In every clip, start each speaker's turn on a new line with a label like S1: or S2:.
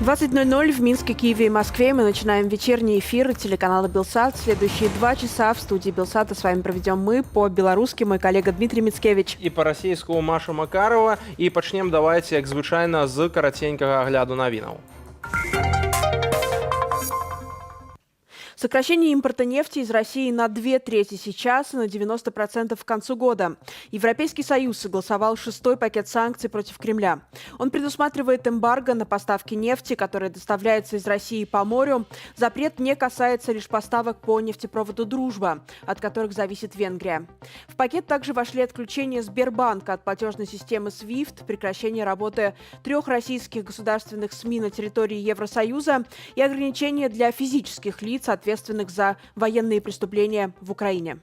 S1: 20:00 в Минске, Киеве и Москве. Мы начинаем вечерний эфир телеканала «Белсат». Следующие 2 часа в студии «Белсата» с вами проведем мы по-белорусски, мой коллега Дмитрий Мицкевич.
S2: И по-российскому Маша Макарова. И почнем давайте, як звычайно, з караценькага агляду навінаў.
S1: Сокращение импорта нефти из России на 2/3 сейчас и на 90% к концу года. Европейский Союз согласовал 6-й пакет санкций против Кремля. Он предусматривает эмбарго на поставки нефти, которая доставляется из России по морю. Запрет не касается лишь поставок по нефтепроводу «Дружба», от которых зависит Венгрия. В пакет также вошли отключение Сбербанка от платежной системы SWIFT, прекращение работы 3 российских государственных СМИ на территории Евросоюза и ограничения для физических лиц, ответственных за военные преступления в Украине.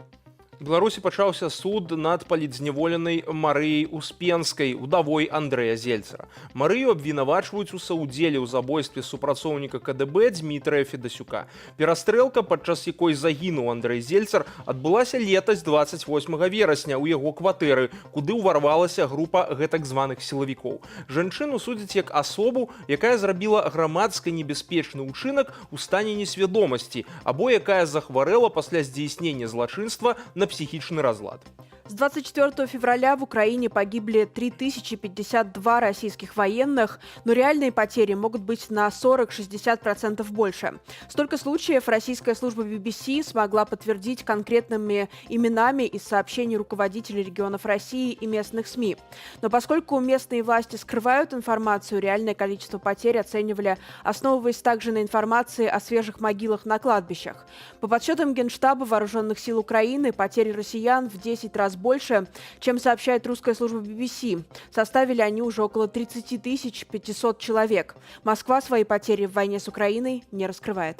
S2: В Беларусі пачаўся суд над палітзняволенай Марыяй Успенскай, удавой Андрэя Зельцера. Марыю абвінавачваюць у саўдзеле ў забойстве супрацоўніка КДБ Дмітрыя Федасюка. Перастрэлка, падчас якой загінуў Андрэй Зельцер, адбылася летась 28 верасня ў яго кватэры, куды ўварвалася група гэтак званых сілавікоў. Жанчыну судзяць як асобу, якая зрабіла грамадска небяспечны ўчынак у стане несвядомасці, або якая захварэла пасля здзейснення злачынства на психичный разлад.
S1: С 24 февраля в Украине погибли 3052 российских военных, но реальные потери могут быть на 40-60% больше. Столько случаев российская служба BBC смогла подтвердить конкретными именами из сообщений руководителей регионов России и местных СМИ. Но поскольку местные власти скрывают информацию, реальное количество потерь оценивали, основываясь также на информации о свежих могилах на кладбищах. По подсчетам Генштаба Вооруженных сил Украины, потери россиян в 10 раз больше, чем сообщает русская служба BBC. Составили они уже около 30 500 человек. Москва свои потери в войне с Украиной не раскрывает.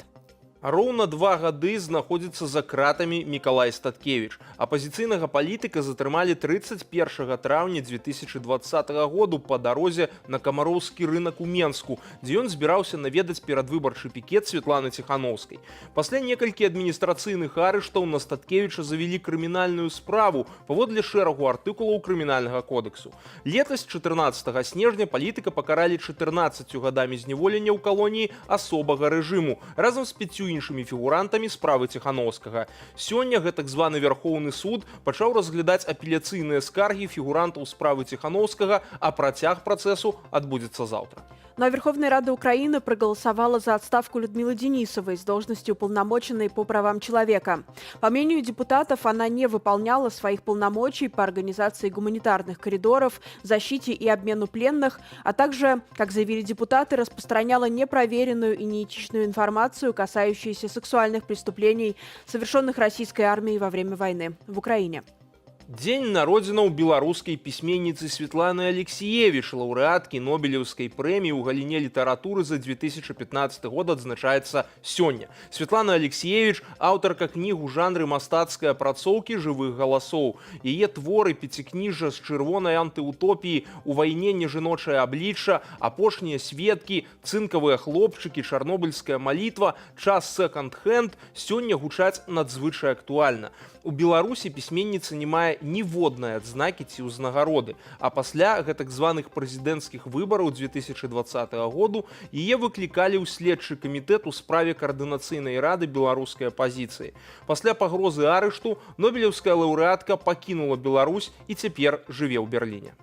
S2: Роўна 2 гады знаходзіцца за кратамі Мікалай Статкевіч. Апазіцыйнага палітыка затрымалі 31 траўня 2020 году па дарозе на Камароўскі рынак у Менску, дзе ён збіраўся наведаць перадвыбарчы пікет Светланы Ціханаўскай. Пасля некалькі адміністрацыйных арыштаў на Статкевіча завялі крымінальную справу паводле шэрагу артыкулаў крымінальнага кодексу. Летась 14 снежня палітыка пакаралі 14 гадамі зняволення ў калоніі асобага рэжыму разам з 5 іншымі фігурантамі справы Ціханаўскага. Сёння гэтак званы Вярхоўны суд пачаў разглядаць апеляцыйныя скаргі фігурантаў справы Ціханаўскага, а працяг працэсу адбудзецца заўтра.
S1: Но Верховная Рада Украины проголосовала за отставку Людмилы Денисовой с должности уполномоченной по правам человека. По мнению депутатов, она не выполняла своих полномочий по организации гуманитарных коридоров, защите и обмену пленных, а также, как заявили депутаты, распространяла непроверенную и неэтичную информацию, касающуюся сексуальных преступлений, совершенных российской армией во время войны в Украине.
S2: Дзень народзінаў беларускай пісьменніцы Светланы Алексіевіч, лаўрэаткі Нобелеўскай прэміі ў галіне літаратуры за 2015 год адзначаецца сёння. Светлана Алексіевіч – аўтарка кніг у жанры мастацкай апрацоўкі жывых галасоў. Яе творы пяцікніжжа з чырвонай антыутопіі, у вайне нежыночае аблічча, апошнія сведкі, цынкавыя хлопчыкі, чарнобыльская малітва, час секонд-хенд сёння гучаць надзвычай актуальна. У Беларусі пісьменніца не мае ніводнай адзнакі ці ўзнагароды, а пасля гэтак званых прэзідэнцкіх выбараў 2020 году яе выклікалі ў следчы камітэт у справе каардынацыйнай рады беларускай апазіцыі. Пасля пагрозы арышту нобелеўская лаўрэатка пакінула Беларусь і цяпер жыве ў Берліне.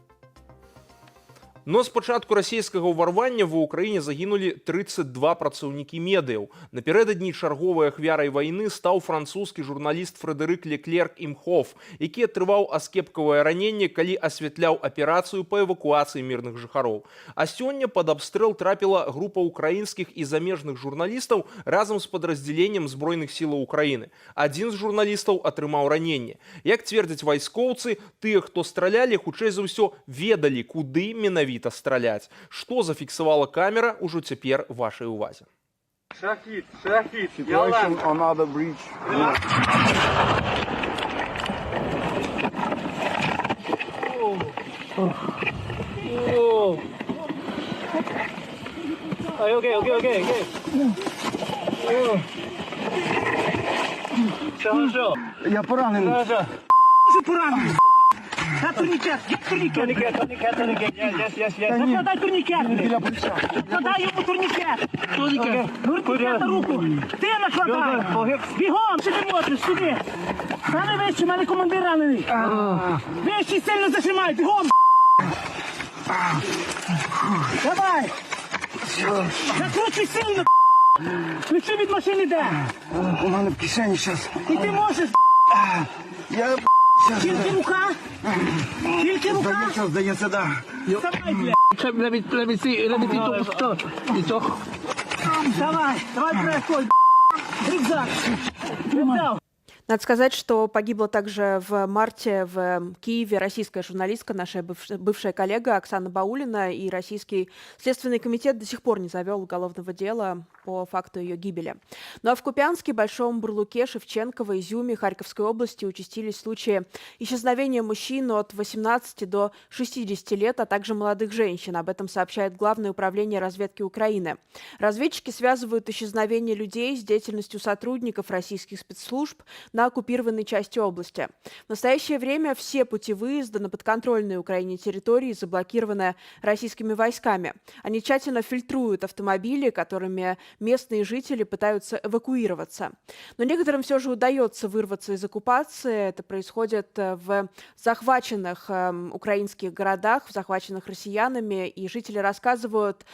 S2: Но з пачатку расійскага ўварвання ва ўкраіне загінулі 32 працаўнікі медыяў. Напярэдадні чарговай ахвярай вайны стаў французскі журналіст Фрэдэрык Леклерк Імхоф, які атрымаў аскепкавае раненне, калі асвятляў аперацыю па эвакуацыі мірных жыхароў. А сёння пад абстрэл трапіла група украінскіх і замежных журналістаў разам з падраздзяленнем збройных сілаў Украіны. Адзін з журналістаў атрымаў раненне. Як цвердзяць вайскоўцы, тыя, хто стралялі, хутчэй за ўсё ведалі, куды менавіта страляць. Што зафіксавала камера, ужо цяпер вашай увазе.
S3: Шахид, situation on other bridge. Okay. Все хорошо. Я поранений. Поранений.
S4: На турнікет, є турнікет.
S3: Та ні.
S4: Дай турнікет.
S3: Біля плеча.
S4: Накладай йому турнікет. Турнікет на руку. Ти накладай. Бігом, чи ти можеш, сюди. Стане вище, в мене командир ранений. Вище, сильно зажимай, бігом. Давай. Закручуй сильно. Ключі від машини де?
S3: У мене в кишені зараз.
S4: І ти можеш.
S3: Я
S4: Тільки рука. Тільки рука.
S3: здається, да.
S4: Давай, блядь. Давай, проходь. Рюкзак. Взял.
S1: Надо сказать, что погибла также в марте в Киеве российская журналистка, наша бывшая коллега Оксана Баулина, и Российский следственный комитет до сих пор не завел уголовного дела по факту ее гибели. Ну а в Купянске, Большом Бурлуке, Шевченково, Изюме, Харьковской области участились случаи исчезновения мужчин от 18 до 60 лет, а также молодых женщин. Об этом сообщает Главное управление разведки Украины. Разведчики связывают исчезновение людей с деятельностью сотрудников российских спецслужб на оккупированной части области. В настоящее время все пути выезда на подконтрольные Украине территории заблокированы российскими войсками. Они тщательно фильтруют автомобили, которыми местные жители пытаются эвакуироваться. Но некоторым все же удается вырваться из оккупации. Это происходит в захваченных украинских городах, в захваченных россиянами. И жители рассказывают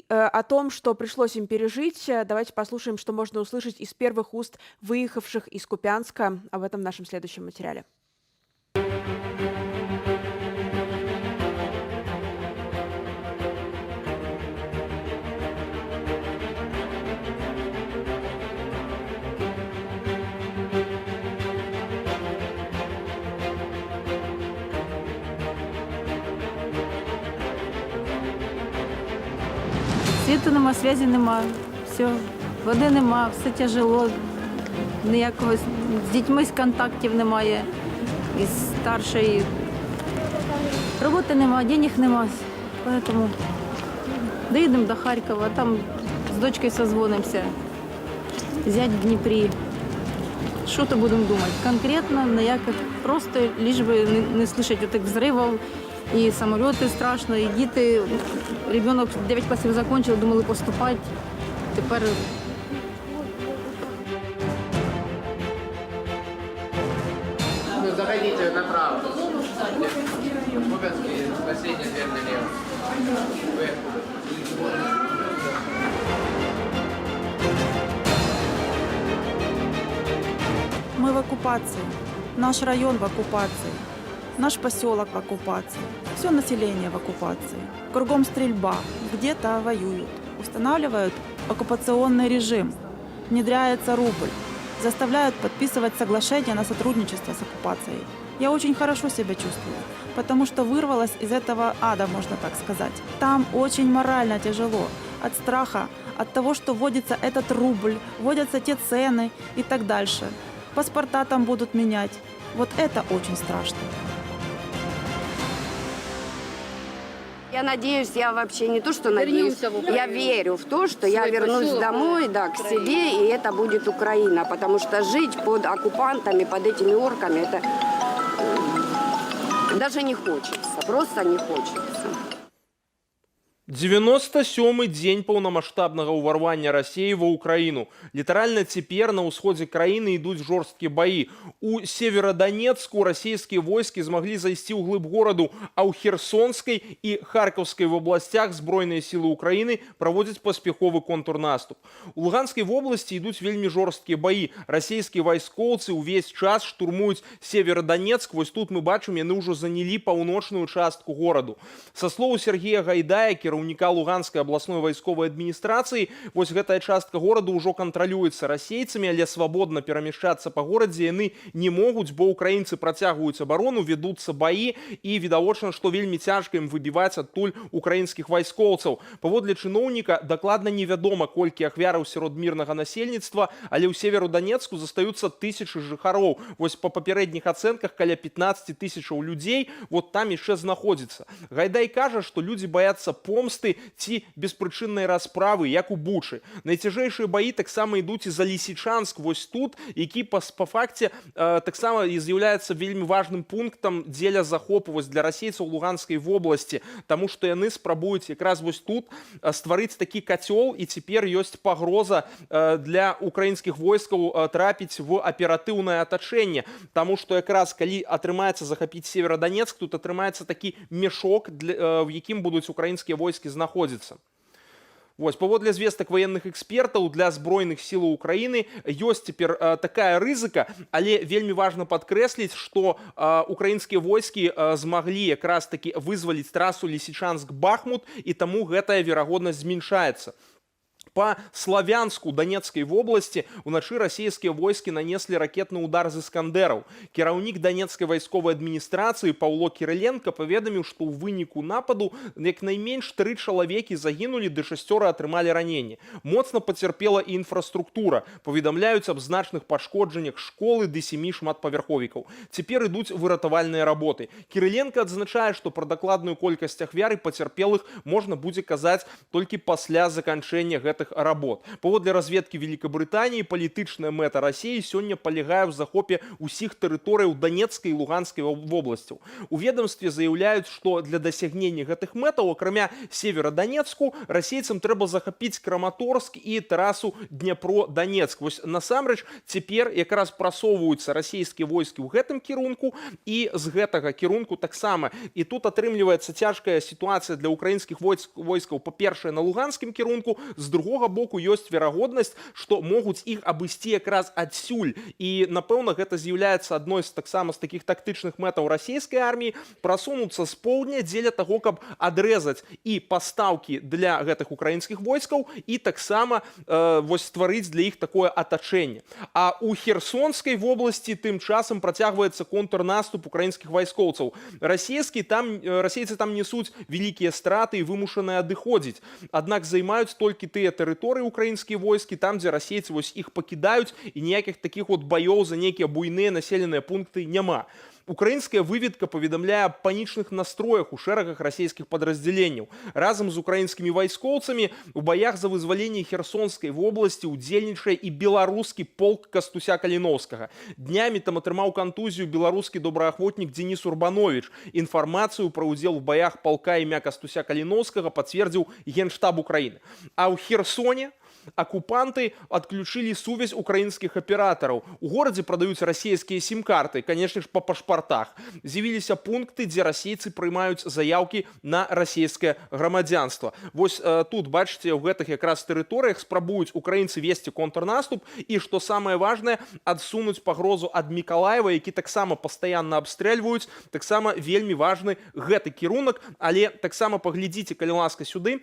S1: о том, что пришлось им пережить. Давайте послушаем, что можно услышать из первых уст выехавших из Купянска. Об этом в нашем следующем материале.
S5: Світу нема, зв'язку нема, все, води нема, все тяжело, ніякого з дітьми з контактів немає, із старшої. Роботи нема, денег нема, тому доїдемо до Харкова, там з дочкою созвонимося, зять в Дніпрі. Що то будемо думати? Конкретно, ніяких, просто лиш би не слухати тих взривів. І самоліти страшно, і діти. Ребенок 9 класів закінчив, думали поступати. Тепер
S6: заходите направо. Кубинский, последняя дверь налево.
S7: Мы в оккупации. Наш район в оккупации. Наш поселок в оккупации. Все население в оккупации. Кругом стрельба. Где-то воюют. Устанавливают оккупационный режим. Внедряется рубль. Заставляют подписывать соглашения на сотрудничество с оккупацией. Я очень хорошо себя чувствую, потому что вырвалась из этого ада, можно так сказать. Там очень морально тяжело. От страха, от того, что вводится этот рубль, вводятся те цены и так дальше. Паспорта там будут менять. Вот это очень страшно.
S8: Я надеюсь, я вообще не то, что надеюсь, я верю в то, что я вернусь домой, да, к себе, и это будет Украина, потому что жить под оккупантами, под этими орками, это даже не хочется, просто не хочется.
S2: 97-й дзень паўнамаштабнага ўварвання Расіі ва ўкраіну. Літаральна цяпер на ўсходзе краіны ідуць жорсткія баі. У Северодонецку расійскія войскі змаглі зайсці ў глыб гораду, а ў Херсонскай і Харкаўскай вобласцях збройныя сілы ўкраіны праводзяць паспяховы контрнаступ. У Луганскай вобласці ідуць вельмі жорсткія баі. Расійскія вайскоўцы ўвесь час штурмуюць Северодонецк. Вось тут мы бачым, яны ўжо занялі паўночную частку гораду. Са слоў Сергея Гайдая, кіраўніка Луганскай абласной вайсковай адміністрацыі, вось гэтая частка горада ўжо кантралюецца расейцамі, але свабодна перамяшчацца па горадзе яны не могуць, бо украінцы працягваюць абарону, вядуцца баі і відавочна, што вельмі цяжка ім выбіваць адтуль украінскіх вайскоўцаў. Паводле чыноўніка дакладна невядома, колькі ахвяраў сярод мірнага насельніцтва, але ў Северодонецку застаюцца тысячы жыхароў. Вось па папярэдніх ацэнках каля 15 тысячаў людзей вот там яшчэ знаходзіцца. Гайдай кажа, што людзі баяцца помсты помсты ці беспрычыннай расправы, як у Бучы. Найцяжэйшыя баі таксама ідуць і за Лісічанск, вось тут, які па факце таксама і з'яўляецца вельмі важным пунктам дзеля захопу вось для расейцаў Луганскай вобласці, таму што яны спрабуюць якраз вось тут стварыць такі кацёл, і цяпер ёсць пагроза для украінскіх войскаў трапіць в аператыўнае атачэнне, таму што якраз калі атрымаецца захапіць Северодонецк, тут атрымаецца такі мешок, в якім будуць украінскія войскі знаходзіцца. Вось, паводле звестак военных экспертаў, для збройных сілаў Украіны ёсць цяпер такая рызыка, але вельмі важна падкрэсліць, што украінскія войскі змаглі якраз такі вызваліць трасу Лісічанск-Бахмут, і таму гэтая верагоднасць змяншаецца. По Славянску Донецкай вобласці уначы расійскія войскі нанеслі ракетны удар з іскандэраў. Кіраўнік Донецкай вайсковай адміністрацыі Паўло Кірыленка паведаміў, што ў выніку нападу як найменш 3 чалавекі загінулі, ды 6 атрымалі раненні. Моцна пацярпела і інфраструктура. Паведамляюць аб значных пашкоджаннях школы ды 7 шматпавярховікаў. Цяпер ідуць выратавальныя работы. Кірыленка адзначае, што пра дакладную колькасць ахвяр і пацярпелых можна будзе казаць толькі пасля заканчэння гэтых работ. Паводле разведкі Великабрытаніі, палітычная мэта Расіі сёння палягае ў захопе ўсіх тэрыторыяў Донецкай і Луганскай вобласцяў. У ведомстве заяўляюць, што для дасягнення гэтых мэтаў, акрамя Северодонецку, расейцам трэба захапіць Краматорск і трасу Днепро-Донецк. Вось насамрэч цяпер якраз прасоўваюцца расійскія войскі ў гэтым кірунку, і з гэтага кірунку таксама. І тут атрымліваецца цяжкая сітуацыя для украінскіх войскаў, па-першае, на луганскім кірунку, з другога боку ёсць верагоднасць, што могуць іх абысці якраз адсюль. І, напэўна, гэта з'яўляецца адной з таксама з такіх тактычных мэтаў расійскай арміі, прасунуцца з поўдня дзеля таго, каб адрэзаць і пастаўкі для гэтых украінскіх войскаў, і таксама вось стварыць для іх такое атачэнне. А ў Херсонскай вобласці тым часам працягваецца контрнаступ украінскіх вайскоўцаў. Расейцы там несуць вялікія страты і вымушаныя адыходзіць. Аднак займаюць толькі тыя тэрыторыі украінскія войскі, там, дзе расейцы вось іх пакідаюць, і ніякіх такіх от баёў за нейкія буйныя населеныя пункты няма. Украінская выведка паведамляе аб панічных настроях у шэрагах расійскіх падраздзяленняў. Разам з украінскімі вайскоўцамі у баях за вызваленне Херсонскай вобласці удзельнічае і беларускі полк Кастуся Каліноўскага. Днямі там атрымаў кантузію беларускі добраахвотнік Дзеніс Урбанович. Інфармацыю пра ўдзел у баях палка імя Кастуся Каліноўскага пацвердзіў Генштаб Украіны. А ў Херсоне акупанты адключылі сувязь украінскіх аператараў. У горадзе прадаюць расійскія сім-карты, канешне ж, па пашпартах. З'явіліся пункты, дзе расейцы прымаюць заяўкі на расійскае грамадзянства. Вось тут, бачыце, у гэтых якраз тэрыторыях спрабуюць украінцы весці контрнаступ, і, што самае важнае, адсунуць пагрозу ад Мікалаева, які таксама пастаянна абстрэльваюць. Таксама вельмі важны гэты кірунак, але таксама паглядзіце, калі ласка, сюды.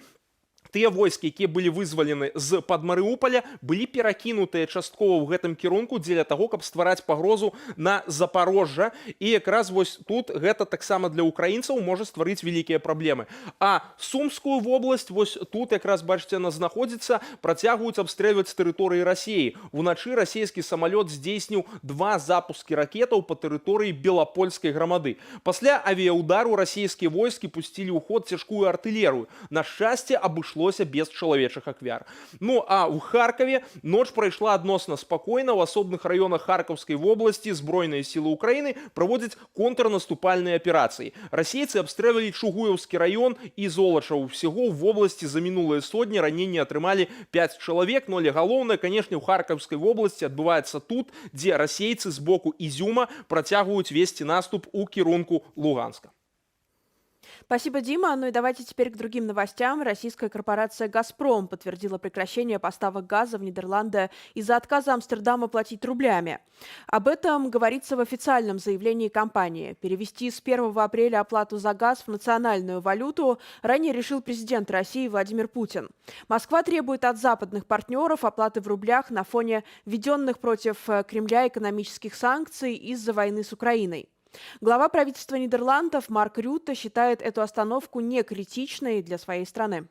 S2: Тыя войскі, якія былі вызвалены з-пад Марыуполя, былі перакінутыя часткова ў гэтым кірунку дзеля таго, каб ствараць пагрозу на Запорожжа. І якраз вось тут гэта таксама для украінцаў можа стварыць вялікія праблемы. А Сумскую вобласць, вось тут якраз, бачыце, яна знаходзіцца, працягваюць абстрэльваць з тэрыторыі Расіі. Уначы расійскі самалёт здзейсніў 2 запускі ракетаў па тэрыторыі Белапольскай грамады. Пасля авіяудару расійскія войскі пусцілі ў ход цяжкую артылерыю. На шчасце, абышлося без чалавечых ахвяр. Ну, а ў Харкаве ноч прайшла адносна спакойна. У асобных раёнах Харкаўскай вобласці збройныя сілы Украіны праводзяць контрнаступальныя аперацыі. Расейцы абстрэльвалі Чугуеўскі раён і Золачаў. Усяго ў вобласці за мінулыя сотні раненні атрымалі 5 чалавек, но але галоўнае, канешне, ў Харкаўскай вобласці адбываецца тут, дзе расейцы з боку Ізюма працягваюць весці наступ у кірунку Луганска.
S1: Спасибо, Дима. Ну и давайте теперь к другим новостям. Российская корпорация «Газпром» подтвердила прекращение поставок газа в Нидерланды из-за отказа Амстердама платить рублями. Об этом говорится в официальном заявлении компании. Перевести с 1 апреля оплату за газ в национальную валюту ранее решил президент России Владимир Путин. Москва требует от западных партнеров оплаты в рублях на фоне введенных против Кремля экономических санкций из-за войны с Украиной. Глава правительства Нидерландов Марк Рютте считает эту остановку не критичной для своей страны.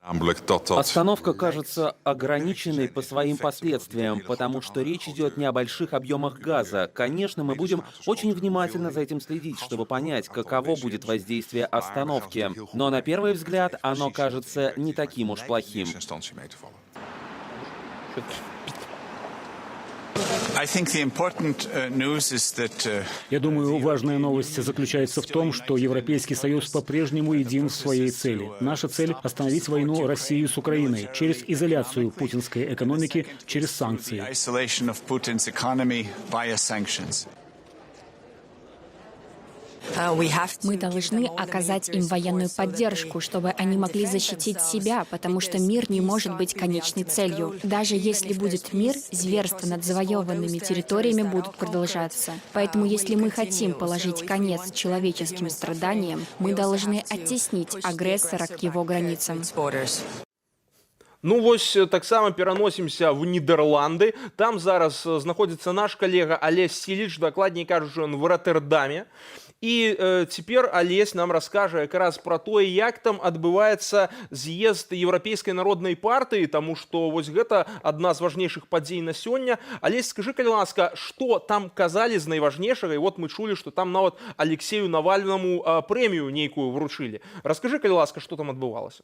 S9: Остановка кажется ограниченной по своим последствиям, потому что речь идет не о больших объемах газа. Конечно, мы будем очень внимательно за этим следить, чтобы понять, каково будет воздействие остановки. Но на первый взгляд оно кажется не таким уж плохим.
S10: Я думаю, важная новость заключается в том, что Европейский Союз по-прежнему един в своей цели. Наша цель – остановить войну России с Украиной через изоляцию путинской экономики, через санкции.
S11: Мы должны оказать им военную поддержку, чтобы они могли защитить себя, потому что мир не может быть конечной целью. Даже если будет мир, зверства над завоеванными территориями будут продолжаться. Поэтому, если мы хотим положить конец человеческим страданиям, мы должны оттеснить агрессора к его границам.
S2: Ну вось таксама пераносімся в Нідерланды. Там зараз знаходзіцца наш калега Алесь Сіліч, дакладней кажучы, ён в Роттердаме. І цяпер Алесь нам раскажа якраз пра тое, як там адбываецца з'езд Еўрапейскай народнай партыі, таму што вось гэта адна з важнейшых падзей на сёння. Алесь, скажы, калі ласка, што там казалі з найважнейшага? І вот мы чулі, што там нават Алексею Навальнаму прэмію нейкую вручылі. Раскажы, калі ласка, што там адбывалася?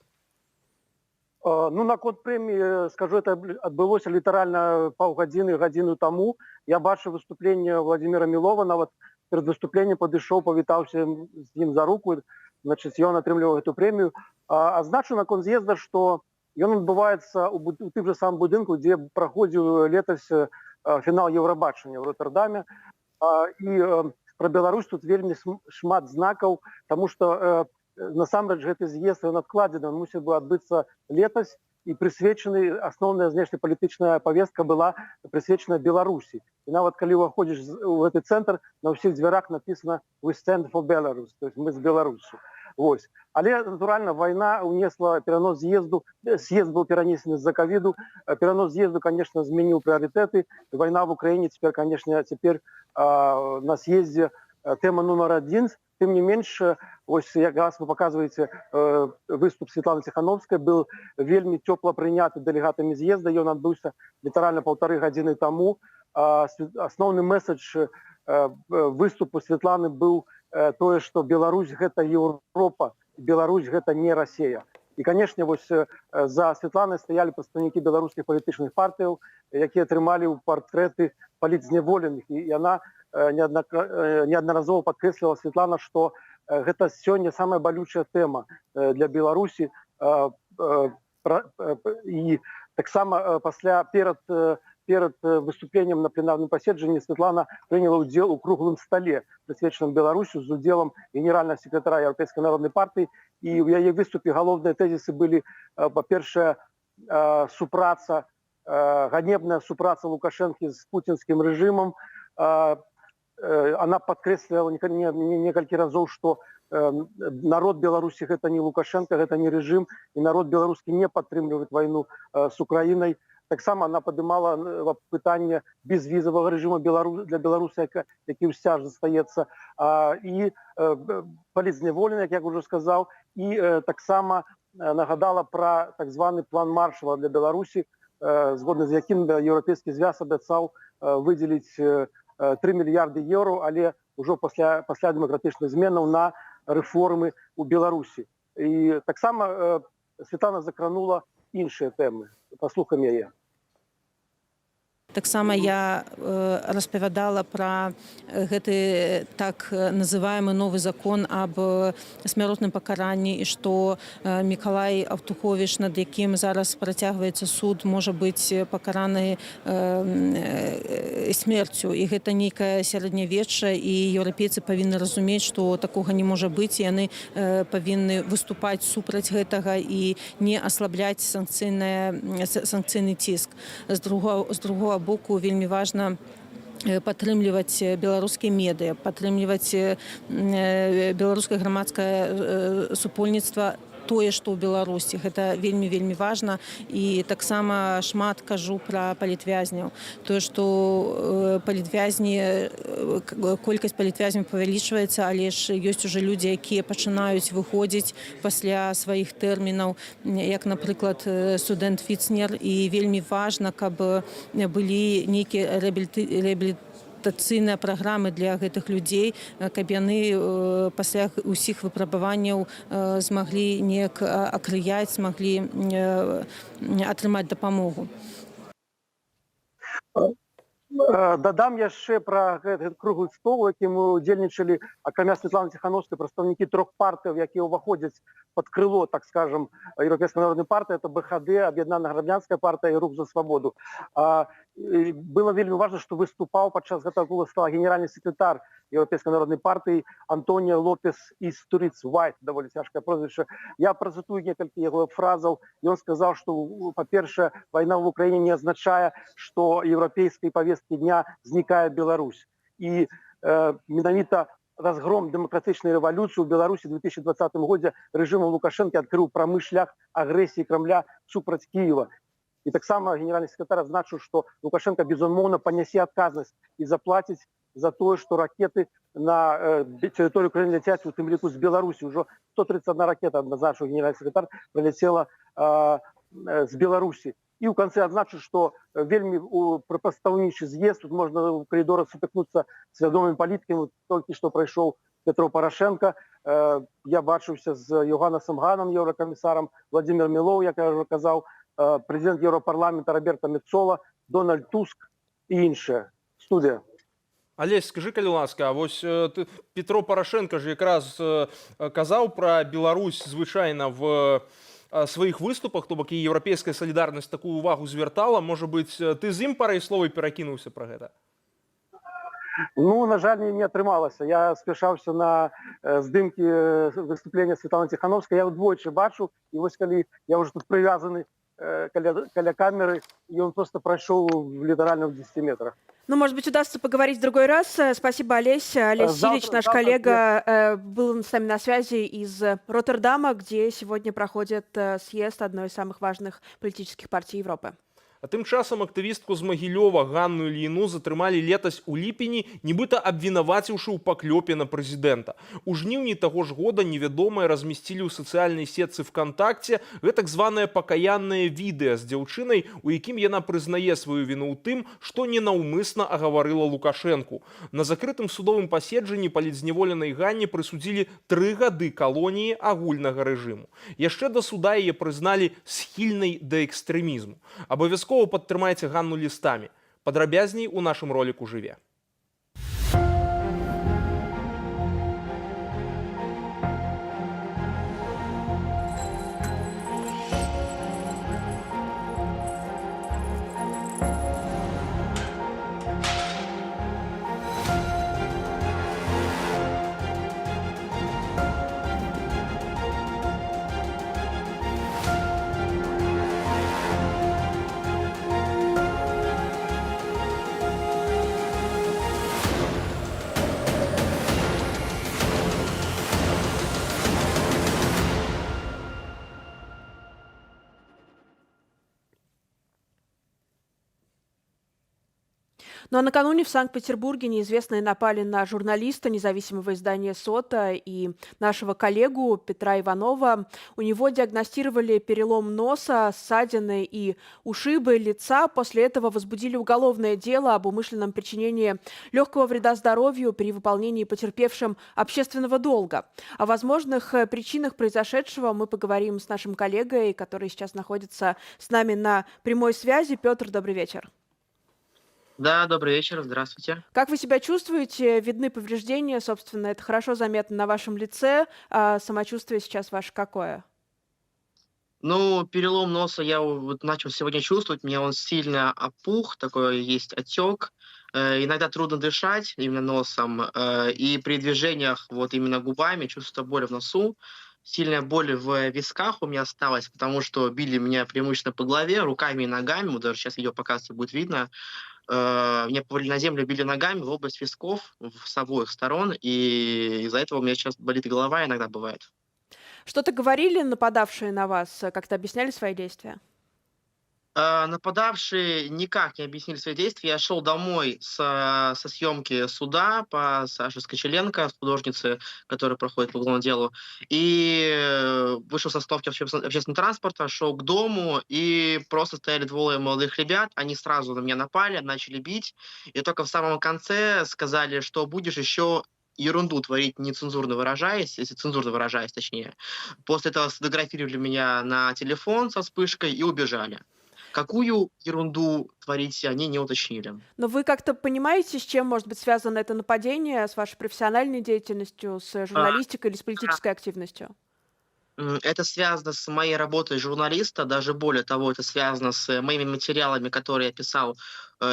S12: Ну, наконт прэміі, скажу, это адбылося літаральна гадзіну таму. Я бачыў выступленне Владимира Мілова, нават перед выступленнем падышоў, павітаўся з ім за руку, значит, ён атрымліваў эту прэмію. Азначу наконт з'езда, што ён адбываецца ў тым же самым будынку, дзе праходзіў летась фінал Еўрабачання ў Роттердаме. І пра Беларусь тут вельмі шмат знакаў, таму што насамрэч гэты з'езд ён адкладзены, он мусіў бы адбыцца летась, і прысвечаны, асноўная знешнепалітычная павестка была прысвечана Беларусі. І нават калі ўваходзіш у гэты цэнтр, на ўсіх дзвярах напісана «We stand for Belarus», то есть мы з Беларусю. Вось. Але, натуральна, вайна унесла перанос з'езду, з'езд быў перанесены з-за ковіду, перанос з'езду, конечно, змяніў прыярытэты. Вайна в Украіне цяпер, конечно, на з'ездзе тэма нумар адзін. Тым не менш, ось якраз вы паказваеце выступ Светланы Ціхановскай, быў вельмі цёпла прыняты дэлегатамі з'езда, ён адбыўся літаральна 1,5 гадзіны таму. Асноўны месседж выступу Светланы быў тое, што Беларусь гэта Еўропа, Беларусь гэта не Расія. І, канешне, вось за Светланай стаялі прадстаўнікі беларускіх палітычных партыяў, якія атрымалі ў партрэты палітзняволеных. І яна неаднаразова падкрэсліла, Светлана, што гэта сёння самая балючая тэма для Беларусі. І таксама перад выступленнем на пленарным паседжанні Светлана прыняла ўдзел у круглым стале, прысвечаным Беларусю, з удзелам генеральнага сакратара Еўрапейскай народнай партыі. І ў яе выступе галоўныя тэзісы былі, па-першае, ганебная супраца Лукашэнкі з пуцінскім рэжымам. Она подкреслила некалькі разоў, што народ Беларусі гэта не Лукашенко, гэта не рэжым, і народ беларускі не падтрымлівае вайну з Украінай. Таксама она падымала пытанне безвізавага рэжыму для беларусаў, які ўсё ж застаецца, і палітзняволеных, як я ўжо сказаў, і таксама нагадала пра так званы план Маршала для Беларусі, згодна з якім Еўрапейскі звяз абяцаў выдзеліць 3 мільярды еўро, але ўжо пасля дэмакратычных зменаў на рэформы ў Беларусі. І таксама Светлана закранула іншыя тэмы. Паслухаем яе.
S5: Таксама я распавядала пра гэты так называемы новы закон аб смяротным пакаранні, і што Мікалай Аўтуховіч, над якім зараз працягваецца суд, можа быць пакараны смерцю. І гэта нейкае сярэднявечча, і еўрапейцы павінны разумець, што такога не можа быць, і яны павінны выступаць супраць гэтага і не аслабляць санкцыйны ціск. З другого боку, вельмі важна падтрымліваць беларускія медыа, падтрымліваць беларускае грамадскае супольніцтва
S7: тое, што ў Беларусі. Гэта вельмі важна. І таксама шмат кажу пра палітвязняў. Тое, што колькасць палітвязняў павялічваецца, але ж ёсць уже людзі, якія пачынаюць выходзіць пасля сваіх тэрмінаў, як, напрыклад, студэнт Фіцнер. І вельмі важна, каб былі нейкія рэабілітацыйныя праграмы для гэтых людзей, каб яны пасля ўсіх выпрабаванняў змаглі неяк акрыяць, змаглі атрымаць дапамогу.
S12: Дадам яшчэ пра гэты круглы стол, у якім мы удзельнічалі, акрамя Святланы Ціхановскай, прадстаўнікі 3 партыяў, якія ўваходзяць пад крыло, так скажем, Еўрапейскай народнай партыі, это БХД, Аб'яднаная грамадзянская партыя і Рух за свабоду. Было вельмі важна, што выступаў падчас гэтага круглага стола генеральны секретар Еўрапейскай народнай партыі Антоніо Лопес Істуріц Вайт, даволі цяжкае прозвішча. Я працытую некалькі яго фразаў. Ён сказаў, што, па-першае, вайна ў Украіне не азначае, што еўрапейскай павесткі дня знікае Беларусь. І менавіта разгром дэмакратычнай рэвалюцыі ў Беларусі ў 2020 годзе рэжымам Лукашэнкі адкрыў прамы шлях агрэсіі Крамля супраць Кіева. І таксама генеральны сакратар адзначыў, што Лукашенко, безумоўна, панясе адказнасць і заплаціць за тое, што ракеты на тэрыторыю краіны ляцяць, у тым ліку з Беларусі. Ужо 131 ракета, адзначыў генеральны сакратар, прыляцела з Беларусі. І ў канцы адзначыў, што вельмі прадстаўнічы з'езд, тут можна ў каридорах сутыкнуцца з вядомымі палітыкамі. Толькі што прайшоў Петро Порошенко. Я бачыўся з Йоханнесом Ганом, еўракамісарам, Владимир Мілоў, як я ўжо казаў, прэзідэнт Еўрапарламента Роберта Мецола, Дональд Туск і іншыя. Студыя.
S2: Алесь, скажи, калі ласка, а вось Петро Порошенко ж якраз казаў пра Беларусь звычайна в сваіх выступах, то бок і еўрапейская салідарнасць такую увагу звяртала. Можа быць, ты з ім парай словай перакінуўся пра гэта?
S12: Ну, на жаль, не атрымалася. Я спяшаўся на здымкі выступлення Святланы Ціхановскай. Я ўдвойчы бачу, і вось калі я ўжо тут прывязаны каля камеры, и он просто прошел литерально в 10 метрах.
S1: Ну, может быть, удастся поговорить в другой раз. Спасибо, Олесь. Олесь Силич, наш коллега, был с нами на связи из Роттердама, где сегодня проходит съезд одной из самых важных политических партий Европы.
S2: А тым часам актывістку з Магілёва Ганну Ільіну затрымалі летась у ліпені, нібыта абвінаваціўшы ў паклёпе на прэзідэнта. У жніўні таго ж года невядомыя размясцілі ў сацыяльнай сетцы ВКонтакце гэтак званае пакаяннае відэа з дзяўчынай, у якім яна прызнае сваю віну ў тым, што ненаўмысна агаварыла Лукашэнку. На закрытым судовым паседжанні палітзняволенай Ганне прысудзілі 3 гады калоніі агульнага рэжыму. Яшчэ да суда яе прызналі схільнай да экстрэмізму. Абавязкова падтрымайце Ганну лістамі. Падрабязней у нашым роліку жыве.
S1: Ну а накануне в Санкт-Петербурге неизвестные напали на журналиста независимого издания «Сота» и нашего коллегу Петра Иванова. У него диагностировали перелом носа, ссадины и ушибы лица. После этого возбудили уголовное дело об умышленном причинении легкого вреда здоровью при выполнении потерпевшим общественного долга. О возможных причинах произошедшего мы поговорим с нашим коллегой, который сейчас находится с нами на прямой связи. Петр, добрый вечер.
S6: Да, добрый вечер, здравствуйте.
S1: Как вы себя чувствуете? Видны повреждения, собственно, это хорошо заметно на вашем лице. А самочувствие сейчас ваше какое?
S6: Ну, перелом носа я вот начал сегодня чувствовать, у меня он сильно опух, такой есть отек. Иногда трудно дышать именно носом, и при движениях вот именно губами чувствую боль в носу. Сильная боль в висках у меня осталась, потому что били меня преимущественно по голове, руками и ногами. Вот даже сейчас видео показывается, будет видно. Меня на землю били ногами в область висков с обоих сторон, и из-за этого у меня сейчас болит голова иногда бывает.
S1: Что-то говорили нападавшие на вас? Как-то объясняли свои действия?
S6: Нападавшие никак не объяснили свои действия. Я шел домой со съемки суда по Саше Скочеленко, художнице, которая проходит по уголовному делу. И вышел с остановки общественного транспорта, шел к дому, и просто стояли двое молодых ребят. Они сразу на меня напали, начали бить. И только в самом конце сказали, что будешь еще ерунду творить, нецензурно выражаясь, если цензурно выражаясь, точнее. После этого сфотографировали меня на телефон со вспышкой и убежали. Какую ерунду творить они не уточнили.
S1: Но вы как-то понимаете, с чем может быть связано это нападение, с вашей профессиональной деятельностью, с журналистикой или с политической активностью?
S6: Это связано с моей работой журналиста, даже более того, это связано с моими материалами, которые я писал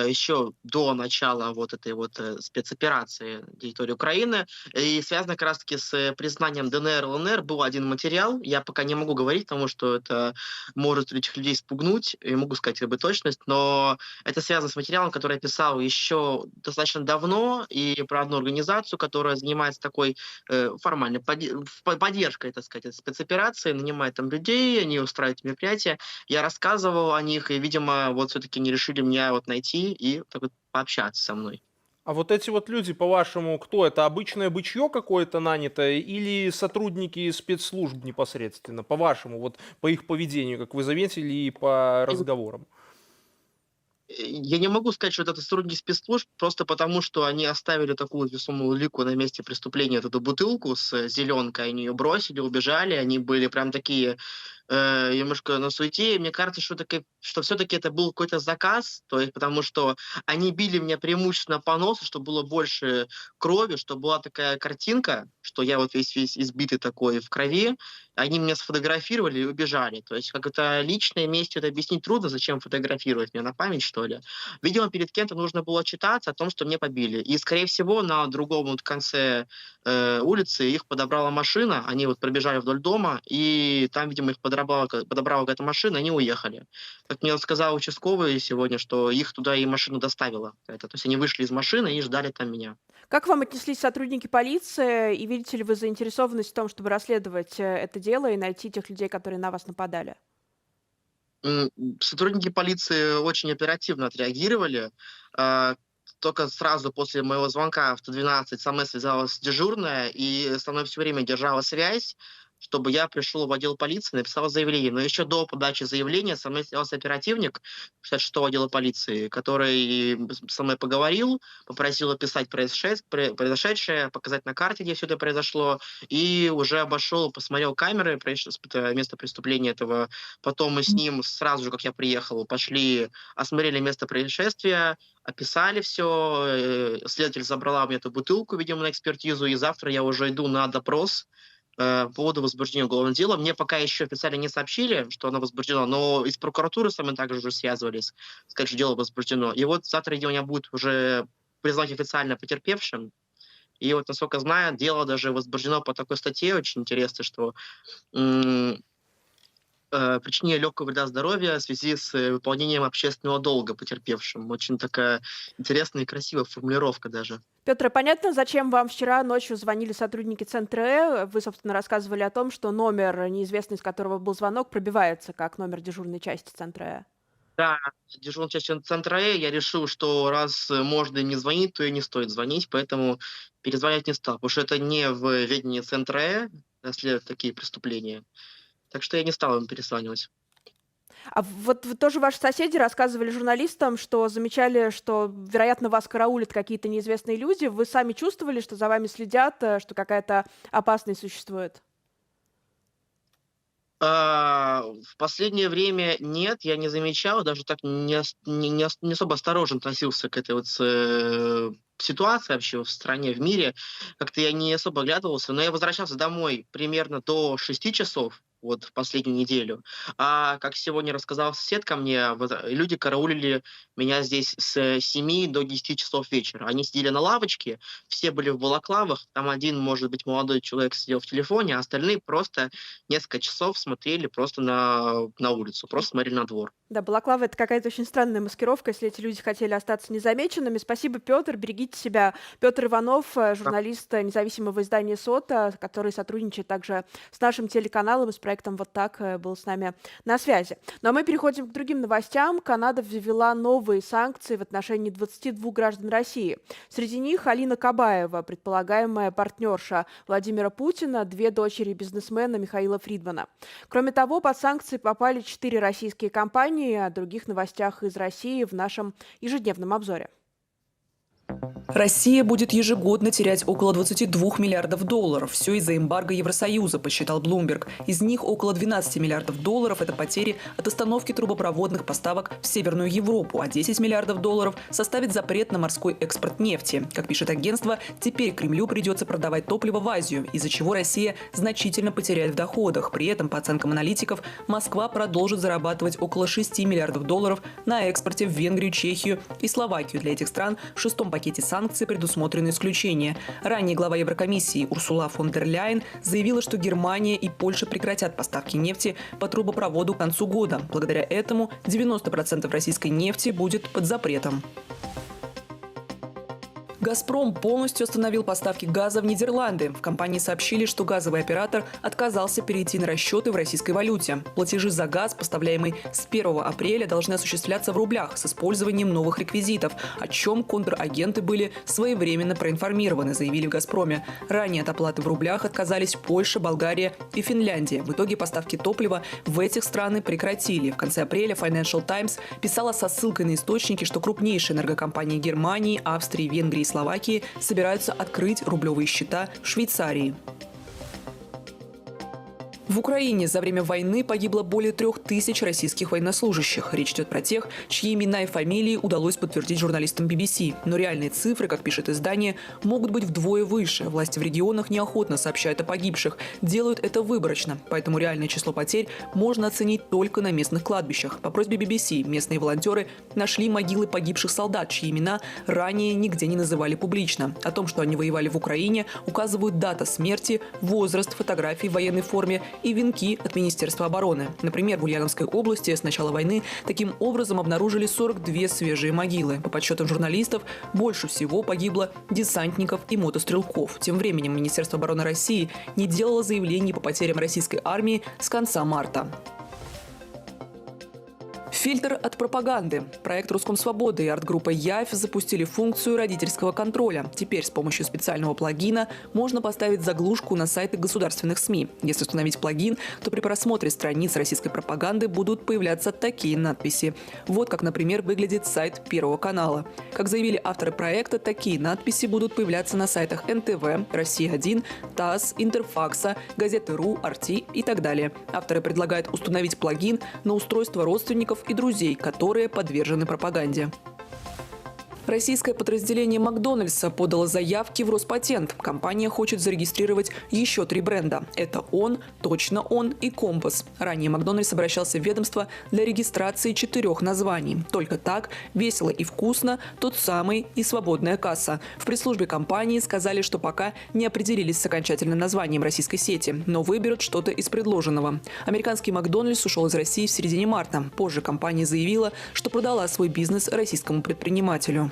S6: еще до начала вот этой вот спецоперации на территории Украины, и связано как раз-таки с признанием ДНР, ЛНР. Был один материал, я пока не могу говорить, потому что это может этих людей спугнуть, и могу сказать как бы точность, но это связано с материалом, который я писал еще достаточно давно, и про одну организацию, которая занимается такой формальной поддержкой, так сказать, спецоперации, нанимает там людей, они устраивают мероприятия. Я рассказывал о них, и, видимо, вот все-таки не решили меня вот найти и так вот пообщаться со мной.
S2: А вот эти вот люди, по-вашему, кто это? Обычное бычье какое-то нанятое или сотрудники спецслужб непосредственно? По-вашему, вот по их поведению, как вы заметили, и по разговорам?
S6: Я не могу сказать, что это сотрудники спецслужб, просто потому, что они оставили такую весомую улику на месте преступления, эту бутылку с зеленкой, они ее бросили, убежали, они были прям такие немножко на суете. И мне кажется, что все-таки это был какой-то заказ, то есть потому что они били меня преимущественно по носу, чтобы было больше крови, чтобы была такая картинка, что я вот весь избитый такой в крови. Они меня сфотографировали и убежали. То есть как это личное месть, это объяснить трудно, зачем фотографировать меня на память, что ли. Видимо, перед кем-то нужно было отчитаться о том, что меня побили. И, скорее всего, на другом вот конце улицы их подобрала машина, они вот пробежали вдоль дома, и там, видимо, их подобрала какая-то машина, и они уехали. Как мне сказал участковый сегодня, что их туда и машина доставила. То есть они вышли из машины и ждали там меня.
S1: Как к вам отнеслись сотрудники полиции, и видите ли вы заинтересованность в том, чтобы расследовать это дело и найти тех людей, которые на вас нападали?
S6: Сотрудники полиции очень оперативно отреагировали. Только сразу после моего звонка в 112 со мной связалась дежурная и со мной все время держала связь, чтобы я пришел в отдел полиции, написал заявление. Но еще до подачи заявления со мной связался оперативник 66-го отдела полиции, который со мной поговорил, попросил описать произошедшее, показать на карте, где все это произошло, и уже обошел, посмотрел камеры, место преступления этого. Потом мы с ним сразу же, как я приехал, пошли, осмотрели место происшествия, описали все. Следователь забрала у меня эту бутылку, видимо, на экспертизу, и завтра я уже иду на допрос по поводу возбуждения уголовного дела. Мне пока еще официально не сообщили, что оно возбуждено, но из прокуратуры со мной также уже связывались, сказать, что дело возбуждено. И вот завтра у меня будет уже признать официально потерпевшим. И вот, насколько знаю, дело даже возбуждено по такой статье, очень интересно, что причинение легкого вреда здоровья в связи с выполнением общественного долга потерпевшим. Очень такая интересная и красивая формулировка даже.
S1: Петр, понятно, зачем вам вчера ночью звонили сотрудники Центра? Вы, собственно, рассказывали о том, что номер, неизвестный из которого был звонок, пробивается как номер дежурной части Центра.
S6: Да, дежурная часть Центра. Я решил, что раз можно им не звонить, то и не стоит звонить, поэтому перезвонять не стал, потому что это не в ведении Центра расследуют такие преступления. Так что я не стал им перезванивать.
S1: А вот тоже ваши соседи рассказывали журналистам, что замечали, что, вероятно, вас караулят какие-то неизвестные люди. Вы сами чувствовали, что за вами следят, что какая-то опасность существует?
S6: В последнее время нет, я не замечал, даже так не особо осторожно относился к этой вот ситуации вообще в стране, в мире. Как-то я не особо оглядывался, но я возвращался домой примерно до 6 часов. вот в последнюю неделю. А как сегодня рассказал сосед ко мне, вот, люди караулили меня здесь с 7 до 10 часов вечера. Они сидели на лавочке, все были в балаклавах, там один, может быть, молодой человек сидел в телефоне, а остальные просто несколько часов смотрели просто на улицу, просто смотрели на двор.
S1: Да, балаклава — это какая-то очень странная маскировка, если эти люди хотели остаться незамеченными. Спасибо, Петр, берегите себя. Петр Иванов, журналист независимого издания «Сота», который сотрудничает также с нашим телеканалом и с проектом «Вот так», был с нами на связи. Ну а мы переходим к другим новостям. Канада ввела новые санкции в отношении 22 граждан России. Среди них Алина Кабаева, предполагаемая партнерша Владимира Путина, 2 дочери бизнесмена Михаила Фридмана. Кроме того, под санкции попали 4 российские компании. О других новостях из России в нашем ежедневном обзоре.
S13: Россия будет ежегодно терять около 22 миллиардов долларов. Все из-за эмбарго Евросоюза, посчитал Bloomberg. Из них около 12 миллиардов долларов – это потери от остановки трубопроводных поставок в Северную Европу, а 10 миллиардов долларов составит запрет на морской экспорт нефти. Как пишет агентство, теперь Кремлю придется продавать топливо в Азию, из-за чего Россия значительно потеряет в доходах. При этом, по оценкам аналитиков, Москва продолжит зарабатывать около 6 миллиардов долларов на экспорте в Венгрию, Чехию и Словакию. Для этих стран в 6-м пакете санкций предусмотрены исключения. Ранее глава Еврокомиссии Урсула фон дер Ляйен заявила, что Германия и Польша прекратят поставки нефти по трубопроводу к концу года. Благодаря этому 90% российской нефти будет под запретом. «Газпром» полностью остановил поставки газа в Нидерланды. В компании сообщили, что газовый оператор отказался перейти на расчеты в российской валюте. Платежи за газ, поставляемый с 1 апреля, должны осуществляться в рублях с использованием новых реквизитов, о чем контрагенты были своевременно проинформированы, заявили в «Газпроме». Ранее от оплаты в рублях отказались Польша, Болгария и Финляндия. В итоге поставки топлива в этих страны прекратили. В конце апреля Financial Times писала со ссылкой на источники, что крупнейшие энергокомпании Германии, Австрии, Венгрии и Словакии собираются открыть рублевые счета в Швейцарии. В Украине за время войны погибло более 3000 российских военнослужащих. Речь идет про тех, чьи имена и фамилии удалось подтвердить журналистам BBC. Но реальные цифры, как пишет издание, могут быть вдвое выше. Власти в регионах неохотно сообщают о погибших. Делают это выборочно. Поэтому реальное число потерь можно оценить только на местных кладбищах. По просьбе BBC местные волонтеры нашли могилы погибших солдат, чьи имена ранее нигде не называли публично. О том, что они воевали в Украине, указывают дата смерти, возраст, фотографии в военной форме и венки от Министерства обороны. Например, в Ульяновской области с начала войны таким образом обнаружили 42 свежие могилы. По подсчетам журналистов, больше всего погибло десантников и мотострелков. Тем временем Министерство обороны России не делало заявлений по потерям российской армии с конца марта. Фильтр от пропаганды. Проект «Роскомсвобода» и арт-группа «Явь» запустили функцию родительского контроля. Теперь с помощью специального плагина можно поставить заглушку на сайты государственных СМИ. Если установить плагин, то при просмотре страниц российской пропаганды будут появляться такие надписи. Вот как, например, выглядит сайт Первого канала. Как заявили авторы проекта, такие надписи будут появляться на сайтах НТВ, Россия-1, ТАСС, Интерфакса, Газеты.ру, Арти и так далее. Авторы предлагают установить плагин на устройство родственников и друзей, которые подвержены пропаганде. Российское подразделение Макдональдса подало заявки в Роспатент. Компания хочет зарегистрировать еще 3 бренда. Это «Он», «Точно Он» и «Компас». Ранее Макдональдс обращался в ведомство для регистрации 4 названий. Только так, «Весело и вкусно», «Тот самый» и «Свободная касса». В пресс-службе компании сказали, что пока не определились с окончательным названием российской сети, но выберут что-то из предложенного. Американский Макдональдс ушел из России в середине марта. Позже компания заявила, что продала свой бизнес российскому предпринимателю.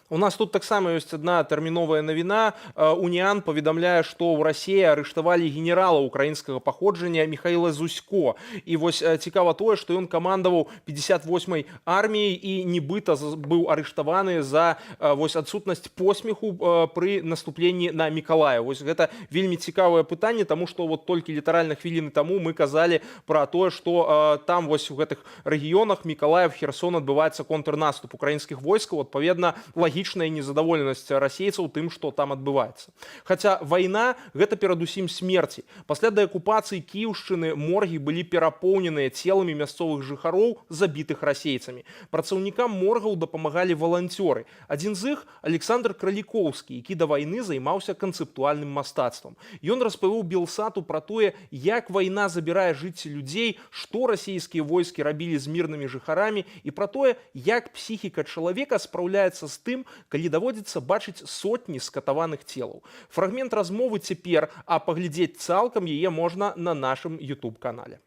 S2: У нас тут таксама ёсць одна тэрміновая навіна. Уніан паведамляе, што ў Расіі арыштавалі генерала украінскага паходжання Михаіла Зусько. І вось цікава тое, што ён камандаваў 58-й арміяй і нібыта быў арыштаваны за вось адсутнасць посмеху пры наступленні на Мікалая. Вось гэта вельмі цікавае пытанне, таму што вот толькі літаральна хвіліны таму мы казалі пра тое, што там вось у гэтых рэгіёнах Мікалаев, Херсон адбываецца контрнаступ украінскіх войскаў. Адпаведна, лагеры лагічная незадаволенасць расейцаў тым, што там адбываецца. Хаця вайна – гэта перадусім смерці. Пасля дэакупацыі Кіеўшчыны моргі былі перапоўненыя целамі мясцовых жыхароў, забітых расейцамі. Працаўнікам моргаў дапамагалі валанцёры. Адзін з іх – Александр Кралікоўскі, які да вайны займаўся канцэптуальным мастацтвам. Ён распавёў Белсату пра тое, як вайна забірае жыцці людзей, што расійскія войскі рабілі з мірнымі жыхарамі і пра тое, як псіхіка чалавека спраўляецца з тым, калі даводзіцца бачыць сотні скатаваных целаў. Фрагмент размовы цяпер, а паглядзець цалкам яе можна на нашым YouTube-канале.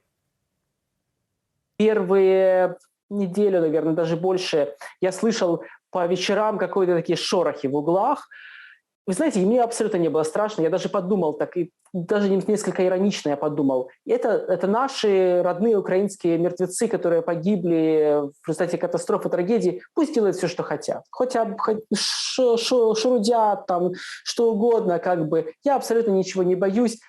S14: Первые неделю, наверное, даже больше, я слышал по вечерам какие-то такие шорохи в углах. Вы знаете, мне абсолютно не было страшно. Я даже подумал, так и даже несколько иронично я подумал. Это наши родные украинские мертвецы, которые погибли в результате катастрофы, трагедии. Пусть делают все, что хотят. Хоть шурудят, там, что угодно, как бы. Я абсолютно ничего не боюсь.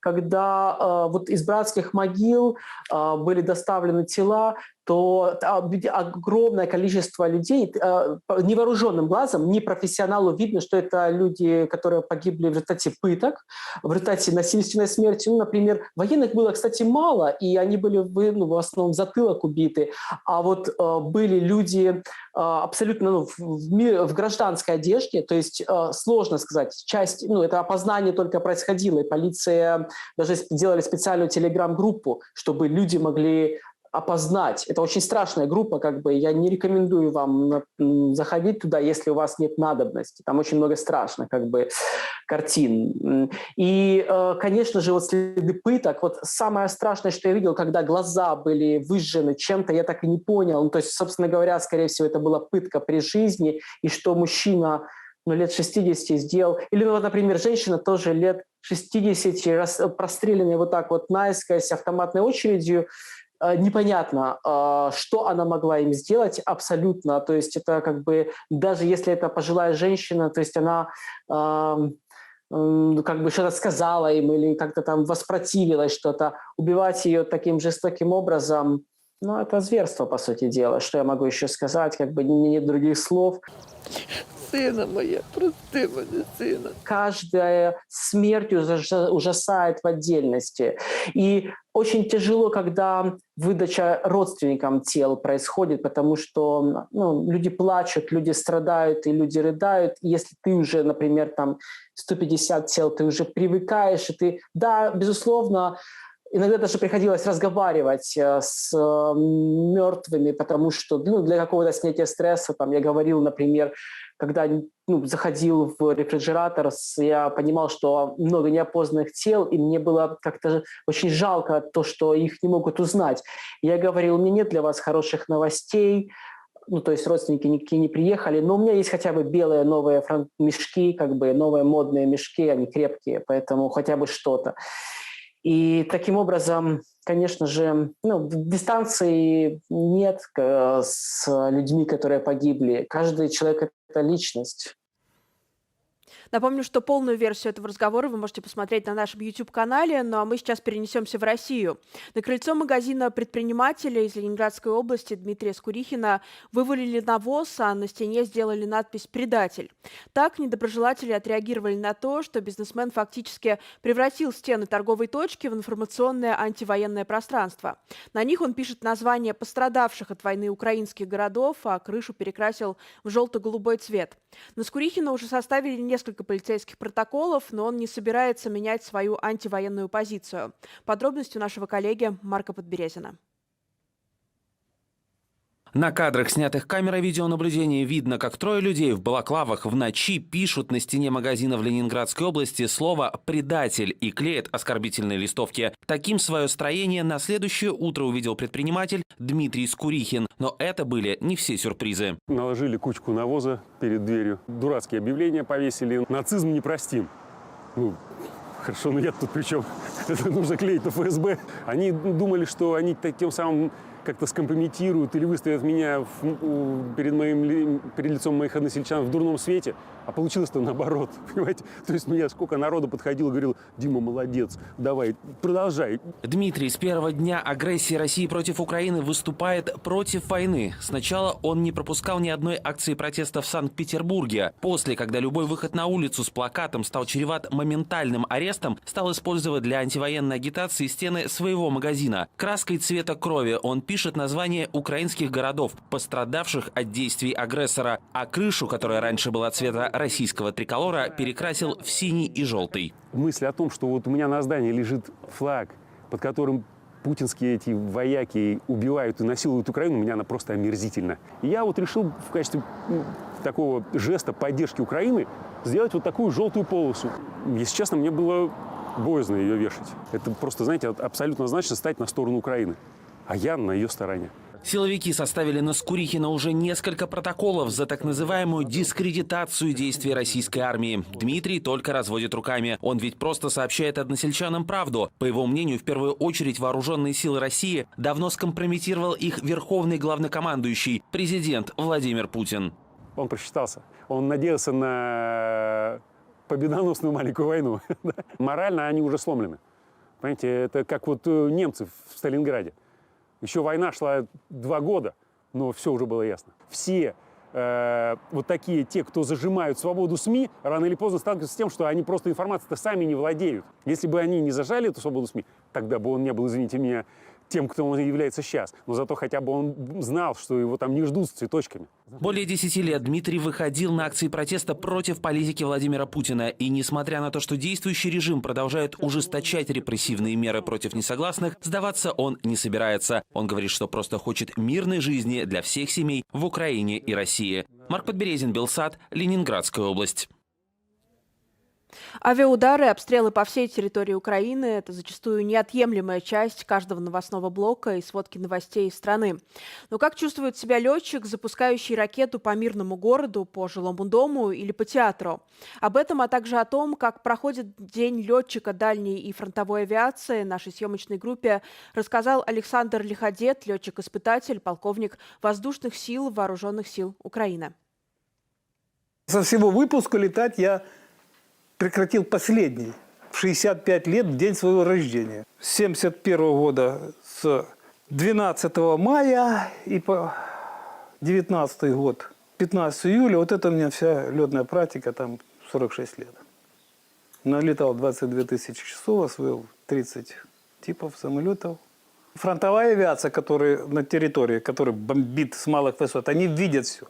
S14: Когда вот из братских могил были доставлены тела, то огромное количество людей, невооруженным глазом, непрофессионалу видно, что это люди, которые погибли в результате пыток, в результате насильственной смерти. Ну, например, военных было, кстати, мало, и они были в основном в затылок убиты. А вот были люди абсолютно в гражданской одежде, то есть сложно сказать, часть, это опознание только происходило, и полиция даже делали специальную телеграм-группу, чтобы люди могли опознать. Это очень страшная группа, я не рекомендую вам заходить туда, если у вас нет надобности. Там очень много страшных, картин. И, конечно же, вот следы пыток. Вот самое страшное, что я видел, когда глаза были выжжены чем-то, я так и не понял. То есть, собственно говоря, скорее всего, это была пытка при жизни, и что мужчина лет 60 сделал. Или, например, женщина тоже лет 60, простреленная вот так вот наискось автоматной очередью. Непонятно, что она могла им сделать абсолютно. То есть это даже если это пожилая женщина, то есть она что-то сказала им или как-то там воспротивилась что-то, убивать ее таким жестоким образом, это зверство, по сути дела. Что я могу еще сказать? Нет других слов.
S15: Сына моя, прости меня, сына.
S14: Каждая смерть ужасает в отдельности. И очень тяжело, когда выдача родственникам тел происходит, потому что люди плачут, люди страдают и люди рыдают. И если ты уже, например, 150 тел, ты уже привыкаешь, и да, безусловно, иногда даже приходилось разговаривать с мертвыми, потому что для какого-то снятия стресса, я говорил, например, когда заходил в рефрижератор, я понимал, что много неопознанных тел, и мне было как-то очень жалко то, что их не могут узнать. Я говорил, у меня нет для вас хороших новостей, то есть родственники никакие не приехали, но у меня есть хотя бы белые новые мешки, новые модные мешки, они крепкие, поэтому хотя бы что-то. И таким образом, конечно же, дистанции нет с людьми, которые погибли. Каждый человек – это личность.
S1: Напомню, что полную версию этого разговора вы можете посмотреть на нашем YouTube-канале, ну а мы сейчас перенесемся в Россию. На крыльцо магазина предпринимателя из Ленинградской области Дмитрия Скурихина вывалили навоз, а на стене сделали надпись «Предатель». Так недоброжелатели отреагировали на то, что бизнесмен фактически превратил стены торговой точки в информационное антивоенное пространство. На них он пишет названия пострадавших от войны украинских городов, а крышу перекрасил в желто-голубой цвет. На Скурихина уже составили несколько полицейских протоколов, но он не собирается менять свою антивоенную позицию. Подробности у нашего коллеги Марка Подберезина.
S9: На кадрах, снятых камерой видеонаблюдения, видно, как трое людей в балаклавах в ночи пишут на стене магазина в Ленинградской области слово «предатель» и клеят оскорбительные листовки. Таким свое строение на следующее утро увидел предприниматель Дмитрий Скурихин. Но это были не все сюрпризы.
S16: Наложили кучку навоза перед дверью, дурацкие объявления повесили. Нацизм не простим. Хорошо, но я тут при чем? Это нужно клеить на ФСБ. Они думали, что они таким самым как-то скомпрометируют или выставят меня перед лицом моих односельчан в дурном свете. А получилось-то наоборот, понимаете? То есть меня сколько народу подходило и говорил: Дима, молодец, давай, продолжай.
S9: Дмитрий с первого дня агрессии России против Украины выступает против войны. Сначала он не пропускал ни одной акции протеста в Санкт-Петербурге. После, когда любой выход на улицу с плакатом стал чреват моментальным арестом, стал использовать для антивоенной агитации стены своего магазина. Краской цвета крови он пишет названия украинских городов, пострадавших от действий агрессора, а крышу, которая раньше была цвета российского триколора, перекрасил в синий и желтый.
S16: Мысль о том, что вот у меня на здании лежит флаг, под которым путинские эти вояки убивают и насилуют Украину, меня она просто омерзительна. И я вот решил в качестве такого жеста поддержки Украины сделать вот такую желтую полосу. Если честно, мне было боязно ее вешать. Это просто, знаете, абсолютно значит стать на сторону Украины, а я на ее стороне.
S9: Силовики составили на Скурихина уже несколько протоколов за так называемую дискредитацию действий российской армии. Дмитрий только разводит руками. Он ведь просто сообщает односельчанам правду. По его мнению, в первую очередь вооруженные силы России давно скомпрометировал их верховный главнокомандующий, президент Владимир Путин.
S16: Он просчитался. Он надеялся на победоносную маленькую войну. Морально они уже сломлены. Понимаете, это как вот немцы в Сталинграде. Еще война шла 2 года, но все уже было ясно. Все вот такие, те, кто зажимают свободу СМИ, рано или поздно сталкиваются с тем, что они просто информацией-то сами не владеют. Если бы они не зажали эту свободу СМИ, тогда бы он не был, извините меня, тем, кто он является сейчас. Но зато хотя бы он знал, что его там не ждут с цветочками.
S9: Более 10 лет Дмитрий выходил на акции протеста против политики Владимира Путина. И несмотря на то, что действующий режим продолжает ужесточать репрессивные меры против несогласных, сдаваться он не собирается. Он говорит, что просто хочет мирной жизни для всех семей в Украине и России. Марк Подберезин, Белсат, Ленинградская область.
S1: Авиаудары, обстрелы по всей территории Украины – это зачастую неотъемлемая часть каждого новостного блока и сводки новостей страны. Но как чувствует себя летчик, запускающий ракету по мирному городу, по жилому дому или по театру? Об этом, а также о том, как проходит день летчика дальней и фронтовой авиации нашей съемочной группе, рассказал Александр Лиходет, летчик-испытатель, полковник Воздушных сил Вооруженных сил Украины.
S17: Со всего выпуска летать я прекратил последний, в 65 лет, в день своего рождения. С 1971 года, с 12 мая и по 19 год, 15 июля, вот это у меня вся летная практика, там 46 лет. Налетал 22 тысячи часов, освоил 30 типов самолетов. Фронтовая авиация, которая на территории, которая бомбит с малых высот, они видят все.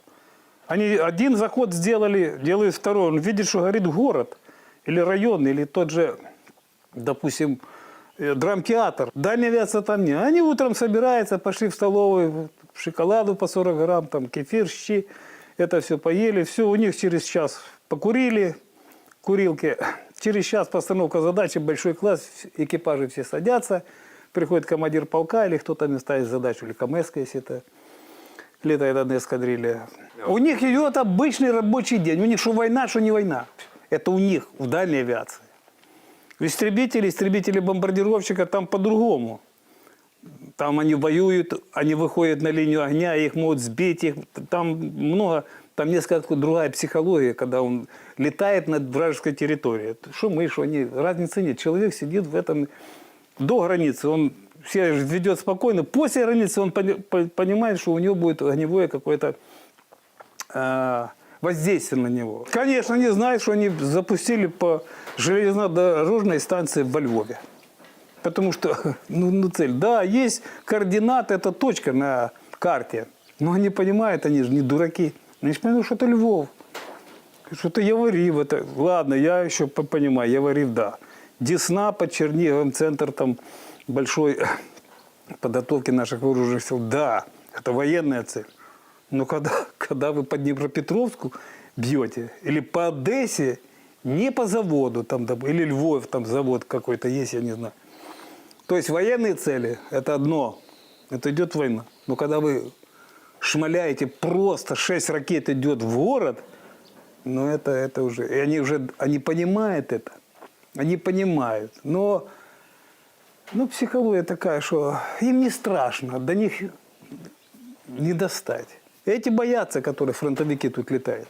S17: Они один заход сделали, делают второй, он видит, что горит город. Или район, или тот же, допустим, драмтеатр. Дальняя авиация там нет. Они утром собираются, пошли в столовую, шоколаду по 40 грамм, там кефир, щи. Это все поели. Все, у них через час покурили, курилки. Через час постановка задачи, большой класс, экипажи все садятся. Приходит командир полка или кто-то им ставит задачу, или КМС, если это летает одна эскадрилья. У них идет обычный рабочий день. У них что война, что не война. Это у них в дальней авиации. Истребители бомбардировщика там по-другому. Там они воюют, они выходят на линию огня, их могут сбить. Там много, там несколько другая психология, когда он летает над вражеской территорией. Что мы, что они, разницы нет. Человек сидит в этом до границы, он себя ведет спокойно. После границы он понимает, что у него будет огневое какое-то воздействие на него. Конечно, они знают, что они запустили по железнодорожной станции во Львове. Потому что, цель. Да, есть координаты, это точка на карте. Но они понимают, они же не дураки. Они же понимают, что это Львов. Что-то Яворив. Это... Ладно, я еще понимаю, Яворив, да. Десна под Черниговым, центр там большой подготовки наших вооруженных сил. Да, это военная цель. Но когда вы по Днепропетровску бьете, или по Одессе, не по заводу, там, или Львов, там завод какой-то есть, я не знаю. То есть военные цели – это одно, это идет война. Но когда вы шмаляете, просто 6 ракет идет в город, ну это уже, и они понимают это, они понимают. Но психология такая, что им не страшно, до них не достать. Эти боятся, которые фронтовики тут летают.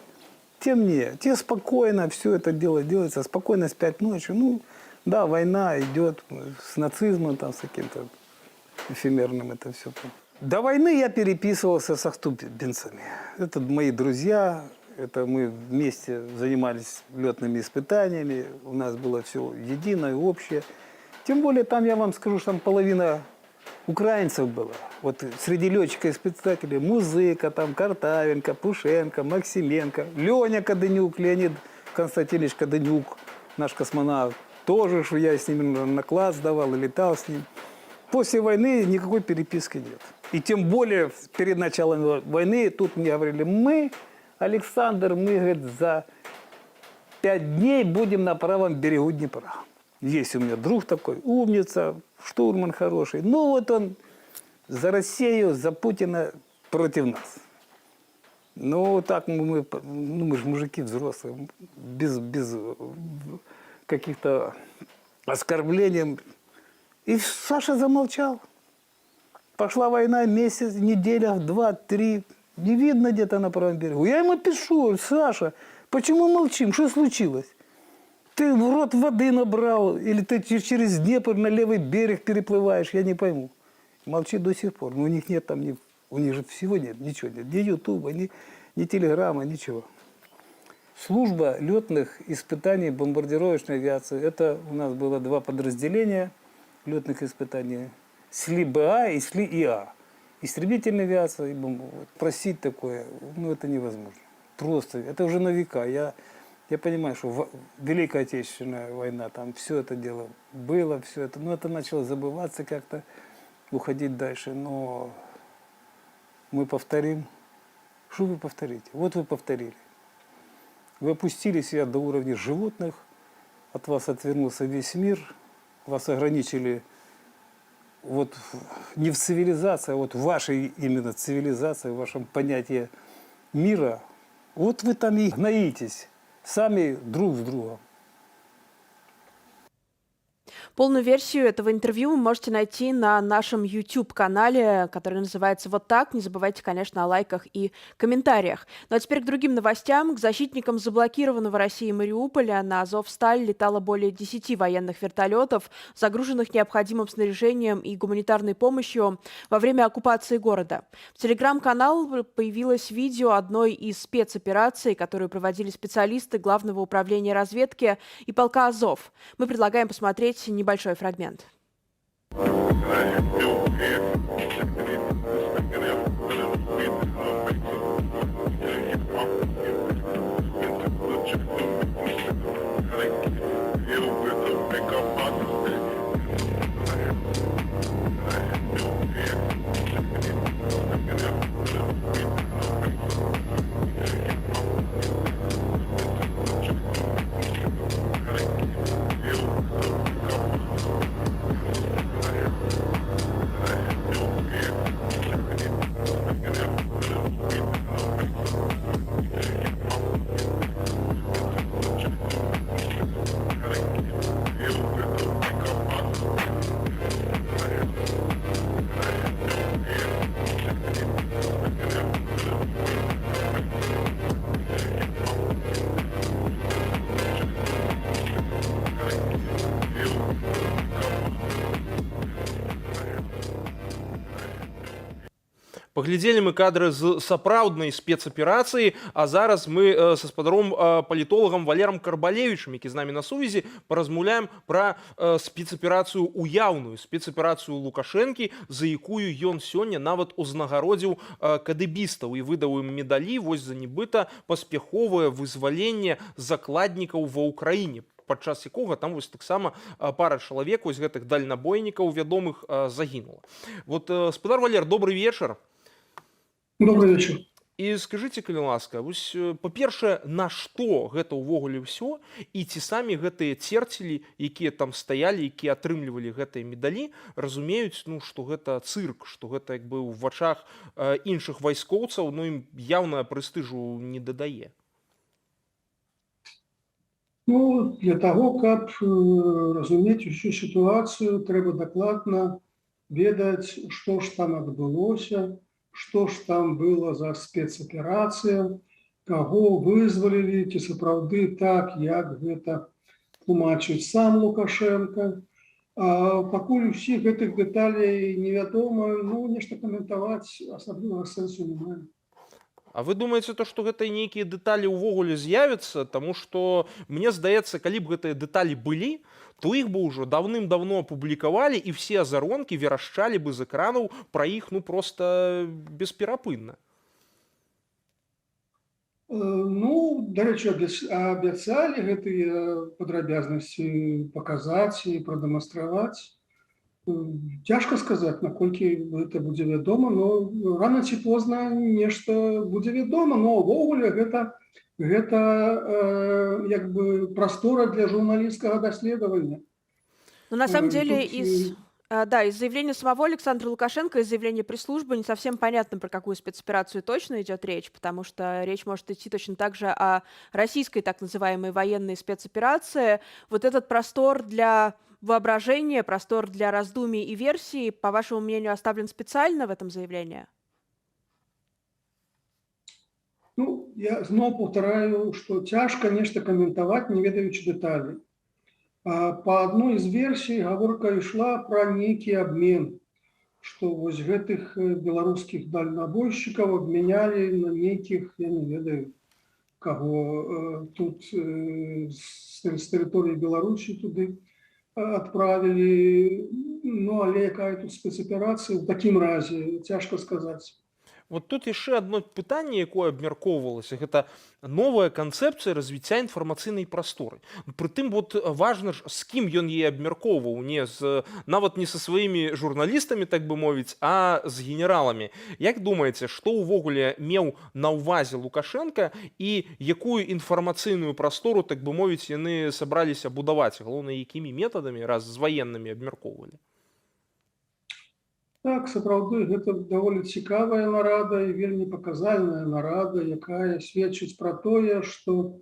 S17: Тем не, те спокойно все это дело делается, спокойно спят ночью. Ну, да, война идет с нацизмом, там, с каким-то эфемерным это все. До войны я переписывался с ахтубинцами. Это мои друзья, это мы вместе занимались летными испытаниями, у нас было все единое, общее. Тем более там, я вам скажу, что там половина украинцев было. Вот среди летчиков-испытателей Музыка, там, Картавенко, Пушенко, Максименко, Леня Каденюк, Леонид Константинович Каденюк, наш космонавт. Тоже, что я с ними на класс давал и летал с ним. После войны никакой переписки нет. И тем более перед началом войны тут мне говорили, мы, Александр, мы, говорит, за 5 дней будем на правом берегу Днепра. Есть у меня друг такой, умница, штурман хороший. Ну вот он за Россию, за Путина против нас. Ну так мы же мужики взрослые, без каких-то оскорблений. И Саша замолчал. Пошла война, месяц, неделя, 2-3. Не видно где-то на правом берегу. Я ему пишу, Саша, почему молчим, что случилось? Ты в рот воды набрал, или ты через Днепр на левый берег переплываешь, я не пойму. Молчит до сих пор. Но у них нет там, у них же всего нет, ничего нет. Ни Ютуба, ни Телеграма, ничего. Служба летных испытаний бомбардировочной авиации. Это у нас было 2 подразделения летных испытаний. СЛИ-БА и СЛИ-ИА. Истребительная авиация и бомбовая. Просить такое, ну это невозможно. Просто, это уже на века. Я понимаю, что Великая Отечественная война, там все это дело было, все это. Но это начало забываться как-то, уходить дальше. Но мы повторим. Что вы повторите? Вот вы повторили. Вы опустили себя до уровня животных, от вас отвернулся весь мир, вас ограничили вот не в цивилизации, а вот в вашей именно цивилизации, в вашем понятии мира. Вот вы там и гноитесь сами друг с другом.
S1: Полную версию этого интервью вы можете найти на нашем YouTube-канале, который называется «Вот так». Не забывайте, конечно, о лайках и комментариях. Ну а теперь к другим новостям. К защитникам заблокированного Россией Мариуполя на Азовсталь летало более 10 военных вертолетов, загруженных необходимым снаряжением и гуманитарной помощью во время оккупации города. В телеграм-канал появилось видео одной из спецопераций, которую проводили специалисты Главного управления разведки и полка Азов. Мы предлагаем посмотреть небольшой фрагмент.
S2: Паглядзелі мы кадры з сапраўднай спецаперацыі, а зараз мы са спадаром палітолагам Валерам Карбалевічам, які з намі на сувязі, паразмаўляем пра спецаперацыю уяўную, спецаперацыю Лукашэнкі, за якую ён сёння нават узнагародзіў кадэбістаў і выдаў ім медалі вось за нібыта паспяховае вызваленне закладнікаў ва ўкраіне, падчас якога там вось таксама пара чалавек вось гэтых дальнабойнікаў вядомых загінула. Вот спадар Валер, добрый вечар.
S18: Добрый вечер.
S2: І скажыце, калі ласка, вось па-першае, на што гэта ўвогуле ўсё, і ці самі гэтыя церцілі, якія там стаялі, якія атрымлівалі гэтыя медалі, разумеюць, ну, што гэта цырк, што гэта як бы ў вачах іншых вайскоўцаў, ну, ім яўна прэстыжу не дадае.
S18: Ну, для того, каб разумець усю сітуацыю, трэба дакладна ведаць, што ж там адбылося, што ж там была за спецаперацыя, каго вызвалілі, ці сапраўды так, як гэта тлумачыць сам Лукашенко. А пакуль усіх гэтых дэталей невядома, ну, нешта каментаваць асаблівага сэнсу не мае.
S2: А вы думаеце, што гэтыя нейкія дэталі ўвогуле з'явяцца? Таму што, мне здаецца, калі б гэтыя дэталі былі, то іх бы ўжо даўным-даўно апублікавалі, і все азаронкі верашчалі бы з экранаў пра іх, ну, проста бесперапынна.
S18: Ну, дарэчы, абяцалі гэтыя падрабязнасці паказаць і прадэманстраваць. Цяжка сказаць, наколькі гэта будзе вядома, но рана ці позна нешта будзе вядома, но ўвогуле гэта як бы прастора для журналісцкага даследавання.
S1: Но на самом деле
S18: Тут,
S1: из заявления самого Александра Лукашенко, из заявления пресс-службы не совсем понятно, про какую спецоперацию точно идет речь, потому что речь может идти точно так же о российской так называемой военной спецоперации. Вот этот простор для воображения, простор для раздумий и версий, по вашему мнению, оставлен специально в этом заявлении?
S18: Ну, я зноў паўтараю, што цяжка нешта каментаваць, не ведаючы дэталей. Па адной з версій гаворка ішла пра нейкі абмен, што вось гэтых беларускіх дальнабойшчыкаў абмянялі на нейкіх, я не ведаю, каго тут з тэрыторыі Беларусі туды адправілі. Ну, але якая тут спецаперацыя, у такім разе цяжка сказаць.
S2: Вот тут яшчэ одно пытанне, якое абмяркоўвалася, гэта новая канцэпцыя развіцця інфармацыйнай прасторы. Прытым вот важна ж, з кім ён яе абмяркоўваў, нават не са сваімі журналістамі, так бы мовіць, а з генераламі. Як думаеце, што ўвогуле меў на ўвазе Лукашенко і якую інфармацыйную прастору, так бы мовіць, яны сабраліся будаваць, галоўна, якімі метадамі, раз з ваеннымі абмяркоўвалі?
S18: Так, сапраўды, гэта даволі цікавая нарада і вельмі паказальная нарада, якая сведчыць пра тое, што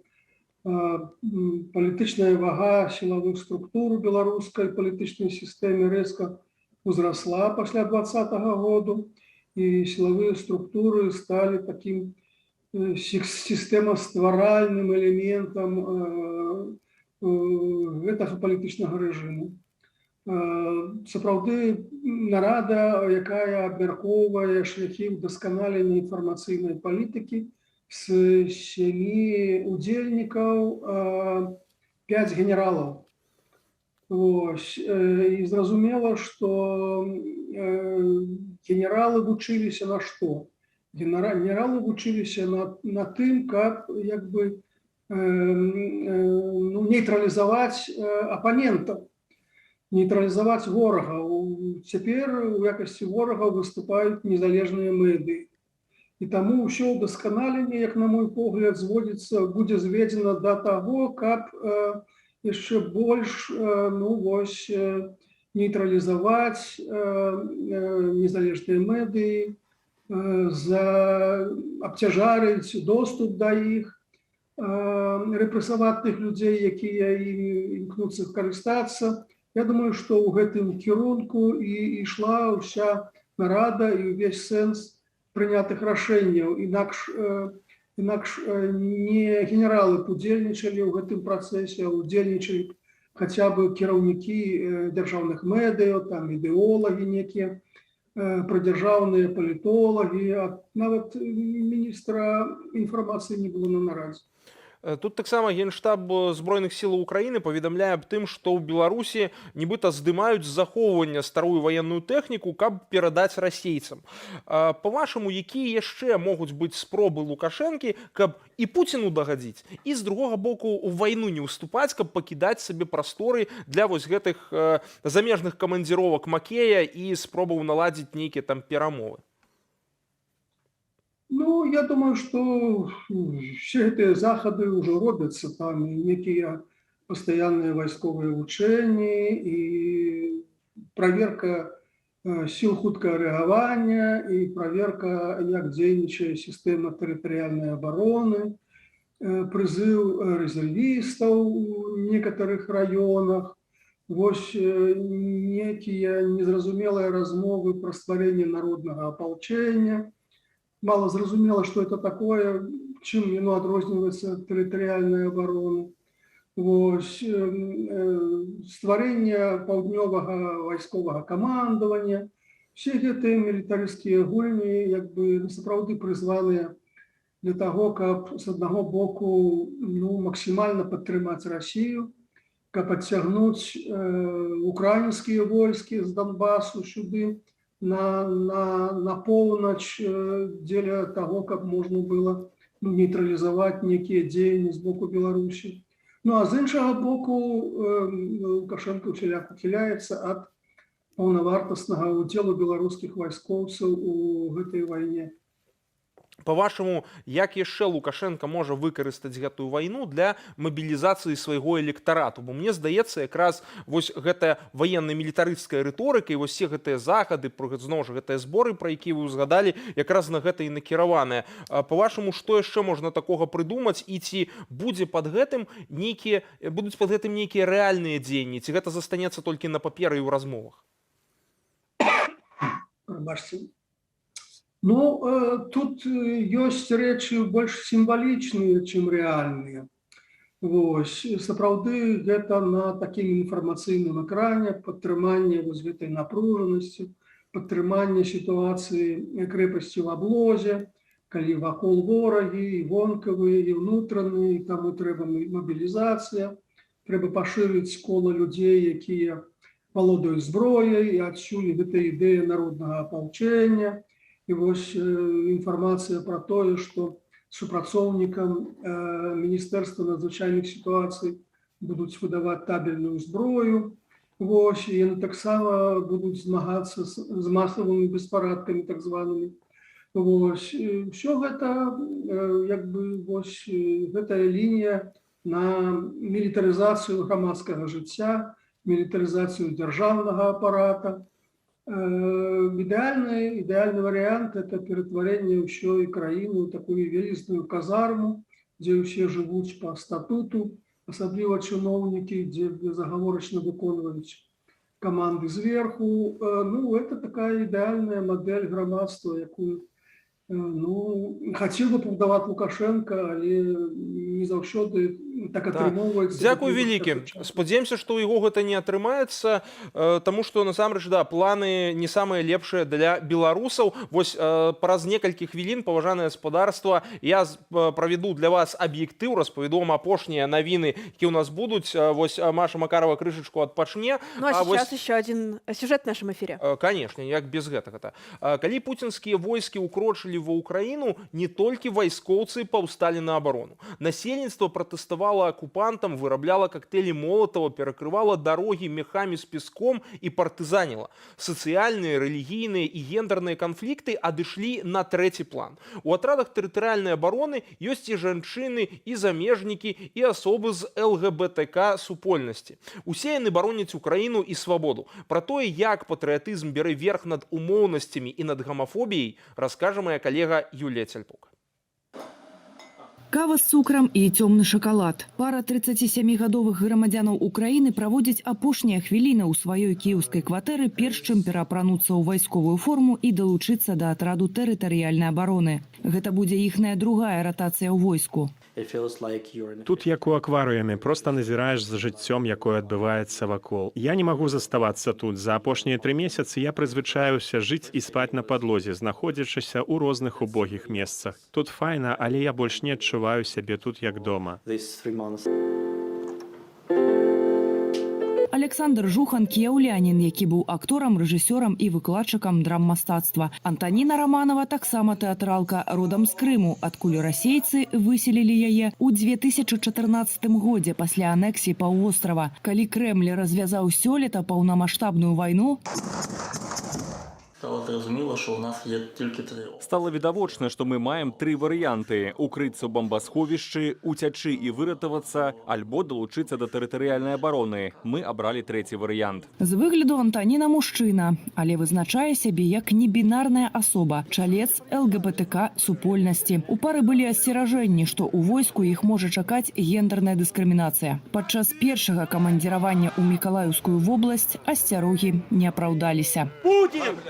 S18: палітычная вага сілавых структур у беларускай палітычнай сістэме рэзка ўзрасла пасля 2020 году, і сілавыя структуры сталі такім сістэмастваральным элементам гэтага палітычнага рэжыму. Сапраўды нарада, якая абмяркоўвае шляхі ўдасканалення інфармацыйнай палітыкі, з 7 удзельнікаў 5 генералаў. І зразумела, што генералы вучыліся на што? Генералы вучыліся на тым, каб як бы нейтралізаваць апанентаў, нейтралізаваць ворагаў. Цяпер у якасці ворагаў выступаюць незалежныя медыі. І таму ўсё ўдасканаленне, як на мой погляд, будзе зведзена да таго, каб яшчэ больш нейтралізаваць незалежныя медыі, абцяжарыць доступ да іх, рэпрэсаваць тых людзей, якія імкнуцца карыстацца. Я думаю, што ў гэтым кірунку і ішла ўся нарада і ўвесь сэнс прынятых рашэнняў. Інакш не генералы удзельнічалі ў гэтым працэсе, а удзельнічалі хаця бы кіраўнікі дзяржаўных медыяў, там ідэолагі некія, прадзяржаўныя палітолагі, нават міністра інфармацыі не было на нарадзе.
S2: Тут таксама Генштаб Збройных сілаў Украіны паведамляе аб тым, што ў Беларусі нібыта здымаюць з захоўвання старую ваенную тэхніку, каб перадаць расейцам. Па-вашаму, якія яшчэ могуць быць спробы Лукашэнкі, каб і Пуціну дагадзіць, і з другога боку у вайну не ўступаць, каб пакідаць сабе прасторы для вось гэтых замежных камандзіровак Макея і спробаў наладзіць нейкія там перамовы?
S18: Ну, я думаю, што все гэтыя захады ўжо робяцца, там і некія пастаянныя вайсковыя вучэнні, і праверка сіл хуткага рэагавання, і праверка, як дзейнічае сістэма тэрытарыяльнай абароны, прызыў рэзервістаў у некаторых раёнах, вось некія незразумелыя размовы пра стварэнне народнага апалчэння. мало зразумела, что это такое, чем оно адрозніваецца ад тэрытарыяльнай абароны. Вось, стварэнне паўднёвага вайсковага камандавання, все гэтыя мілітарыскія гульні як бы сапраўды прызваныя для таго, каб з аднаго боку максімальна падтрымаць Расію, каб адцягнуць украінскія войскі з Донбасу сюды на поўнач дзеля таго, каб можна было нейтралізаваць некія дзеянні з боку Беларусі. Ну а з іншага боку Лукашенко усяляк ухіляецца ад паўнавартаснага ўдзелу беларускіх вайскоўцаў у гэтай вайне.
S2: По-вашаму, як яшчэ Лукашенко можа выкарыстаць гэтую вайну для мабілізацыі свайго электарату? Бо мне здаецца, якраз вось гэтая ваенна-мілітарысцкая рыторыка і вось все гэтыя захады, зноў жа гэтыя зборы, пра якія вы ўзгадалі, якраз на гэта і накіраваныя. По-вашаму, што яшчэ можна такога прыдумаць, і ці будуць пад гэтым нейкія рэальныя дзеянні, ці гэта застанецца толькі на паперы і ў размовах?
S18: Прабачце. Ну, тут ёсць рэчы больш сімвалічныя, чым рэальныя. Вось, сапраўды гэта на такім інфармацыйным экране падтрыманне вось гэтай напружанасці, падтрыманне сітуацыі крэпасці в аблозе, калі вакол ворагі, і вонкавыя, і ўнутраныя, і таму трэба мабілізацыя, трэба пашырыць кола людзей, якія валодаюць зброяй, і адсюль гэта ідэя народнага апалчэння. І вось інфармацыя пра тое, што супрацоўнікам Міністэрства надзвычайных сітуацый будуць выдаваць табельную зброю. Вось, і яны таксама будуць змагацца з масавымі беспарадкамі, так званымі. Вось, ўсё гэта, як бы, вось, гэтая лінія на мілітарызацыю грамадскага жыцця, мілітарызацыю дзяржаўнага апарата. Ідэальны варыянт – это ператварэнне ўсёй краіны ў такую вялізную казарму, дзе ўсе жывуць па статуту, асабліва чыноўнікі, дзе безагаворачна выконваюць каманды зверху. Ну, это такая ідэальная мадэль грамадства, якую хацеў бы пабудаваць Лукашенко, але не заўсёды так атрымоўваецца.
S2: Дзякуй вялікі. Спадзяемся, што ў яго гэта не атрымаецца, таму што насамрэч планы не самыя лепшыя для беларусаў. Вось праз некалькі хвілін, паважанае гаспадарства, я правяду для вас аб'ектыў, распавяду вам апошнія навіны, якія ў нас будуць. Вось Маша Макарова крышачку адпачне.
S1: Ну а сейчас еще один сюжет в нашем эфире.
S2: Конечно, як без гэтага. Калі пуцінскія войскі ўкрочылі ва ўкраіну, не толькі вайскоўцы паўсталі на абарону. Насельніцтва пратэставала акупантам, вырабляла коктейлі Молотова, перакрывала дарогі мехамі з песком і партызаніла. Сацыяльныя, рэлігійныя і гендерныя канфлікты адышлі на трэці план. У атрадах тэрытарыяльнай абароны ёсць і жанчыны, і замежнікі, і асобы з ЛГБТК супольнасці. Усе яны бароняць Украіну і свабоду. Пра тое, як патрыятызм бярэ верх над умоўнасцямі і над гамафобіяй, раскажа моя коллега Юлія Цяльпук.
S19: Кава з цукрам і цёмны шакалад. Пара 37-гадовых грамадзянаў Украіны праводзіць апошнія хвіліны ў сваёй кіеўскай кватэры, перш чым пераапрануцца ў вайсковую форму і далучыцца да атраду тэрытарыяльнай абароны. Гэта будзе іхная другая ратацыя ў войску.
S20: Тут, як у акварыуме, проста назіраеш за жыццём, якое адбываецца вакол. Я не магу заставацца тут. За апошнія 3 месяцы я прызвычаюся жыць і спаць на падлозе, знаходзячыся ў розных убогіх месцах. Тут файна, але я больш не адчуваю сябе тут як дома.
S19: Александр Жухан – кіяўлянін, які быў акторам, рэжысёрам і выкладчыкам драммастацтва. Антаніна Романова таксама тэатралка, родам з Крыму, адкуль расейцы выселілі яе ў 2014 годзе пасля анексіі паўвострава. Калі Крэмль развязаў сёлета паўнамаштабную вайну,
S21: стала відавочна, што мы маем 3 варыянты: укрыцца ў бамбасховішчы, уцячы і выратавацца, альбо далучыцца да тэрытарыяльнай абароны. Мы абралі 3-й варыянт.
S19: З выгляду Антаніна мужчына, але вызначае сябе як небінарная асоба, чалец ЛГБТК супольнасці. У пары былі асцеражэнні, што ў войску іх можа чакаць гендерная дыскрымінацыя. Падчас першага камандзіравання ў Мікалаеўскую вобласць асцярогі не апраўдаліся.
S4: Путин!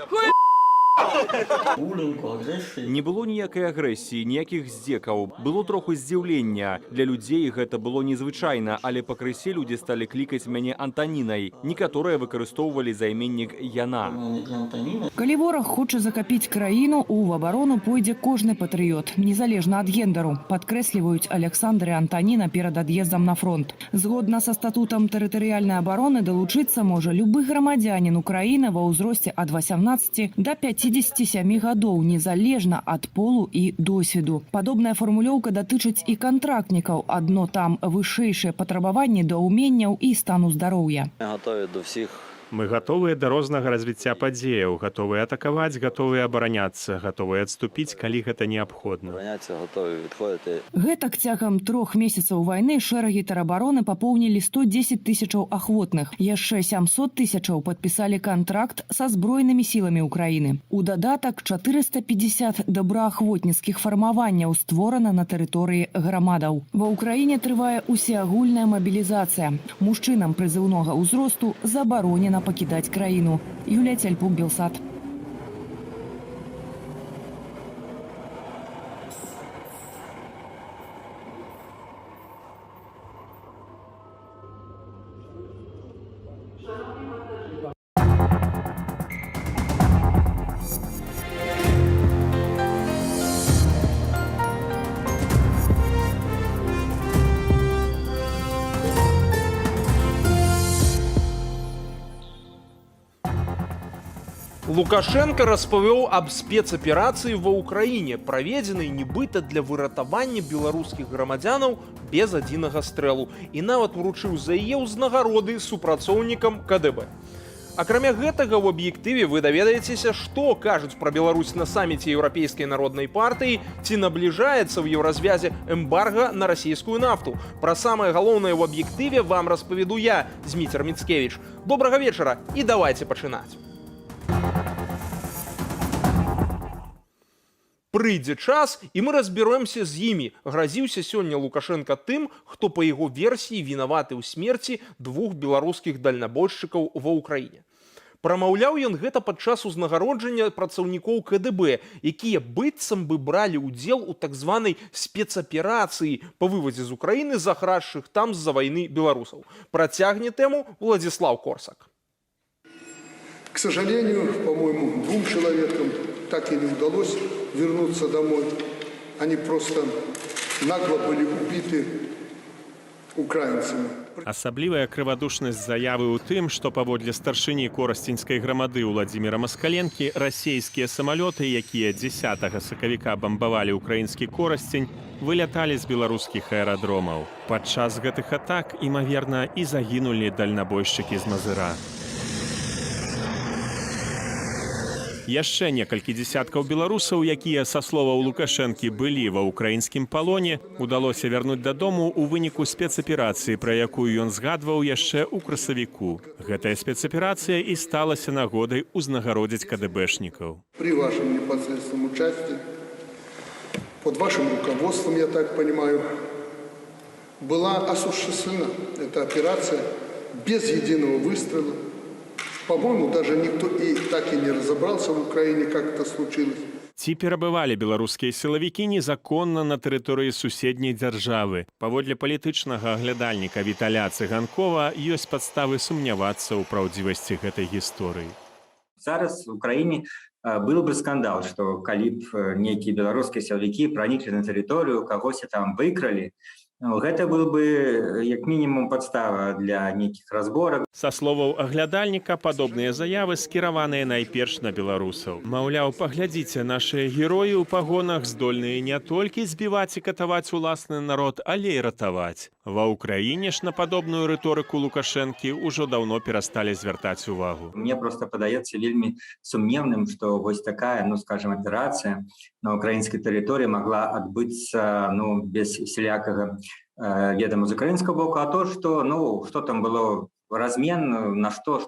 S21: Не было ніякай агрэсіі, ніякіх здзекаў. Было троху здзіўлення. Для людзей гэта было незвычайна, але пакрысе людзі сталі клікаць мяне Антанінай. Некаторыя выкарыстоўвалі займеннік «яна».
S19: Калі вораг хоча захапіць краіну, у абарону пойдзе кожны патрыёт, незалежна ад гендеру, падкрэсліваюць Александр і Антаніна перад ад'ездам на фронт. Згодна са статутам тэрытарыяльнай абароны далучыцца можа любы грамадзянін Украіны ва ўзросце ад 18 да 57 гадоў, незалежна ад полу і досведу. Падобная фармулёўка датычыць і кантрактнікаў, адно там вышэйшыя патрабаванні да ўменняў і стану здароўя.
S3: Готові до всіх.
S20: Мы гатовыя да рознага развіцця падзеяў, гатовыя атакаваць, гатовыя абараняцца, гатовыя адступіць, калі гэта неабходна.
S3: Готові відходити.
S19: Гэтак цягам 3 месяцаў вайны шэрагі тэрабароны папоўнілі 110 тысячаў ахвотных. Яшчэ 700 тысячаў падпісалі кантракт са збройнымі сіламі Украіны. У дадатак 450 добраахвотніцкіх фармаванняў створана на тэрыторыі грамадаў. Ва Ўкраіне трывае усеагульная мабілізацыя. Мужчынам прызыўнога ўзросту забаронена пакідаць краіну. Юлія Цяльпук, Белсат.
S2: Лукашенко распавёў аб спецаперацыі ва ўкраіне, праведзенай нібыта для выратавання беларускіх грамадзянаў без адзінага стрэлу, і нават уручыў за яе ўзнагароды супрацоўнікам КДБ. Акрамя гэтага, ў аб'ектыве вы даведаецеся, што кажуць пра Беларусь на саміце Еўрапейскай народнай партыі, ці набліжаецца ў еўразвязе эмбарга на расійскую нафту. Пра самае галоўнае ў аб'ектыве вам распавяду я, Зміцер Міцкевіч. Добрага вечара і давайце пачынаць. Прыйдзе час, і мы разберемся з імі. Гразіўся сёння Лукашенко тым, хто па яго версіі вінаваты ў смерці 2 беларускіх дальнабойшчыкаў ва ўкраіне. Прамаўляў ён гэта падчас узнагароджання працаўнікоў КДБ, якія быццам бы бралі ўдзел у так званай спецаперацыі па вывадзе з Украіны захрадшых там з-за вайны беларусаў. Працягне тэму Владзіслаў Корсак.
S22: К сожалению, по-моему, 2 человекам так и не удалось вернуться домой. Они просто нагло были убиты украинцами.
S20: Асаблівая крывадушнасць заявы ў тым, што паводле старшыні корасцінскай грамады Уладзіміра Маскаленкі расейскія самалёты, якія 10 сакавіка бамбавалі ўкраінскі Корасцень, выляталі з беларускіх аэрадромаў. Падчас гэтых атак, імаверна, і загінулі дальнабойшчыкі з Мазыра. Яшчэ некалькі дзесяткаў беларусаў, якія, са словаў Лукашэнкі, былі ва ўкраінскім палоне, удалося вярнуць дадому ў выніку спецаперацыі, пра якую ён згадваў яшчэ ў красавіку. Гэтая спецаперацыя і сталася нагодай узнагародзіць КДБшнікаў.
S22: При вашем непосредственном участии, под вашим руководством, я так понимаю, была осуществлена эта операция без единого выстрела. По-моему, даже никто и так и не разобрался в Украине, как это случилось.
S20: Ці перабывалі беларускія сілавікі незаконна на тэрыторыі суседняй дзяржавы. Паводле палітычнага аглядальніка Віталя Цыганкова ёсць падставы сумнявацца ў праўдзівасці гэтай гісторыі.
S23: Зараз в Украине был бы скандал, что калі б некие белорусские силовики проникли на территорию, кого-то там выкрали, гэта был бы, як мінімум, падстава для нейкіх разборак.
S20: Са словаў аглядальніка, падобныя заявы скіраваныя найперш на беларусаў. Маўляў, паглядзіце, нашыя героі ў пагонах здольныя не толькі збіваць і катаваць уласны народ, але і ратаваць. Ва ўкраіне ж на падобную рыторыку Лукашэнкі ўжо даўно перасталі звяртаць увагу.
S23: Мне просто падаецца вельмі сумневным, што вось такая, скажем, аперацыя на украінскай тэрыторыі могла адбыцца без всялякага ведомо з украінского боку, а то, что там было размен, на что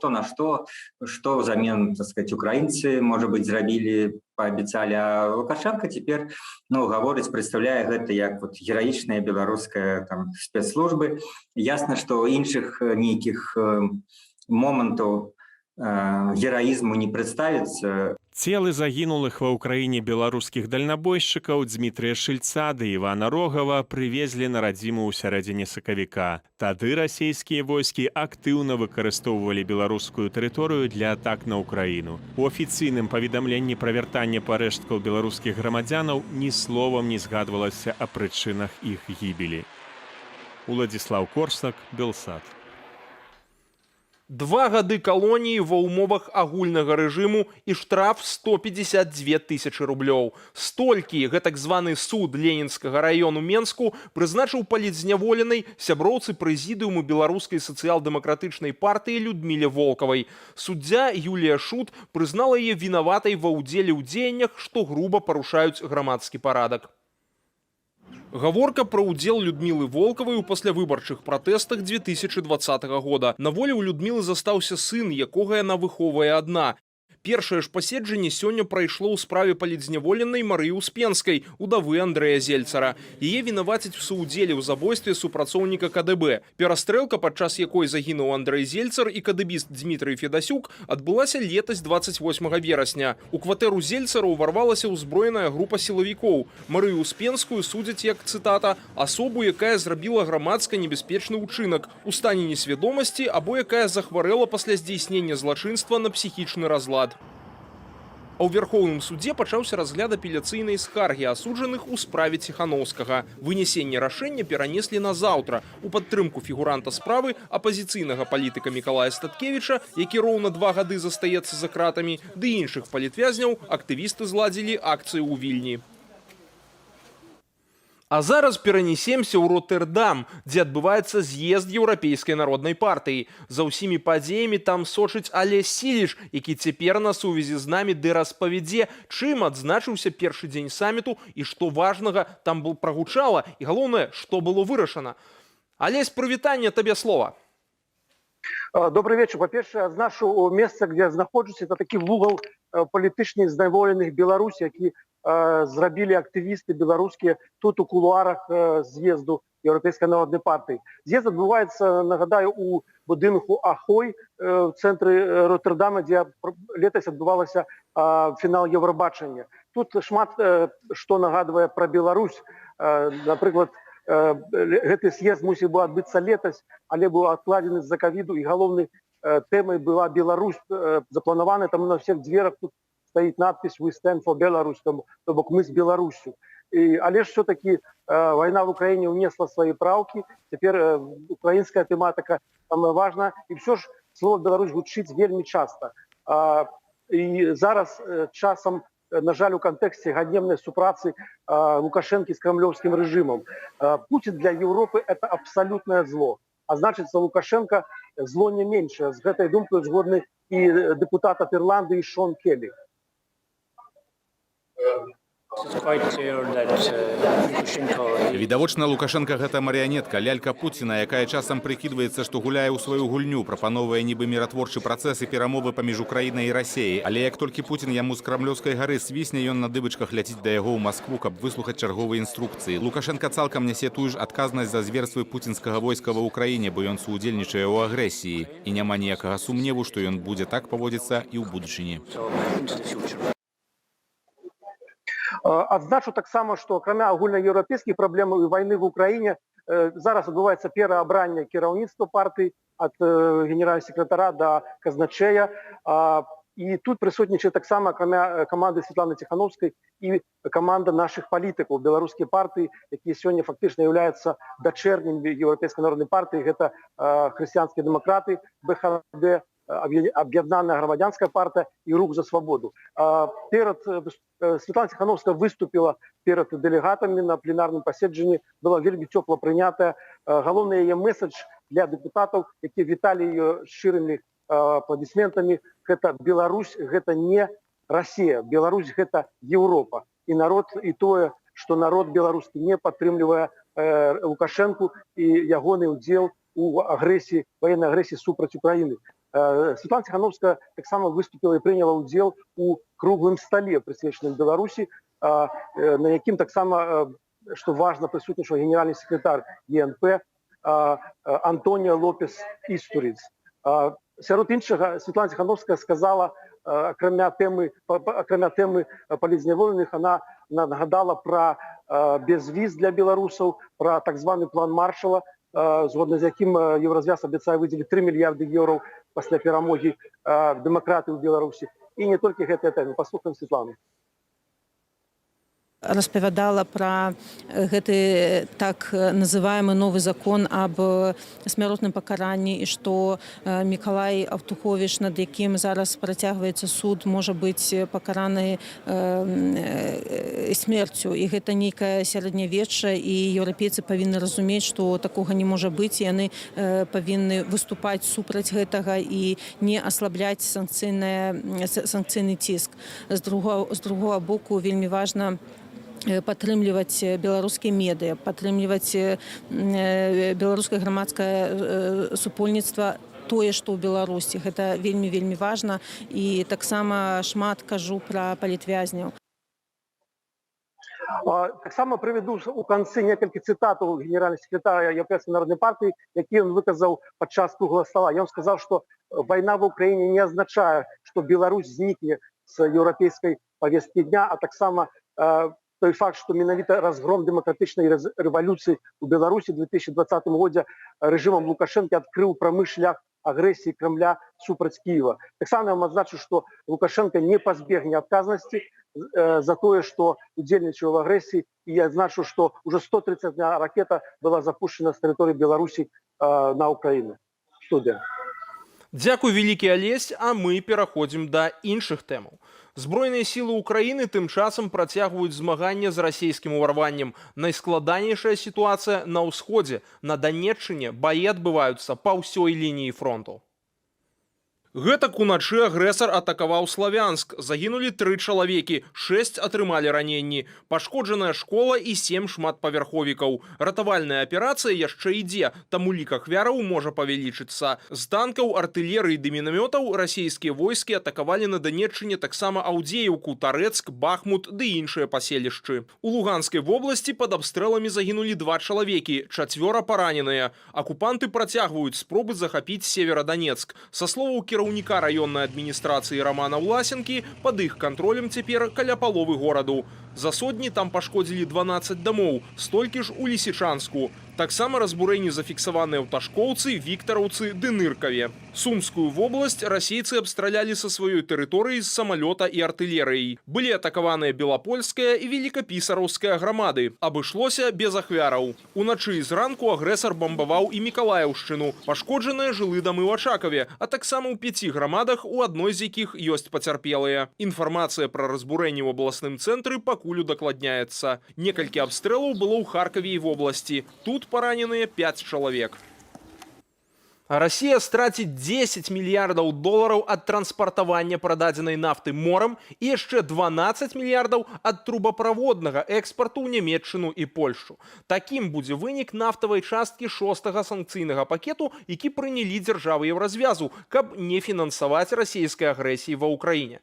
S23: взамен, так сказать, украинцы, может быть, зрабілі, пообещали, а Лукашенко теперь, говорить, представляя гэта як героичная белорусская спецслужбы. Ясно, что іншых нейкіх моментаў героизму не представится.
S20: Целы загінулых ва ўкраіне беларускіх дальнабойшчыкаў Дмітрыя Шыльца ды Івана Рогава прывезлі на радзіму ў сярэдзіне сакавіка. Тады расійскія войскі актыўна выкарыстоўвалі беларускую тэрыторыю для атак на ўкраіну. У афіцыйным паведамленні пра вяртанне парэшткаў беларускіх грамадзянаў ні словам не згадвалася о прычынах іх гібелі. Уладзіслаў Корсак, Белсат.
S2: 2 гады калоніі ва ўмовах агульнага рэжыму і штраф 152 тысячы рублёў. Столькі гэтак званы суд Ленінскага раёну Менску прызначыў палітзняволенай сяброўцы прэзідыуму беларускай сацыял-дэмакратычнай партыі Людміле Волкавай. Суддзя Юлія Шут прызнала яе вінаватай ва ўдзеле ў дзеяннях, што груба парушаюць грамадскі парадак. Гаворка пра ўдзел Людмілы Волкавай у паслявыбарчых пратэстах 2020 года. На волі ў Людмілы застаўся сын, якога яна выхоўвае адна. Першае ж паседжанне сёння прайшло ў справе палітзняволенай Марыі Успенскай, удавы Андрэя Зельцара. Яе вінавацяць у суудзеле ў забойстве супрацоўніка КДБ. Перастрэлка, падчас якой загінуў Андрэй Зельцар і кадыбіст Дмітрый Федасюк, адбылася летась 28 верасня. У кватэру Зельцара ўварвалася ўзброеная група сілавікоў. Марыю Успенскую судзяць як, цытата, асобу, якая зрабіла грамадска небяспечны ўчынак у стане несвядомасці або якая захварэла пасля здзейснення злачынства на псіхічны разлад. А ў Верхоўным судзе пачаўся разгляд апеляцыйнай скаргі асуджаных у справе Ціхановскага. Вынесенне рашэння перанеслі на заўтра. У падтрымку фігуранта справы апазіцыйнага палітыка Мікалая Статкевіча, які роўна 2 гады застаецца за кратамі, ды іншых палітвязняў актывісты зладзілі акцыю ў Вільні. А зараз перанесемся ў Роттердам, дзе адбываецца з'езд Еўрапейскай народнай партыі. За ўсімі падзеямі там сочыць Алесь Сіліч, які цяпер на сувязі з намі ды распавядзе, чым адзначыўся першы дзень саміту і што важнага там прагучала, і галоўнае, што было вырашана. Алесь, прывітанне, табе слова.
S12: Добрый вечер. По-перше, адзначу месца, где знаходжуся, это такі вугал палітычных зняволеных Беларусі, які зрабілі актывісты беларускія тут у кулуарах з'езду Еўрапейскай народнай партыі. З'езд адбываецца, нагадаю, у будынку Ахой в цэнтры Роттердама, дзе летась адбывалася фінал Еўрабачання. Тут шмат што нагадвае пра Беларусь. Напрыклад, гэты з'езд мусіў бы адбыцца летась, але быў адкладзены з-за ковіду, і галоўнай тэмай была Беларусь запланаваная, таму на всех дверах тут стоит надпись «We stand for Belarus», то бок мы с Беларусью. Але ж все-таки война в Украине унесла свои правки, теперь украинская тематика самая важная, и все ж слово «Беларусь» гучыць вельмі часто. И зараз часом, на жаль, у контексте ганебной супрацы Лукашенко с кремлевским режимом. Путин для Европы это абсолютное зло. А значит, Лукашенко зло не меньше. С этой думкой згодны и депутат от Ирландии Шон Келли.
S8: Відавочна, Лукашенко гэта марыянетка, лялька Пуціна, якая часам прыкідваецца, што гуляе ў сваю гульню, прапановвае нібы міратворчы працэс і перамовы паміж Украінай і Расіяй. Але як толькі Пуцін яму з крамлёўскай гары свісне, ён на дыбачках ляціць да яго ў Маскву, каб выслухаць чарговыя інструкцыі. Лукашенко цалкам нясе тую ж адказнасць за зверствы пуцінскага войска ва ўкраіне, бо ён суудзельнічае ў агрэсіі. І няма ніякага сумневу, што ён будзе так паводзіцца і ў будучыні.
S12: Адзначу таксама, што акрамя агульнаеўрапейскіх праблем і вайны в Украіне зараз адбываецца пераабранне кіраўніцтва партыі ад генеральнага сакратара да казначэя. І тут прысутнічае таксама акрамя каманды Светланы Ціхановскай і каманда нашых палітыкаў, беларускія партыі, якія сёння фактычна з'яўляюцца дачэрнямі Еўрапейскай народнай партыі. Гэта хрысціянскія дэмакраты, БХД, Объединенная громадянская партия и Рух за свободу. Светлана Тихановская выступила перед делегатами на пленарном поседжании, была вельмі тепло принята. Головный ее месседж для депутатов, которые витали ее ширыми аплодисментами, это Беларусь, это не Россия, Беларусь это Европа. И народ, и то, что народ белорусский не подтримливая Лукашенко и ягоный удел у агрессии, военной агрессии супраць Украины. Светлана Тихановская так само выступила и приняла удел у круглым столе, присвяченном Беларуси, на яким так само, что важно, присутнічав генеральный секретарь ЕНП Антоніо Лопес Істуріц. Сярод іншага, Светлана Тихановская сказала акрамя тэмы палізняволеных, она нагадала про безвіз для беларусаў, про так званы план Маршала, згодна з якім Еўразвяз абяцае выдзеліць 3 мільярды еўраў пасля перамогі дэмакратыі ў Беларусі. І не толькі гэтая тэма. Паслухаем Светлану.
S5: Распавядала пра гэты так называемы новы закон аб смяротным пакаранні і што Мікалай Аўтуховіч, над якім зараз працягваецца суд, можа быць пакараны смерцю. І гэта нейкае сярэднявечча, і еўрапейцы павінны разумець, што такога не можа быць, і яны павінны выступаць супраць гэтага і не аслабляць санкцыйны ціск. З другога боку, вельмі важна падтрымліваць беларускія медыа, падтрымліваць беларускае грамадскае супольніцтва, тое, што ў Беларусі. Гэта вельмі важна. І таксама шмат кажу пра палітвязняў.
S12: Таксама прывяду у канцы некалькі цытатаў генеральнага сакратара Еўрапейскай народнай партыі, які ён выказаў падчас круглага стола. Ён сказаў, што вайна ва ўкраіне не азначае, што Беларусь знікне з еўрапейскай павесткі дня, а таксама той факт, што менавіта разгром дэмакратычнай рэвалюцыі ў Беларусі ў 2020 годзе рэжымам Лукашэнкі адкрыў прамы шлях агрэсіі Крамля супраць Кіева. Таксама я адзначу, што Лукашенко не пазбегне адказнасці за тое, што удзельнічаў в агрэсіі, і я адзначу, што ўжо 131 ракета была запущена з тэрыторыі Беларусі на Украіну. Студыя.
S2: Дзякуй, вялікі Алесь, а мы пераходзім да іншых тэмаў. Збройныя сілы Украіны тым часам працягваюць змаганне з расійскім уварваннем. Найскладанейшая сітуацыя на ўсходзе. На Данеччыне баі адбываюцца па ўсёй лініі фронту. Гэтак уначы агрэсар атакаваў Славянск. Загінулі 3 чалавекі, 6 атрымалі раненні. Пашкоджаная школа і 7 шматпавярховікаў. Ратавальная аперацыя яшчэ ідзе, таму лік ахвяраў можа павялічыцца. З танкаў, артылерыі ды мінамётаў расійскія войскі атакавалі на Данеччыне таксама Аўдзееўку, Тарэцк, Бахмут ды іншыя паселішчы. У Луганскай вобласці пад абстрэламі загінулі 2 чалавекі, 4 параненыя. Акупанты працягваюць спробы захапіць Северадонецк. Са словаў кіраўніка раённай адміністрацыі Романа Власенкі, пад іх кантролем цяпер каля паловы гораду. За сотні там пашкодзілі 12 дамоў, столькі ж у Лісічанску. Таксама разбурэнні зафіксаваныя ў Ташкоўцы, Віктараўцы ды Ныркаве. Сумскую вобласць расейцы абстралялі са сваёй тэрыторыі з самалёта і артылерыяй. Былі атакаваныя Белапольская і Велікапісараўская грамады. Абышлося без ахвяраў. Уначы і зранку агрэсар бамбаваў і Мікалаеўшчыну. Пашкоджаныя жылы дамы ў Ачакаве, а таксама ў 5 грамадах, у адной з якіх ёсць пацярпелыя. Інфармацыя пра разбурэнні ў абласным цэнтры пакуль удакладняецца. Некалькі абстрэлаў было ў Харкаве і вобласці. Тут пораненыя 5 чалавек. Расія страціць 10 мільярдаў долараў ад транспартавання прададзенай нафты морам і яшчэ 12 мільярдаў ад трубаправоднага экспарту ў Нямецчыну і Польшчу. Такім будзе вынік нафтавай часткі 6-га санкцыйнага пакету, які прынялі дзяржавы Еўразвязу, каб не фінансаваць расійскай агрэсіі ва ўкраіне.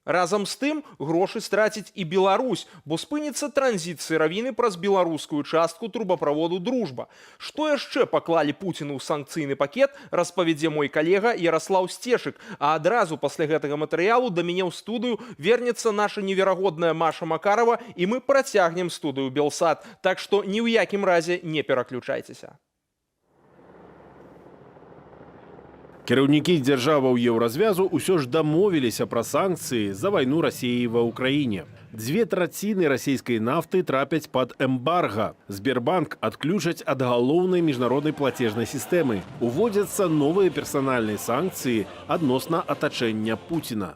S2: Разам з тым, грошы страціць і Беларусь, бо спыніцца транзіт сыравіны праз беларускую частку трубаправоду «Дружба». Што яшчэ паклалі Пуціну ў санкцыйны пакет, распавядзе мой калега Яраслаў Сцешык, а адразу пасля гэтага матэрыялу да мяне ў студыю вернецца наша неверагодная Маша Макарова, і мы працягнем студыю «Белсат», так што ні ў якім разе не пераключайцеся.
S10: Кіраўнікі дзяржаваў Еўразвязу ўсё ж дамовіліся пра санкцыі за вайну Расіі ва ўкраіне. 2/3 расійскай нафты трапяць пад эмбарга. Сбербанк адключаць ад галоўнай міжнароднай плацежнай сістэмы. Уводзяцца новыя персанальныя санкцыі адносна атачэння Пуціна.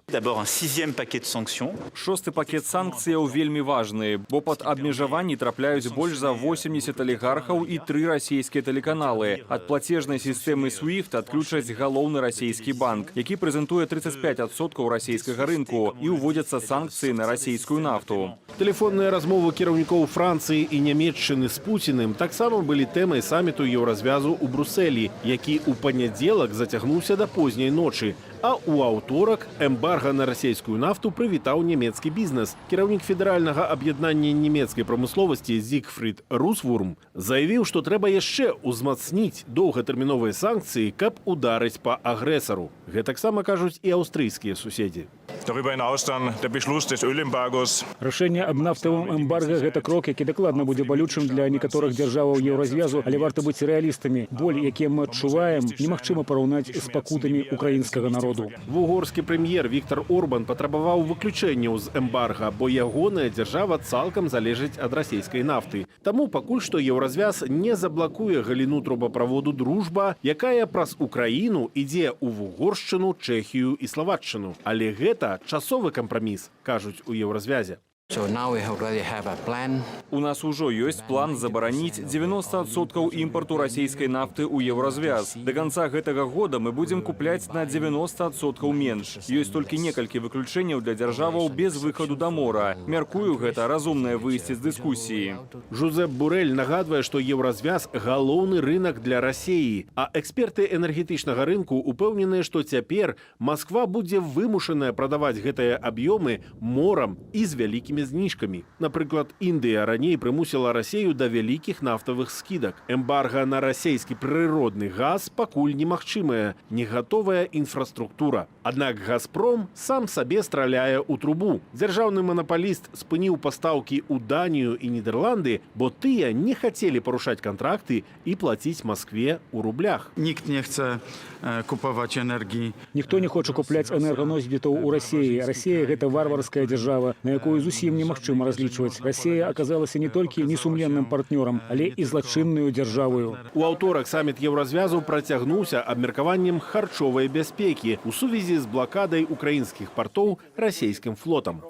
S21: Шосты пакет санкцыяў вельмі важны, бо пад абмежаванні трапляюць больш за 80 алігархаў і 3 расійскія тэлеканалы. Ад плацежнай сістэмы SWIFT адключаць галоўны расійскі банк, які прэзентуе 35% расійскага рынку, і уводзяцца санкцыі на расійскую нафту.
S10: Тэлефонныя размовы кіраўнікоў Францыі і Нямецчыны з Пуціным таксама былі тэмай саміту Еўразвязу ў Брусэлі, які ў панядзелак зацягнуўся да позняй ночы. А у аўторак эмбарга на расійскую нафту прывітаў нямецкі бізнес. Кіраўнік федэральнага аб'яднання нямецкай прамысловасці Зігфрід Русвурм заявіў, што трэба яшчэ ўзмацніць доўгатэрміновыя санкцыі, каб ударыць па агрэсару. Гэтаксама кажуць і аўстрыйскія суседзі.
S6: Рашэнне аб нафтавым эмбарга – гэта крок, які дакладна будзе балючым для некаторых дзяржаваў еўразвязу, але варта быць рэалістамі. Боль, якія мы адчуваем, немагчыма параўнаць з пакутамі украінскага народу.
S10: Вугорскі прэм'ер Віктор Орбан патрабаваў выключэнняў з эмбарга, бо ягоная дзяржава цалкам залежыць ад расійскай нафты. Таму пакуль што еўразвяз не заблакуе галіну трубаправоду «Дружба», якая праз Украіну ідзе ў Вугоршчыну, Чэхію і Славаччыну. Але гэта часовы кампраміс, кажуць у еўразвязе.
S21: У нас ужо ёсць план забараніць 90% імпарту расійскай нафты ў еўразвяз. Да канца гэтага года мы будзем купляць на 90% менш. Ёсць толькі некалькі выключэнняў для дзяржаваў без выхаду да мора. Мяркую, гэта разумнае выйсце з дыскусіі.
S10: Жозеп Бурэль нагадвае, што еўразвяз – галоўны рынак для Расіі, а эксперты энергетычнага рынку упэўненыя, што цяпер Масква будзе вымушаная прадаваць гэтыя аб'ёмы морам і з вялікімі зніжкамі. Напрыклад, Індыя раней прымусіла Расію да вялікіх нафтавых скідак. Эмбарга на расійскі прыродны газ пакуль немагчымая, не гатовая інфраструктура. Аднак «Газпром» сам сабе страляе ў трубу. Дзяржаўны манапаліст спыніў пастаўкі ў Данію і Нідерланды, бо тыя не хацелі парушаць кантракты і плаціць Маскве ў рублях.
S7: Ніхто не хоча купаваць энергіі.
S6: Ніхто не хоча купляць энерганосьбітаў у Расіі. Расія – гэта варварская дзяржава, на якую зусім немагчыма разлічваць. Расія аказалася не толькі несумленным партнёрам, але і злачынную дзяржавою.
S10: У аўторак саміт еўразвязу працягнуўся абмеркаваннем харчовай бяспекі ў сувязі з блакадай украінскіх партоў расійскім флотам.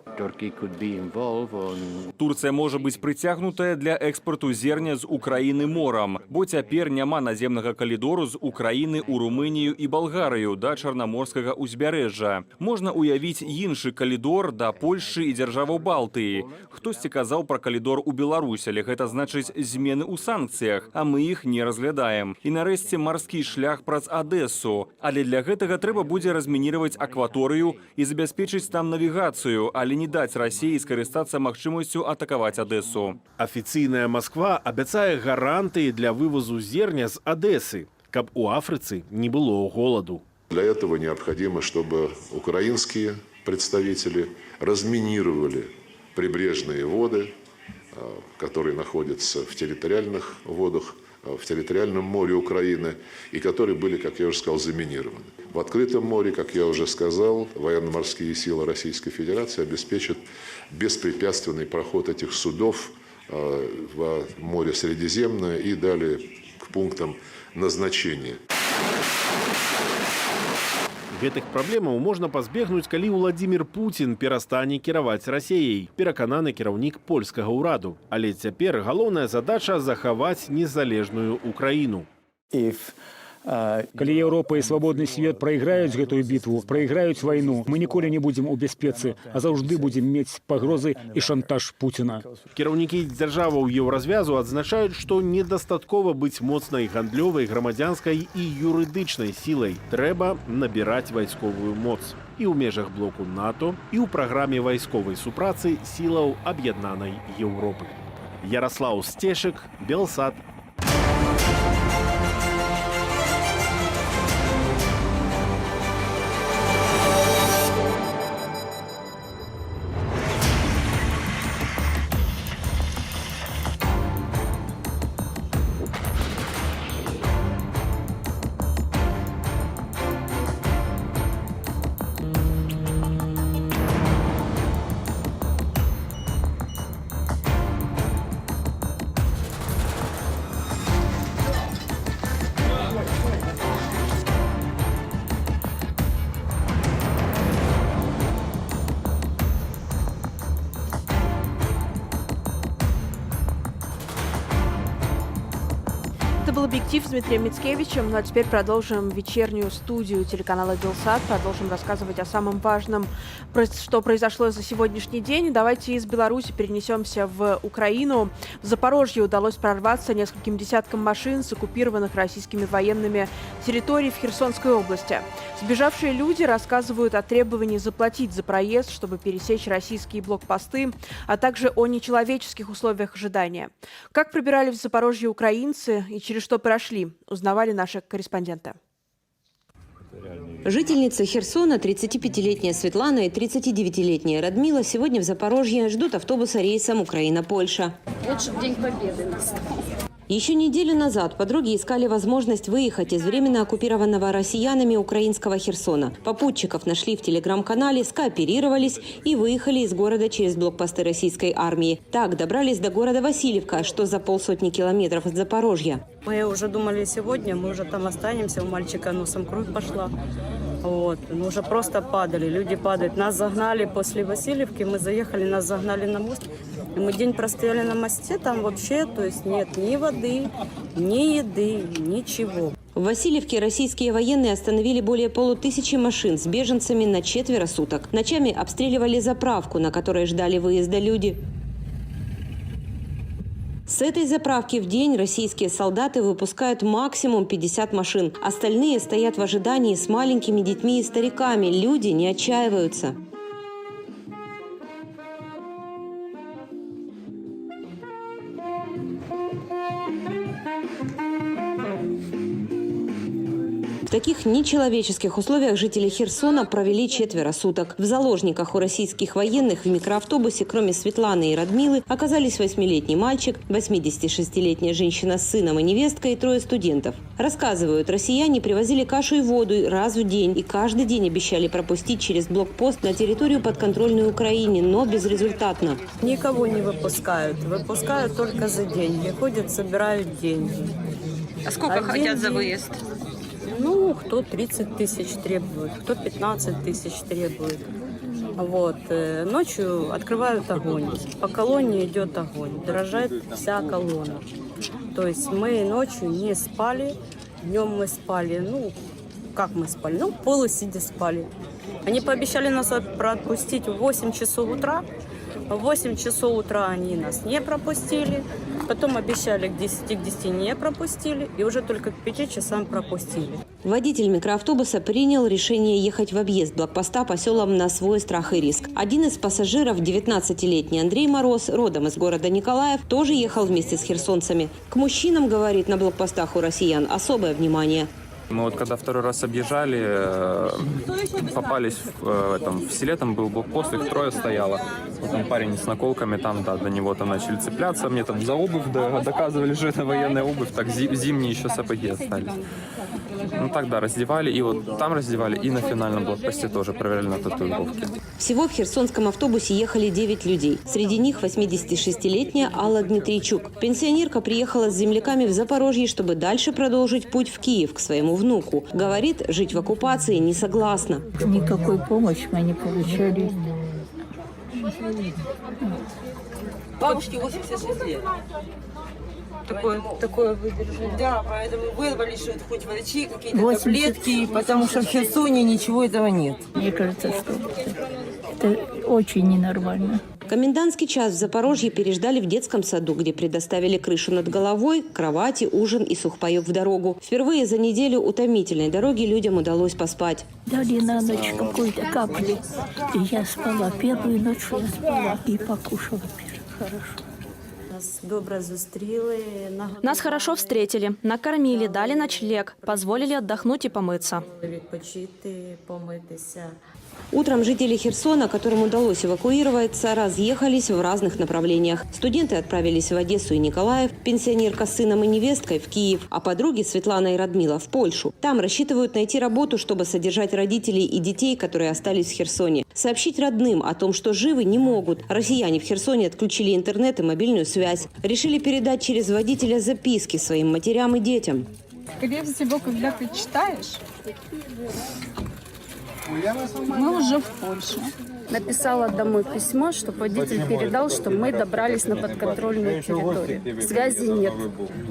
S21: Турцыя можа быць прыцягнутая для экспарту зерня з Украіны морам, бо цяпер няма наземнага калідору з Украіны ў Румынію і Балгарыю да Чарнаморскага ўзбярэжжа. Можна уявіць іншы калідор да Польшчы і дзяржаваў Балтыі. Хтосьці казаў пра калідор у Беларусь, але гэта значыць змены ў санкцыях, а мы іх не разглядаем. І нарэшце марскі шлях праз Адэсу. Але для гэтага трэба будзе размініраваць акваторыю і забяспечыць там навігацыю, але не даць Расіі скарыстацца магчымасцю атакаваць Адэсу.
S10: Афіцыйная Масква абяцае гарантыі для вывозу зерня з Адэсы, каб у Афрыцы не было голаду.
S11: Для этого необходимо, чтобы украинские представители разминировали прибрежные воды, которые находятся в территориальных водах, в территориальном море Украины, и которые были, как я уже сказал, заминированы. В открытом море, как я уже сказал, военно-морские силы Российской Федерации обеспечат беспрепятственный проход этих судов в море Средиземное и далее к пунктам назначения.
S10: Гэтых праблемаў можна пазбегнуць, калі Владзімір Пуцін перастане кіраваць Расіяй, перакананы кіраўнік польскага ўраду. Але цяпер галоўная задача захаваць незалежную Украіну.
S6: Калі Еўропа і свабодны свет прайграюць гэтую бітву, прайграюць вайну, мы ніколі не будзем у бяспецы, а заўжды будзем мець пагрозы і шантаж Пуціна.
S10: Кіраўнікі дзяржаваў еўразвязу адзначаюць, што недастаткова быць моцнай гандлёвай, грамадзянскай і юрыдычнай сілай. Трэба набіраць вайсковую моц. І ў межах блоку НАТО, і ў праграме вайсковай супрацы сілаў аб'яднанай Еўропы. Яраслаў Сцешык, Белсат.
S1: был «Объектив» с Дмитрием Мицкевичем. Ну а теперь продолжим вечернюю студию телеканала «Белсат». Продолжим рассказывать о самом важном, что произошло за сегодняшний день. Давайте из Беларуси перенесемся в Украину. В Запорожье удалось прорваться нескольким десяткам машин с оккупированных российскими военными территорий в Херсонской области. Сбежавшие люди рассказывают о требовании заплатить за проезд, чтобы пересечь российские блокпосты, а также о нечеловеческих условиях ожидания. Как пробирались в Запорожье украинцы и через что прошли, узнавали наши корреспонденты.
S13: Жительницы Херсона, 35-летняя Светлана и 39-летняя Радмила, сегодня в Запорожье ждут автобуса рейсом Украина-Польша.
S14: Лучше в День Победы нас.
S13: Еще неделю назад подруги искали возможность выехать из временно оккупированного россиянами украинского Херсона. Попутчиков нашли в телеграм-канале, скооперировались и выехали из города через блокпосты российской армии. Так добрались до города Васильевка, что за полсотни километров от Запорожья.
S15: Мы уже думали сегодня, мы уже там останемся, у мальчика носом кровь пошла. Вот. Мы уже просто падали, люди падают. Нас загнали после Васильевки, мы заехали, нас загнали на мост. И мы день простояли на мосте, там вообще, то есть нет ни воды, ни еды, ничего.
S13: В Васильевке российские военные остановили более 1500 машин с беженцами на 4 суток. Ночами обстреливали заправку, на которой ждали выезда люди. С этой заправки в день российские солдаты выпускают максимум 50 машин. Остальные стоят в ожидании с маленькими детьми и стариками. Люди не отчаиваются. В таких нечеловеческих условиях жители Херсона провели 4 суток. В заложниках у российских военных в микроавтобусе, кроме Светланы и Радмилы, оказались 8-летний мальчик, 86-летняя женщина с сыном и невесткой и 3 студентов. Рассказывают, россияне привозили кашу и воду раз в день и каждый день обещали пропустить через блокпост на территорию подконтрольной Украине, но безрезультатно.
S15: Никого не выпускают. Выпускают только за деньги. Ходят, собирают деньги.
S13: А сколько хотят за выезд?
S15: Ну, кто 30 тысяч требует, кто 15 тысяч требует. Вот. Ночью открывают огонь. По колонне идет огонь. Дрожит вся колонна. То есть мы ночью не спали, днем мы спали. Ну, как мы спали? Ну, полусидя спали. Они пообещали нас пропустить в 8 часов утра. В 8 часов утра они нас не пропустили. Потом обещали к 10 не пропустили. И уже только к 5 часам пропустили.
S13: Водитель микроавтобуса принял решение ехать в объезд блокпоста по селам на свой страх и риск. Один из пассажиров, 19-летний Андрей Мороз, родом из города Николаев, тоже ехал вместе с херсонцами. К мужчинам, говорит, на блокпостах у россиян особое внимание.
S24: Мы вот когда второй раз объезжали, попались в селе, там был блокпост, их 3 стояло. Вот там парень с наколками, там, да, до него там начали цепляться. Мне там за обувь доказывали, что это военная обувь, так зимние еще сапоги остались. Ну тогда раздевали, и вот там раздевали, и на финальном блокпосте тоже проверяли на татуировки.
S13: Всего в херсонском автобусе ехали 9 людей. Среди них 86-летняя Алла Дмитрийчук. Пенсионерка приехала с земляками в Запорожье, чтобы дальше продолжить путь в Киев к своему внуку. Говорит, жить в оккупации не согласна.
S14: Никакой помощи мы не получали.
S25: Бабушке 86 лет. Такое выдержали. Да, поэтому вырвали, что хоть врачи, какие-то таблетки, потому что в Херсоне ничего этого нет.
S14: Мне кажется, что это очень ненормально.
S13: Комендантский час в Запорожье переждали в детском саду, где предоставили крышу над головой, кровати, ужин и сухпайок в дорогу. Впервые за неделю утомительной дороги людям удалось поспать.
S14: Дали на ночь какой-то капли. И я спала. Первую ночь я спала и покушала. Хорошо.
S26: Нас хорошо встретили, накормили, дали ночлег, позволили отдохнуть и помыться.
S13: Утром жители Херсона, которым удалось эвакуироваться, разъехались в разных направлениях. Студенты отправились в Одессу и Николаев, пенсионерка с сыном и невесткой в Киев, а подруги Светлана и Радмила в Польшу. Там рассчитывают найти работу, чтобы содержать родителей и детей, которые остались в Херсоне. Сообщить родным о том, что живы, не могут. Россияне в Херсоне отключили интернет и мобильную связь. Решили передать через водителя записки своим матерям и детям.
S27: Скорее всего, когда ты читаешь, мы уже в Польше. написала домой письмо, чтобы водитель передал, что мы добрались на подконтрольную территорию. Связи нет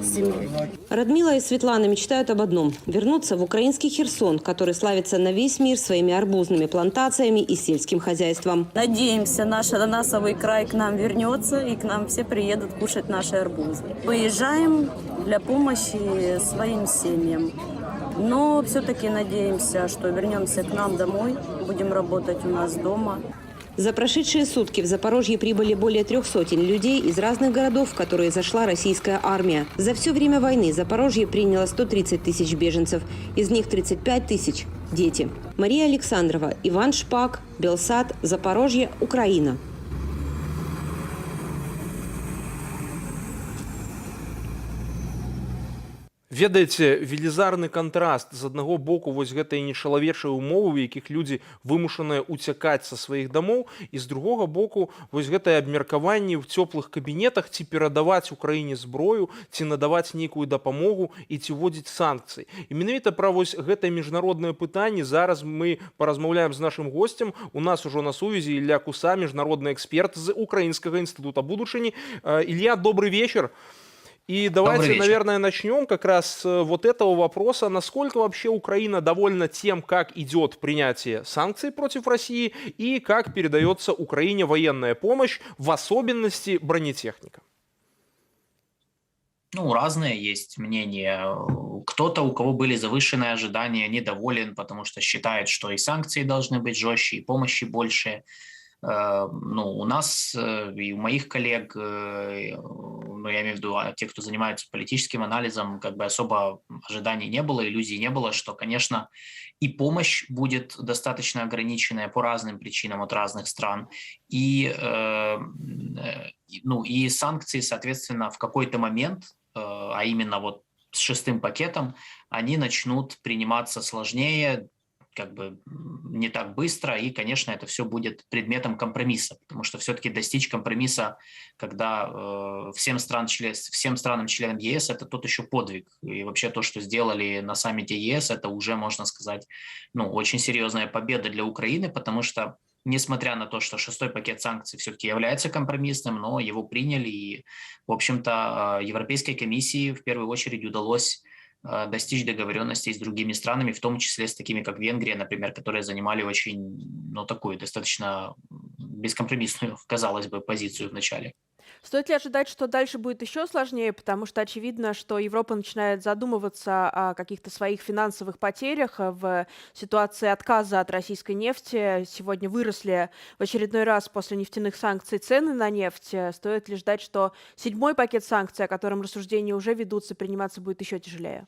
S27: с семьей.
S13: Радмила и Светлана мечтают об одном – вернуться в украинский Херсон, который славится на весь мир своими арбузными плантациями и сельским хозяйством.
S15: Надеемся, наш ананасовый край к нам вернется, и к нам все приедут кушать наши арбузы. Выезжаем для помощи своим семьям. Но все-таки надеемся, что вернемся к нам домой, будем работать у нас дома.
S13: За прошедшие сутки в Запорожье прибыли более 300 людей из разных городов, в которые зашла российская армия. За все время войны Запорожье приняло 130 тысяч беженцев, из них 35 тысяч – дети. Мария Александрова, Иван Шпак, Белсат, Запорожье, Украина.
S2: Ведаеце, велізарны кантраст. З аднаго боку вось гэтыя нечалавечыя ўмовы, у якіх людзі вымушаныя уцякаць са сваіх дамоў, і з другога боку вось гэтае абмеркаванне ў цёплых кабінетах, ці перадаваць Украіне зброю, ці надаваць нейкую дапамогу і ці вводзіць санкцыі. І менавіта пра вось гэтае міжнароднае пытанне зараз мы паразмаўляем з нашым госцем. У нас ужо на сувязі Ілля Куса, міжнародны эксперт з Украінскага інстытута будучыні. Илья, добрый вечер. И давайте, наверное, начнем как раз с вот этого вопроса. Насколько вообще Украина довольна тем, как идет принятие санкций против России и как передается Украине военная помощь, в особенности бронетехника?
S3: Ну, разные есть мнения. Кто-то, у кого были завышенные ожидания, недоволен, потому что считает, что и санкции должны быть жестче, и помощи больше. Ну, у нас и у моих коллег, ну, я имею в виду тех, кто занимается политическим анализом, как бы особо ожиданий не было, иллюзий не было, что, конечно, и помощь будет достаточно ограниченная по разным причинам от разных стран, и, ну, и санкции, соответственно, в какой-то момент, а именно вот с 6-м пакетом, они начнут приниматься сложнее, как бы не так быстро, и, конечно, это все будет предметом компромисса, потому что все-таки достичь компромисса, когда всем странам-членам ЕС, это тот еще подвиг. И вообще то, что сделали на саммите ЕС, это уже, можно сказать, ну, очень серьезная победа для Украины, потому что, несмотря на то, что 6-й пакет санкций все-таки является компромиссным, но его приняли, и, в общем-то, Европейской комиссии в первую очередь удалось достичь договоренностей с другими странами, в том числе с такими, как Венгрия, например, которые занимали очень, ну, такую достаточно бескомпромиссную, казалось бы, позицию в начале.
S1: Стоит ли ожидать, что дальше будет еще сложнее, потому что очевидно, что Европа начинает задумываться о каких-то своих финансовых потерях в ситуации отказа от российской нефти. Сегодня выросли в очередной раз после нефтяных санкций цены на нефть. Стоит ли ждать, что 7-й пакет санкций, о котором рассуждения уже ведутся, приниматься будет еще тяжелее?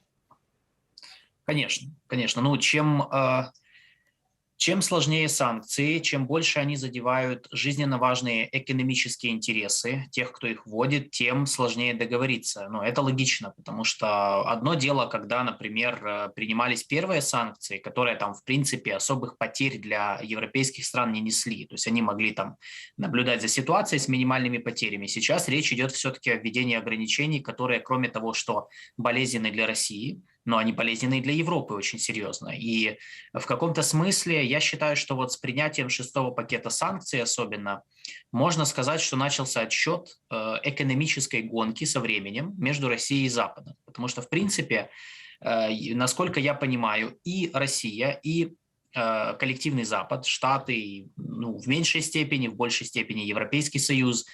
S3: Конечно, конечно. Ну, чем сложнее санкции, чем больше они задевают жизненно важные экономические интересы тех, кто их вводит, тем сложнее договориться. Но это логично, потому что одно дело, когда, например, принимались первые санкции, которые там, в принципе, особых потерь для европейских стран не несли. То есть они могли там наблюдать за ситуацией с минимальными потерями. Сейчас речь идет все-таки о введении ограничений, которые, кроме того, что болезненны для России, но они болезненны и для Европы очень серьезно. И в каком-то смысле я считаю, что вот с принятием 6-го пакета санкций особенно можно сказать, что начался отсчет экономической гонки со временем между Россией и Западом. Потому что, в принципе, насколько я понимаю, и Россия, и коллективный Запад, Штаты, ну, в меньшей степени, в большей степени Европейский Союз,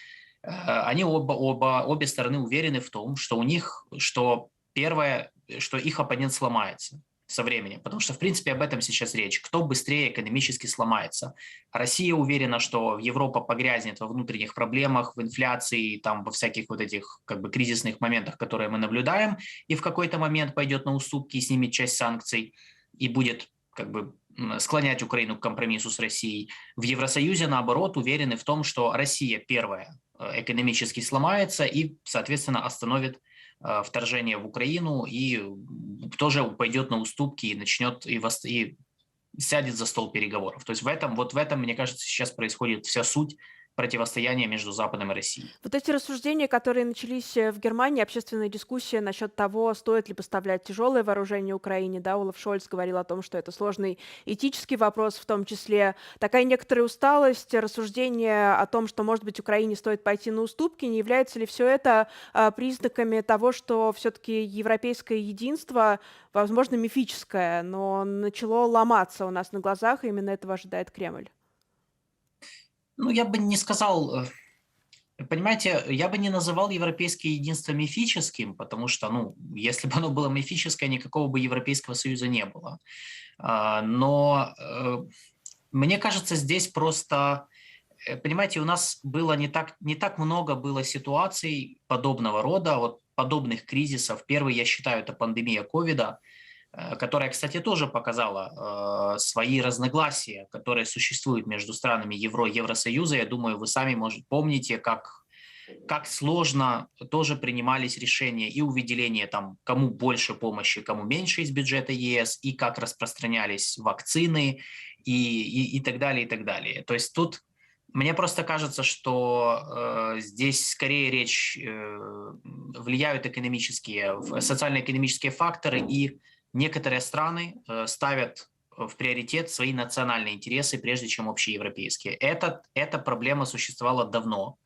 S3: они обе стороны уверены в том, что у них, что первое, что их оппонент сломается со временем, потому что, в принципе, об этом сейчас речь. Кто быстрее экономически сломается? Россия уверена, что Европа погрязнет во внутренних проблемах, в инфляции, там, во всяких вот этих как бы кризисных моментах, которые мы наблюдаем, и в какой-то момент пойдет на уступки и снимет часть санкций, и будет как бы склонять Украину к компромиссу с Россией. В Евросоюзе, наоборот, уверены в том, что Россия первая экономически сломается и, соответственно, остановит вторжение в Украину и тоже пойдет на уступки и начнет и сядет за стол переговоров. То есть в этом, мне кажется, сейчас происходит вся суть противостояния между Западом и Россией.
S1: Вот эти рассуждения, которые начались в Германии, общественная дискуссия насчет того, стоит ли поставлять тяжелое вооружение Украине, да, Олаф Шольц говорил о том, что это сложный этический вопрос в том числе. Такая некоторая усталость, рассуждение о том, что, может быть, Украине стоит пойти на уступки, не является ли все это признаками того, что все-таки европейское единство, возможно, мифическое, но начало ломаться у нас на глазах, и именно этого ожидает Кремль?
S3: Ну, я бы не сказал... Понимаете, я бы не называл европейское единство мифическим, потому что, ну, если бы оно было мифическое, никакого бы Европейского Союза не было. Но мне кажется, здесь просто, понимаете, у нас было не так много было ситуаций подобного рода, вот подобных кризисов. Первый, я считаю, это пандемия ковида, которая, кстати, тоже показала свои разногласия, которые существуют между странами Евросоюза. Я думаю, вы сами, может, помните, как сложно тоже принимались решения и у выделения там, кому больше помощи, кому меньше из бюджета ЕС, и как распространялись вакцины, и так далее, и так далее. То есть тут мне просто кажется, что здесь скорее речь влияют социально-экономические факторы, и некоторые страны ставят в приоритет свои национальные интересы, прежде чем общеевропейские. Эта проблема существовала давно.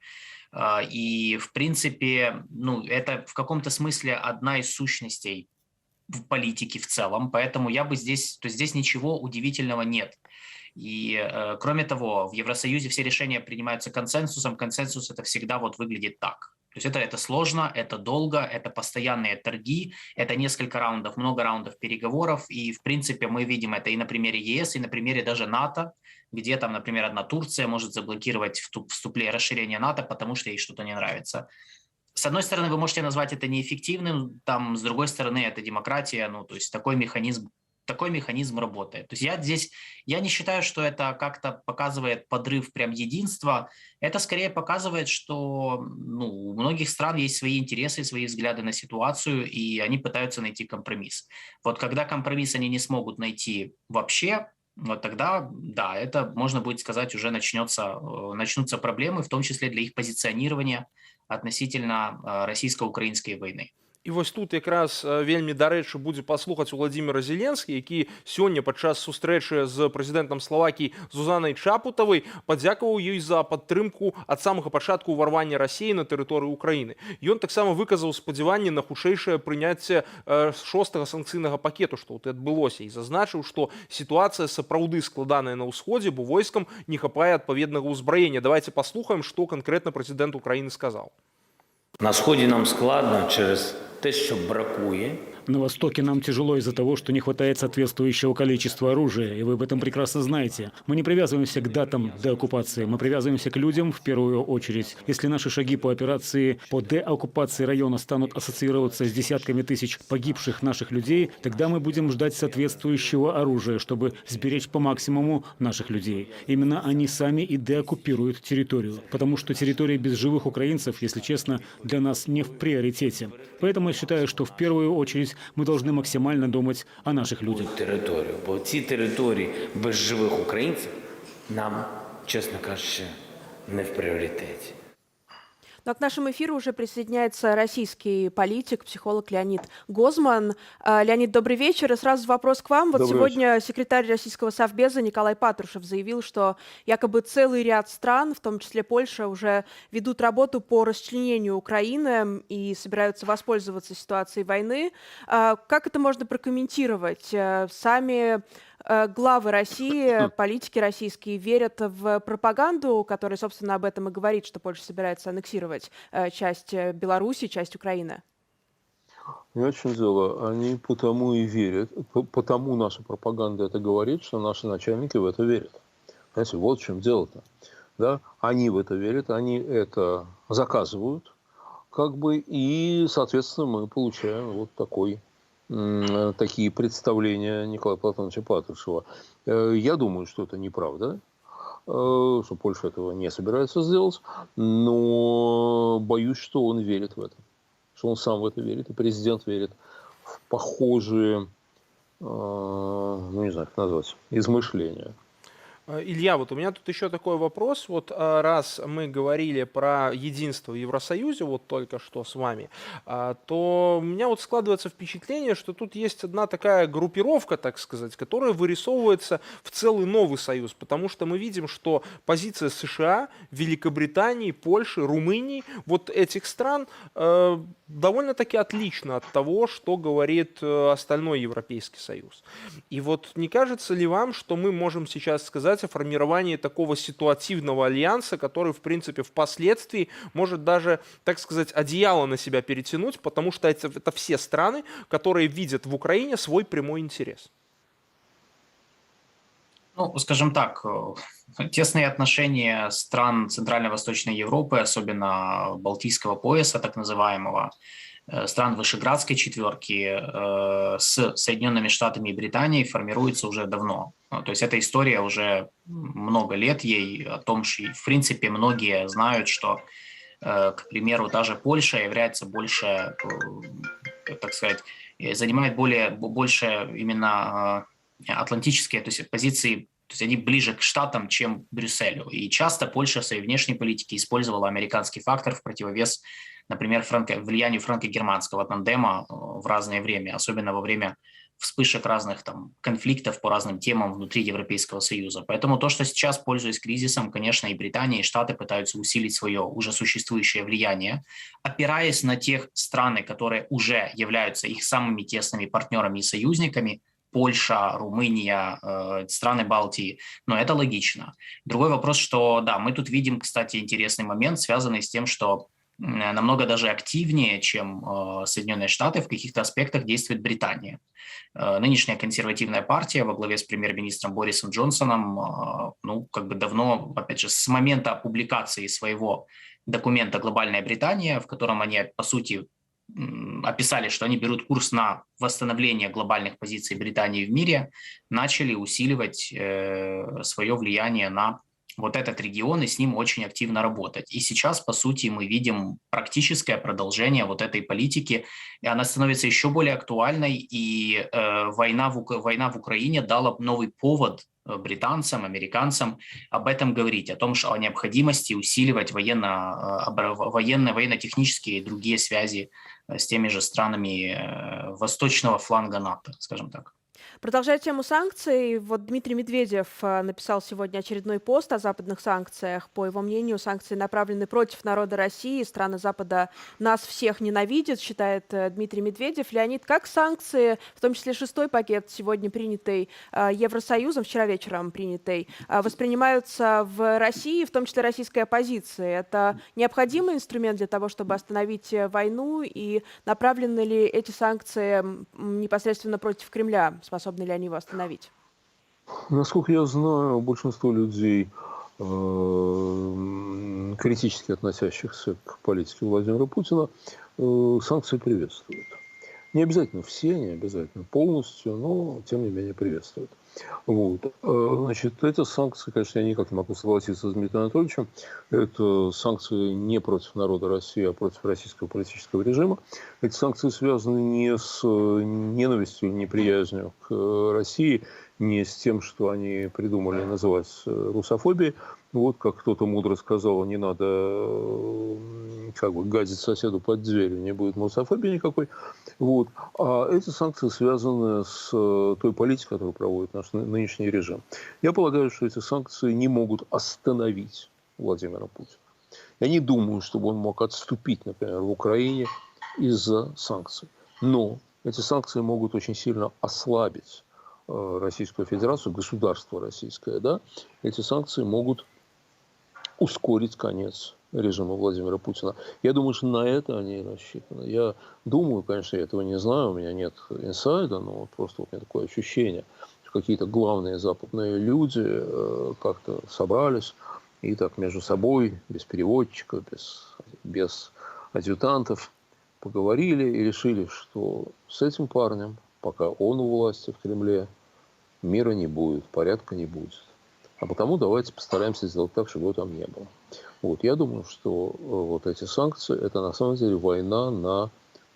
S3: И, в принципе, ну, это в каком-то смысле одна из сущностей в политике в целом. Поэтому здесь ничего удивительного нет. И, кроме того, в Евросоюзе все решения принимаются консенсусом. Консенсус это всегда вот выглядит так. То есть это сложно, это долго, это постоянные торги, это несколько раундов, много раундов переговоров. И, в принципе, мы видим это и на примере ЕС, и на примере даже НАТО, где там, например, одна Турция может заблокировать расширение НАТО, потому что ей что-то не нравится. С одной стороны, вы можете назвать это неэффективным, там, с другой стороны, это демократия, ну, то есть такой механизм работает. То есть я не считаю, что это как-то показывает подрыв прям единства. Это скорее показывает, что у многих стран есть свои интересы, свои взгляды на ситуацию, и они пытаются найти компромисс. Вот когда компромисс они не смогут найти вообще, вот тогда, да, это, можно будет сказать, уже начнутся проблемы, в том числе для их позиционирования относительно российско-украинской войны.
S2: І вось тут якраз вельмі дарэчы будзе паслухаць Владзіміра Зеленскі, які сёння падчас сустрэчы з прэзідэнтам Славакіі Зузанай Чапутавай падзякаваў ёй за падтрымку ад самага пачатку ўварвання Расіі на тэрыторыю Украіны. Ён таксама выказаў спадзяванне на хутчэйшае прыняцце 6-го санкцыйнага пакету, што тут адбылося, і зазначыў, што сітуацыя сапраўды складаная на ўсходзе, бо войскам не хапае адпаведнага ўзбраення. Давайте паслухаем, што канкрэтна прэзідэнт Украіны сказаў.
S4: На сході нам складно через те, що бракує.
S6: На Востоке нам тяжело из-за того, что не хватает соответствующего количества оружия, и вы об этом прекрасно знаете. Мы не привязываемся к датам деоккупации, мы привязываемся к людям в первую очередь. Если наши шаги по операции по деоккупации района станут ассоциироваться с десятками тысяч погибших наших людей, тогда мы будем ждать соответствующего оружия, чтобы сберечь по максимуму наших людей. Именно они сами и деоккупируют территорию, потому что территория без живых украинцев, если честно, для нас не в приоритете. Поэтому я считаю, что в первую очередь мы должны максимально думать о наших людях.
S4: Територію, бо ці території без живих українців нам, чесно кажучи, не в пріоритеті.
S1: Но к нашему эфиру уже присоединяется российский политик, психолог Леонид Гозман. Леонид, добрый вечер. И сразу вопрос к вам. Вот сегодня секретарь российского Совбеза Николай Патрушев заявил, что якобы целый ряд стран, в том числе Польша, уже ведут работу по расчленению Украины и собираются воспользоваться ситуацией войны. Как это можно прокомментировать? Сами главы России, политики российские верят в пропаганду, которая, собственно, об этом и говорит, что Польша собирается аннексировать часть Беларуси, часть Украины?
S9: Понимаете, в чем дело? Они потому и верят, потому наша пропаганда это говорит, что наши начальники в это верят. Понимаете, вот в чем дело-то. Да? Они в это верят, они это заказывают, как бы, и, соответственно, мы получаем вот такие представления Николая Платоновича Патрушева. Я думаю, что это неправда, что Польша этого не собирается сделать, но боюсь, что он верит в это, что он сам в это верит, и президент верит в похожие, не знаю, как назвать, измышления.
S2: Илья, вот у меня тут еще такой вопрос. Вот раз мы говорили про единство в Евросоюзе, вот только что с вами, то у меня вот складывается впечатление, что тут есть одна такая группировка, так сказать, которая вырисовывается в целый новый союз, потому что мы видим, что позиция США, Великобритании, Польши, Румынии, вот этих стран довольно-таки отлична от того, что говорит остальной Европейский Союз. И вот не кажется ли вам, что мы можем сейчас сказать о формировании такого ситуативного альянса, который, в принципе, впоследствии может даже, так сказать, одеяло на себя перетянуть, потому что это все страны, которые видят в Украине свой прямой интерес?
S3: Ну, скажем так, тесные отношения стран Центрально-Восточной Европы, особенно Балтийского пояса, так называемого, стран Вышеградской четверки с Соединенными Штатами и Британией формируется уже давно. То есть эта история уже много лет ей о том, что, в принципе, многие знают, что, к примеру, та же Польша является больше, так сказать, занимает больше именно атлантические, то есть позиции, то есть они ближе к Штатам, чем к Брюсселю. И часто Польша в своей внешней политике использовала американский фактор в противовес, например, влиянию франко-германского тандема в разное время, особенно во время вспышек разных там конфликтов по разным темам внутри Европейского Союза. Поэтому то, что сейчас, пользуясь кризисом, конечно, и Британия, и Штаты пытаются усилить свое уже существующее влияние, опираясь на тех страны, которые уже являются их самыми тесными партнерами и союзниками, Польша, Румыния, страны Балтии, но это логично. Другой вопрос, что да, мы тут видим, кстати, интересный момент, связанный с тем, что намного даже активнее, чем Соединенные Штаты, в каких-то аспектах действует Британия. Нынешняя консервативная партия во главе с премьер-министром Борисом Джонсоном, ну, как бы давно, опять же, с момента публикации своего документа «Глобальная Британия», в котором они, по сути, описали, что они берут курс на восстановление глобальных позиций Британии в мире, начали усиливать свое влияние на вот этот регион и с ним очень активно работать. И сейчас, по сути, мы видим практическое продолжение вот этой политики, и она становится еще более актуальной, и война в Украине дала новый повод британцам, американцам об этом говорить, о том, что о необходимости усиливать военно-технические и другие связи с теми же странами восточного фланга НАТО, скажем так.
S1: Продолжая тему санкций, вот Дмитрий Медведев написал сегодня очередной пост о западных санкциях. По его мнению, санкции направлены против народа России. Страны Запада нас всех ненавидят, считает Дмитрий Медведев. Леонид, как санкции, в том числе 6-й пакет, сегодня принятый Евросоюзом, вчера вечером принятый, воспринимаются в России, в том числе российской оппозиции? Это необходимый инструмент для того, чтобы остановить войну? И направлены ли эти санкции непосредственно против Кремля? Способны ли они его остановить?
S9: Насколько я знаю, большинство людей, критически относящихся к политике Владимира Путина, санкции приветствуют. Не обязательно все, не обязательно полностью, но тем не менее приветствуют. Вот. Значит, эти санкции, конечно, я никак не могу согласиться с Дмитрием Анатольевичем. Это санкции не против народа России, а против российского политического режима. Эти санкции связаны не с ненавистью, неприязнью к России, не с тем, что они придумали называть русофобией. Вот, как кто-то мудро сказал, не надо как бы гадить соседу под дверью, не будет русофобии никакой. Вот. А эти санкции связаны с той политикой, которую проводит наш нынешний режим. Я полагаю, что эти санкции не могут остановить Владимира Путина. Я не думаю, чтобы он мог отступить, например, в Украине из-за санкций. Но эти санкции могут очень сильно ослабить Российскую Федерацию, государство российское. Да? Эти санкции могут ускорить конец режима Владимира Путина. Я думаю, что на это они и рассчитаны. Я думаю, конечно, я этого не знаю, у меня нет инсайда, но вот просто вот у меня такое ощущение, что какие-то главные западные люди как-то собрались и так между собой, без переводчика, без адъютантов, поговорили и решили, что с этим парнем, пока он у власти в Кремле, мира не будет, порядка не будет. А потому давайте постараемся сделать так, чтобы его там не было. Вот. Я думаю, что вот эти санкции – это на самом деле война на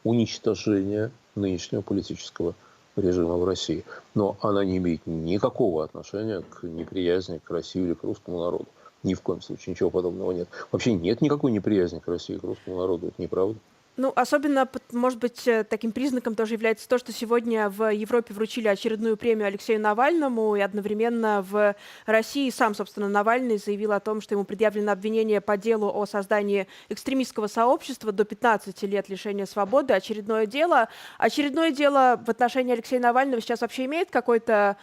S9: уничтожение нынешнего политического режима в России. Но она не имеет никакого отношения к неприязни к России или к русскому народу. Ни в коем случае, ничего подобного нет. Вообще нет никакой неприязни к России и к русскому народу. Это неправда.
S1: Ну, особенно, может быть, таким признаком тоже является то, что сегодня в Европе вручили очередную премию Алексею Навальному, и одновременно в России сам, собственно, Навальный заявил о том, что ему предъявлено обвинение по делу о создании экстремистского сообщества до 15 лет лишения свободы. Очередное дело в отношении Алексея Навального сейчас вообще имеет какой-то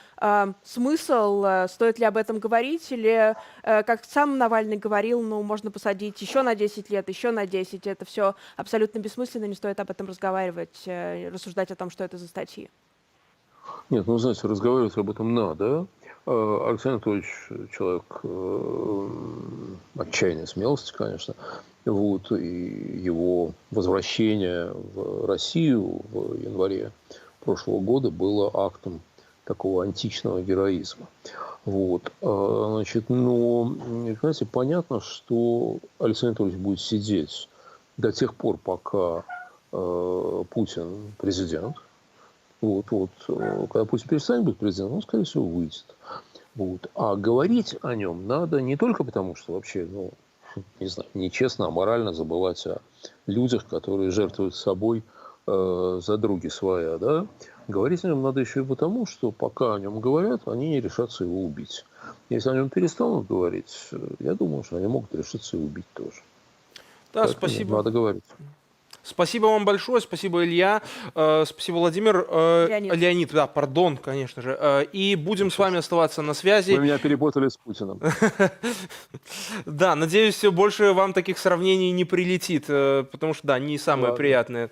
S1: смысл? Стоит ли об этом говорить? Или, как сам Навальный говорил, ну, можно посадить еще на 10 лет, еще на 10. Это все абсолютно бессмысленно, не стоит об этом разговаривать, рассуждать о том, что это за статьи.
S9: Нет, ну, знаете, разговаривать об этом надо. Александр Анатольевич человек отчаянной смелости, конечно. Вот, и его возвращение в Россию в январе прошлого года было актом такого античного героизма. Вот. Значит, но, знаете, понятно, что Александр Анатольевич будет сидеть до тех пор, пока Путин президент. Когда Путин перестанет быть президентом, он, скорее всего, выйдет. Вот. А говорить о нем надо не только потому, что вообще, ну, не знаю, нечестно, аморально забывать о людях, которые жертвуют собой за други своя, да? Говорить о нем надо еще и потому, что пока о нем говорят, они не решатся его убить. Если о нем перестанут говорить, я думаю, что они могут решиться и убить тоже.
S2: Да,
S9: Поэтому
S2: спасибо.
S9: надо говорить.
S2: Спасибо вам большое, спасибо, Илья, спасибо, Владимир. Леонид, да, пардон, конечно же. И будем с вами оставаться на связи.
S9: Вы меня перепутали с Путиным.
S2: Да, надеюсь, больше вам таких сравнений не прилетит, потому что, да, не самое приятное.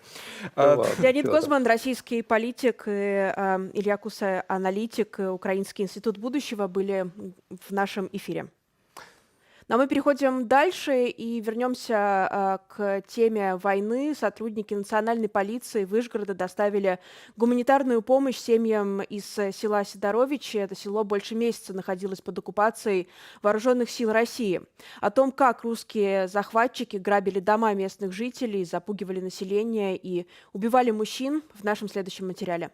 S1: Леонид Гозман, российский политик, и Илья Куса, аналитик, Украинский институт будущего, были в нашем эфире. Но мы переходим дальше и вернемся к теме войны. Сотрудники национальной полиции Вышгорода доставили гуманитарную помощь семьям из села Сидоровичи. Это село больше месяца находилось под оккупацией вооруженных сил России. О том, как русские захватчики грабили дома местных жителей, запугивали население и убивали мужчин, в нашем следующем материале.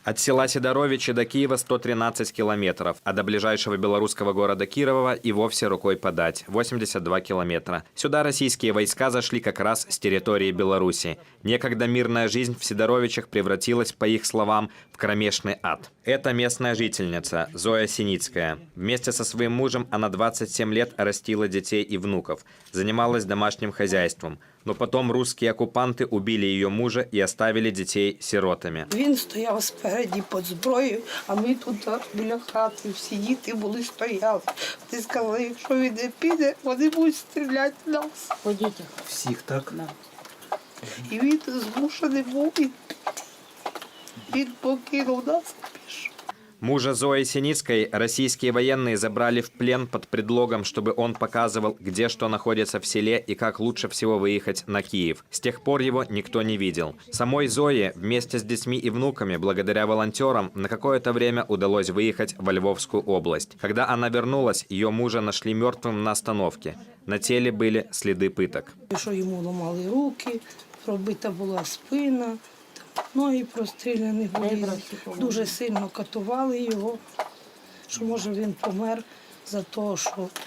S16: От села Сидоровичи до Киева 113 километров, а до ближайшего белорусского города Кирова и вовсе рукой подать – 82 километра. Сюда российские войска зашли как раз с территории Беларуси. Некогда мирная жизнь в Сидоровичах превратилась, по их словам, в кромешный ад. Это местная жительница Зоя Синицкая. Вместе со своим мужем она 27 лет растила детей и внуков, занималась домашним хозяйством. Но потом русские оккупанты убили ее мужа и оставили детей сиротами.
S17: Він стояв спереді під зброєю, а ми тут біля хати всі діти були стояли. Ти сказали, якщо він не піде, вони будуть стріляти в нас. По дітях.
S16: Всіх так?
S17: Да. І він змушений був, він покинув нас.
S16: Мужа Зои Синицкой российские военные забрали в плен под предлогом, чтобы он показывал, где что находится в селе и как лучше всего выехать на Киев. С тех пор его никто не видел. Самой Зое вместе с детьми и внуками, благодаря волонтерам, на какое-то время удалось выехать во Львовскую область. Когда она вернулась, ее мужа нашли мертвым на остановке. На теле были следы пыток.
S17: Що йому ламали руки, пробита була спина. Ноги простріляні були, дуже сильно катували його, що, може, він помер за те,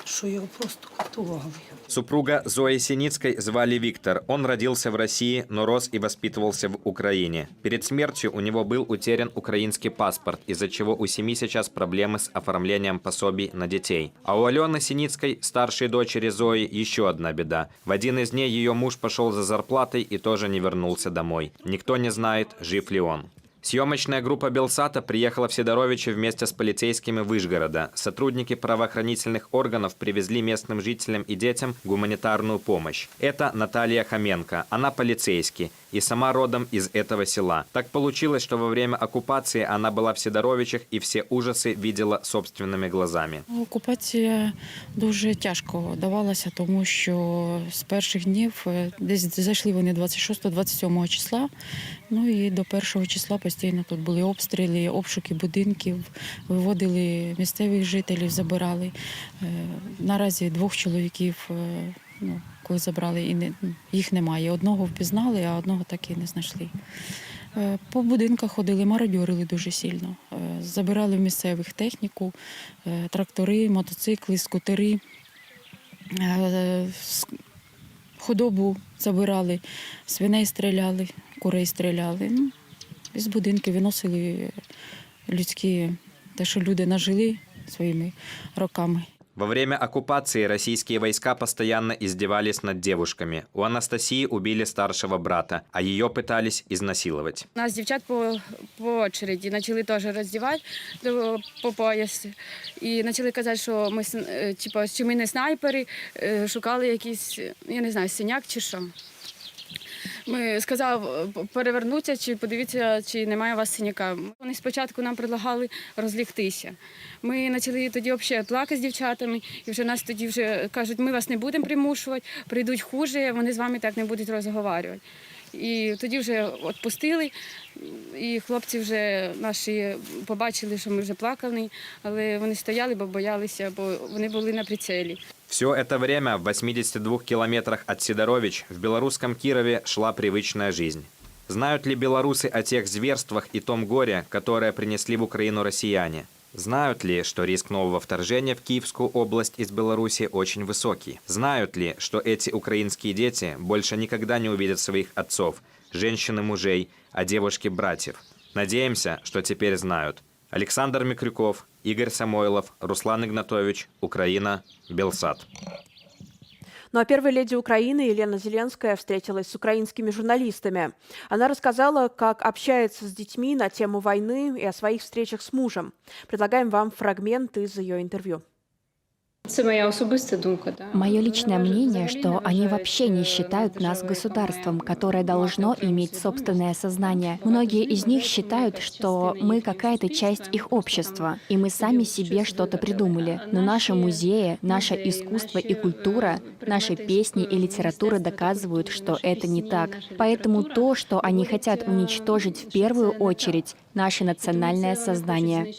S17: що його просто катували.
S16: Супруга Зои Синицкой звали Виктор. Он родился в России, но рос и воспитывался в Украине. Перед смертью у него был утерян украинский паспорт, из-за чего у семьи сейчас проблемы с оформлением пособий на детей. А у Алены Синицкой, старшей дочери Зои, еще одна беда. В один из дней ее муж пошел за зарплатой и тоже не вернулся домой. Никто не знает, жив ли он. Съемочная группа Белсата приехала в Сидоровичи вместе с полицейскими Вышгорода. Сотрудники правоохранительных органов привезли местным жителям и детям гуманитарную помощь. Это Наталья Хоменко. Она полицейский и сама родом из этого села. Так получилось, что во время оккупации она была в Сидоровичах и все ужасы видела собственными глазами.
S18: Окупація дуже тяжко давалася, тому що з перших днів десь зайшли вони 26-27 числа, ну і до 1 числа постійно тут були обстріли, обшуки будинків, виводили місцевих жителів, забирали. Наразі 2 чоловіків, коли забрали, їх немає. Одного впізнали, а одного так і не знайшли. По будинках ходили, мародьорили дуже сильно. Забирали в місцевих техніку, трактори, мотоцикли, скутери. Худобу забирали, свиней стріляли, курей стріляли. Ну, з будинків виносили людські, те, що люди нажили своїми роками.
S16: Во время оккупации российские войска постоянно издевались над девушками. У Анастасии убили старшего брата, а ее пытались изнасиловать.
S27: Нас дівчат по очереді почали теж роздівати по пояс. І почали казати, що ми, чи ми не снайпери, шукали якийсь, я не знаю, синяк чи що. Ми сказали перевернутися, чи подивитися, чи немає у вас синяка. Вони спочатку нам предлагали розлігтися. Ми почали тоді взагалі плакати з дівчатами, і вже нас тоді вже кажуть, ми вас не будемо примушувати, прийдуть хуже, вони з вами так не будуть розмовляти. І тоді вже відпустили, і хлопці вже наші побачили, що ми вже плакали, але вони стояли, бо боялися, бо вони були на прицелі.
S16: Все это время в 82 километрах от Сидорович в белорусском Кирове шла привычная жизнь. Знают ли белорусы о тех зверствах и том горе, которое принесли в Украину россияне? Знают ли, что риск нового вторжения в Киевскую область из Беларуси очень высокий? Знают ли, что эти украинские дети больше никогда не увидят своих отцов, женщин и мужей, а девушки братьев? Надеемся, что теперь знают. Александр Микрюков, Игорь Самойлов, Руслан Игнатович, Украина, Белсат.
S1: Ну а первая леди Украины Елена Зеленская встретилась с украинскими журналистами. Она рассказала, как общается с детьми на тему войны и о своих встречах с мужем. Предлагаем вам фрагмент из ее интервью.
S5: Мое личное мнение, что они вообще не считают нас государством, которое должно иметь собственное сознание. Многие из них считают, что мы какая-то часть их общества, и мы сами себе что-то придумали. Но наши музеи, наше искусство и культура, наши песни и литература доказывают, что это не так. Поэтому то, что они хотят уничтожить в первую очередь, наше национальное сознание.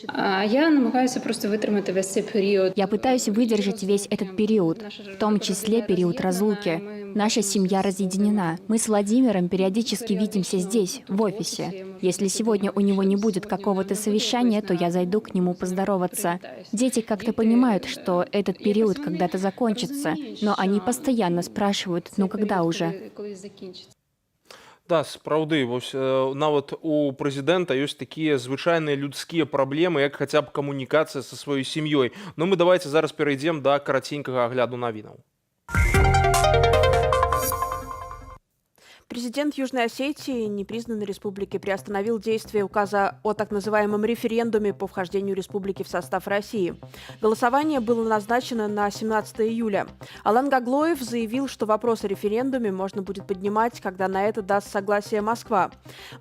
S5: Я пытаюсь выдержать весь этот период, в том числе период разлуки. Наша семья разъединена. Мы с Владимиром периодически видимся здесь, в офисе. Если сегодня у него не будет какого-то совещания, то я зайду к нему поздороваться. Дети как-то понимают, что этот период когда-то закончится, но они постоянно спрашивают, ну когда уже?
S2: Да, сапраўды, вось нават у прэзідэнта ёсць такія звычайныя людскія праблемы, як хаця б камунікацыя са сваёй сям'ёй. Но мы давайте зараз перайдзем да караценькага агляду навінаў. Президент Южной Осетии, непризнанной республики, приостановил действие указа о так называемом референдуме по вхождению республики в состав России. Голосование было назначено на 17 июля. Алан Гаглоев заявил, что вопрос о референдуме можно будет поднимать, когда на это даст согласие Москва.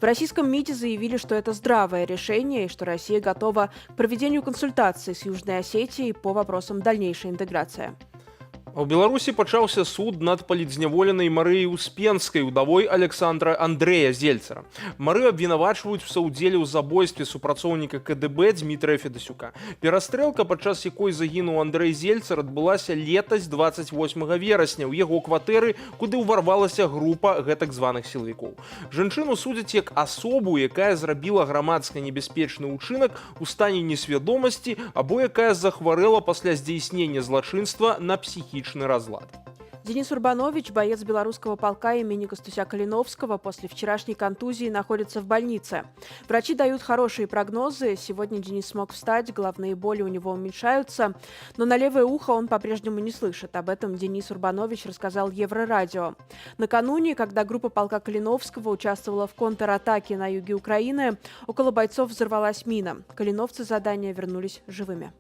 S2: В российском МИДе заявили, что это здравое решение и что Россия готова к проведению консультаций с Южной Осетией по вопросам дальнейшей интеграции. У Беларусі пачаўся суд над палідзняволенай Марыяй Успенскай, удавой Александра Андрея Зельцера. Марыю абвінавачваюць у саўдзеле ў забойстве супрацоўніка КДБ Дмітрия Федасюка. Перастрэлка, падчас якой загінуў Андрэй Зельцер, адбылася летась 28 верасня ў яго кватэры, куды ўварвалася група гэтак званых сілавікоў. Жанчыну судзяць як асобу, якая зрабіла грамадска небяспечны ўчынак у стане несвядомасці або якая захварэла пасля здзейснення злачынства на психічны разлад. Денис Урбанович, боец белорусского полка имени Костуся Калиновского, после вчерашней контузии находится в больнице. Врачи дают хорошие прогнозы. Сегодня Денис смог встать, головные боли у него уменьшаются, но на левое ухо он по-прежнему не слышит. Об этом Денис Урбанович рассказал Еврорадио. Накануне, когда группа полка Калиновского участвовала в контратаке на юге Украины, около бойцов взорвалась мина. Калиновцы с задания вернулись живыми.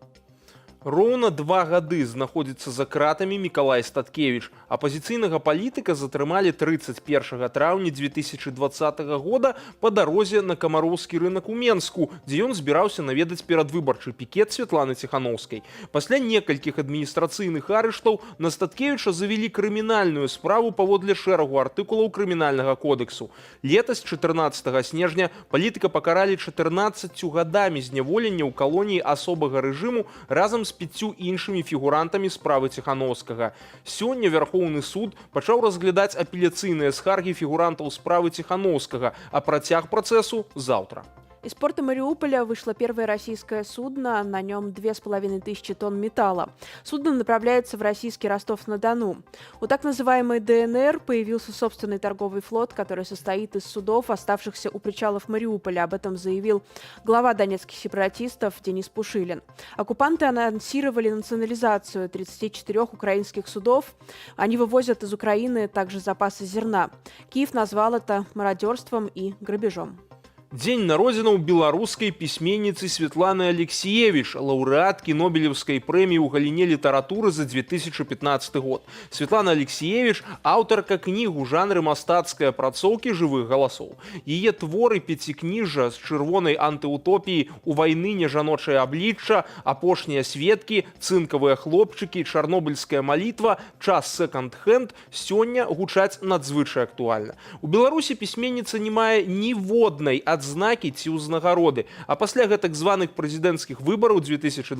S2: Роўна 2 гады знаходзіцца за кратамі Мікалай Статкевіч. Апазіцыйнага палітыка затрымалі 31 траўня 2020 года па дарозе на Камароўскі рынак у Менску, дзе ён збіраўся наведаць перадвыбарчы пікет Святланы Ціхановскай. Пасля некалькіх адміністрацыйных арыштаў на Статкевіча завялі крымінальную справу паводле шэрагу артыкулаў крымінальнага кодексу. Летась 14 снежня палітыка пакаралі 14 гадамі зняволення ў калоніі асобага рэжыму разам з 5 іншымі фігурантамі справы Ціхановскага. Сёння Вярхоўны суд пачаў разглядаць апеляцыйныя скаргі фігурантаў справы Ціхановскага, а працяг працэсу заўтра.
S1: Из порта Мариуполя вышло первое российское судно, на нем 2500 тонн металла. Судно направляется в российский Ростов-на-Дону. У так называемой ДНР появился собственный торговый флот, который состоит из судов, оставшихся у причалов Мариуполя. Об этом заявил глава донецких сепаратистов Денис Пушилин. Оккупанты анонсировали национализацию 34 украинских судов. Они вывозят из Украины также запасы зерна. Киев назвал это мародерством и грабежом.
S2: Дзень народзінаў беларускай пісьменніцы Светланы Алексіевіч, лаўрэаткі Нобелевскай прэміі ў галіне літаратуры за 2015 год. Светлана Алексіевіч – аўтарка кніг у жанры мастацкай апрацоўкі жывых галасоў. Яе творы пяцікніжжа з чырвонай антыутопіяй «У вайны нежаночае аблічча», «Апошнія сведкі», «Цынкавыя хлопчыкі», «Чарнобыльская малітва», «Час секонд-хенд» сёння гучаць надзвычай актуальна. У Беларусі пісьменніца не мае ніводнай адзнакі ці ўзнагароды, а пасля гэтак званых прэзідэнцкіх выбараў 2020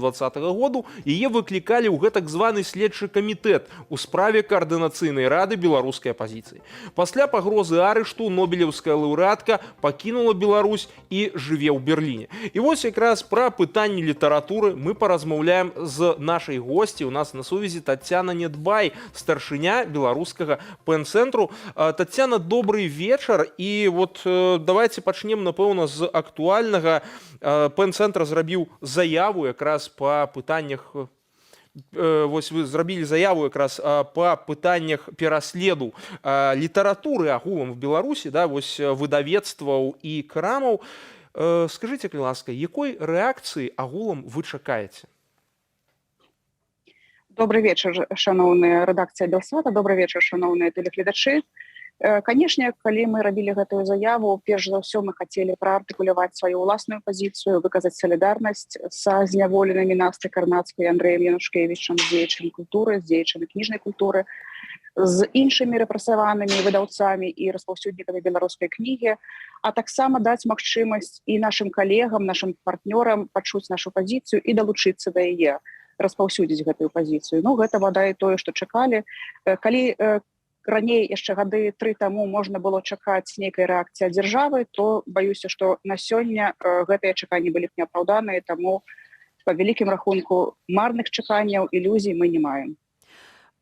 S2: году яе выклікалі ў гэтак званы следчы камітэт у справе каардынацыйнай рады беларускай апазіцыі. Пасля пагрозы арышту нобелеўская лаўрэатка пакінула Беларусь і жыве ў Берліне. І вось якраз пра пытанні літаратуры мы паразмаўляем з нашай госці. У нас на сувязі Таццяна Недбай, старшыня беларускага пэн-цэнтру. Таццяна, добрый вечар. І вот давайте пачнем напэўна з актуальнага. Пэн-цэнтр зрабіў заяву якраз па пытаннях, вось вы зрабілі заяву якраз па пытаннях пераследу літаратуры агулам в Беларусі, да, вось выдавецтваў і крамаў. Скажыце, калі ласка, якой рэакцыі агулам вы чакаеце?
S7: Добрый вечар, шаноўная рэдакцыя Белсата, добрый вечар, шаноўныя тэлегледачы. Канешне, калі мы рабілі гэтую заяву, перш за ўсё мы хацелі праартыкуляваць сваю ўласную пазіцыю, выказаць салідарнасць са зняволенымі Настай Карнацкай, Андрэем Янушкевічам, з дзеячамі культуры, з дзеячамі кніжнай культуры, з іншымі рэпрэсаванымі выдаўцамі і распаўсюднікамі беларускай кнігі, а таксама даць магчымасць і нашым калегам, нашым партнёрам пачуць нашу пазіцыю і далучыцца да яе, распаўсюдзіць гэтую пазіцыю. Ну, гэта бадай тое, што чакалі. Калі раней яшчэ гады 3 таму можна было чакаць нейкай рэакцыі ад дзяржавы, то баюся, што на сёння гэтыя чаканні былі б неапраўданыя, таму па вялікім рахунку марных чаканняў, ілюзій мы не маем.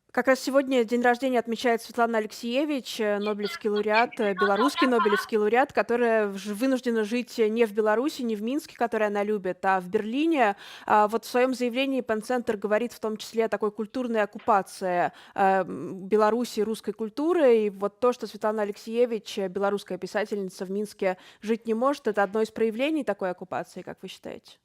S1: Как раз сегодня день рождения отмечает Светлана Алексиевич, нобелевский лауреат, белорусский нобелевский лауреат, которая вынуждена жить не в Беларуси, не в Минске, который она любит, а в Берлине. Вот в своем заявлении пэн-центр говорит в том числе о такой культурной оккупации Беларуси русской культуры. И вот то, что Светлана Алексиевич, белорусская писательница, в Минске жить не может, это одно из проявлений такой оккупации, как вы считаете?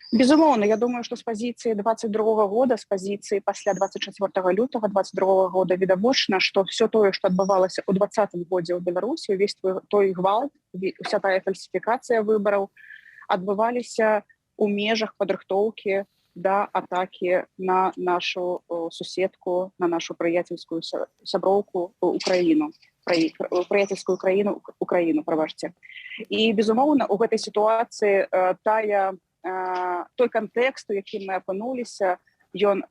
S7: Безумоўна, я думаю, што з пазіцыі 22 года, з пазіцыі пасля 24 лютага 22 года відавочна, што все тое, што адбывалася ў 20 годзе ў Беларусі, увесь той гвалт, уся тая фальсіфікацыя выбараў адбываліся ў межах падрыхтоўкі да атакі на нашу суседку, на нашу прыяцельскую сяброўку Украіну. Прыяцельскую Украіну, прабачце. І, безумоўна, у гэтай сітуацыі той кантэкст, у якім мы апынуліся, ён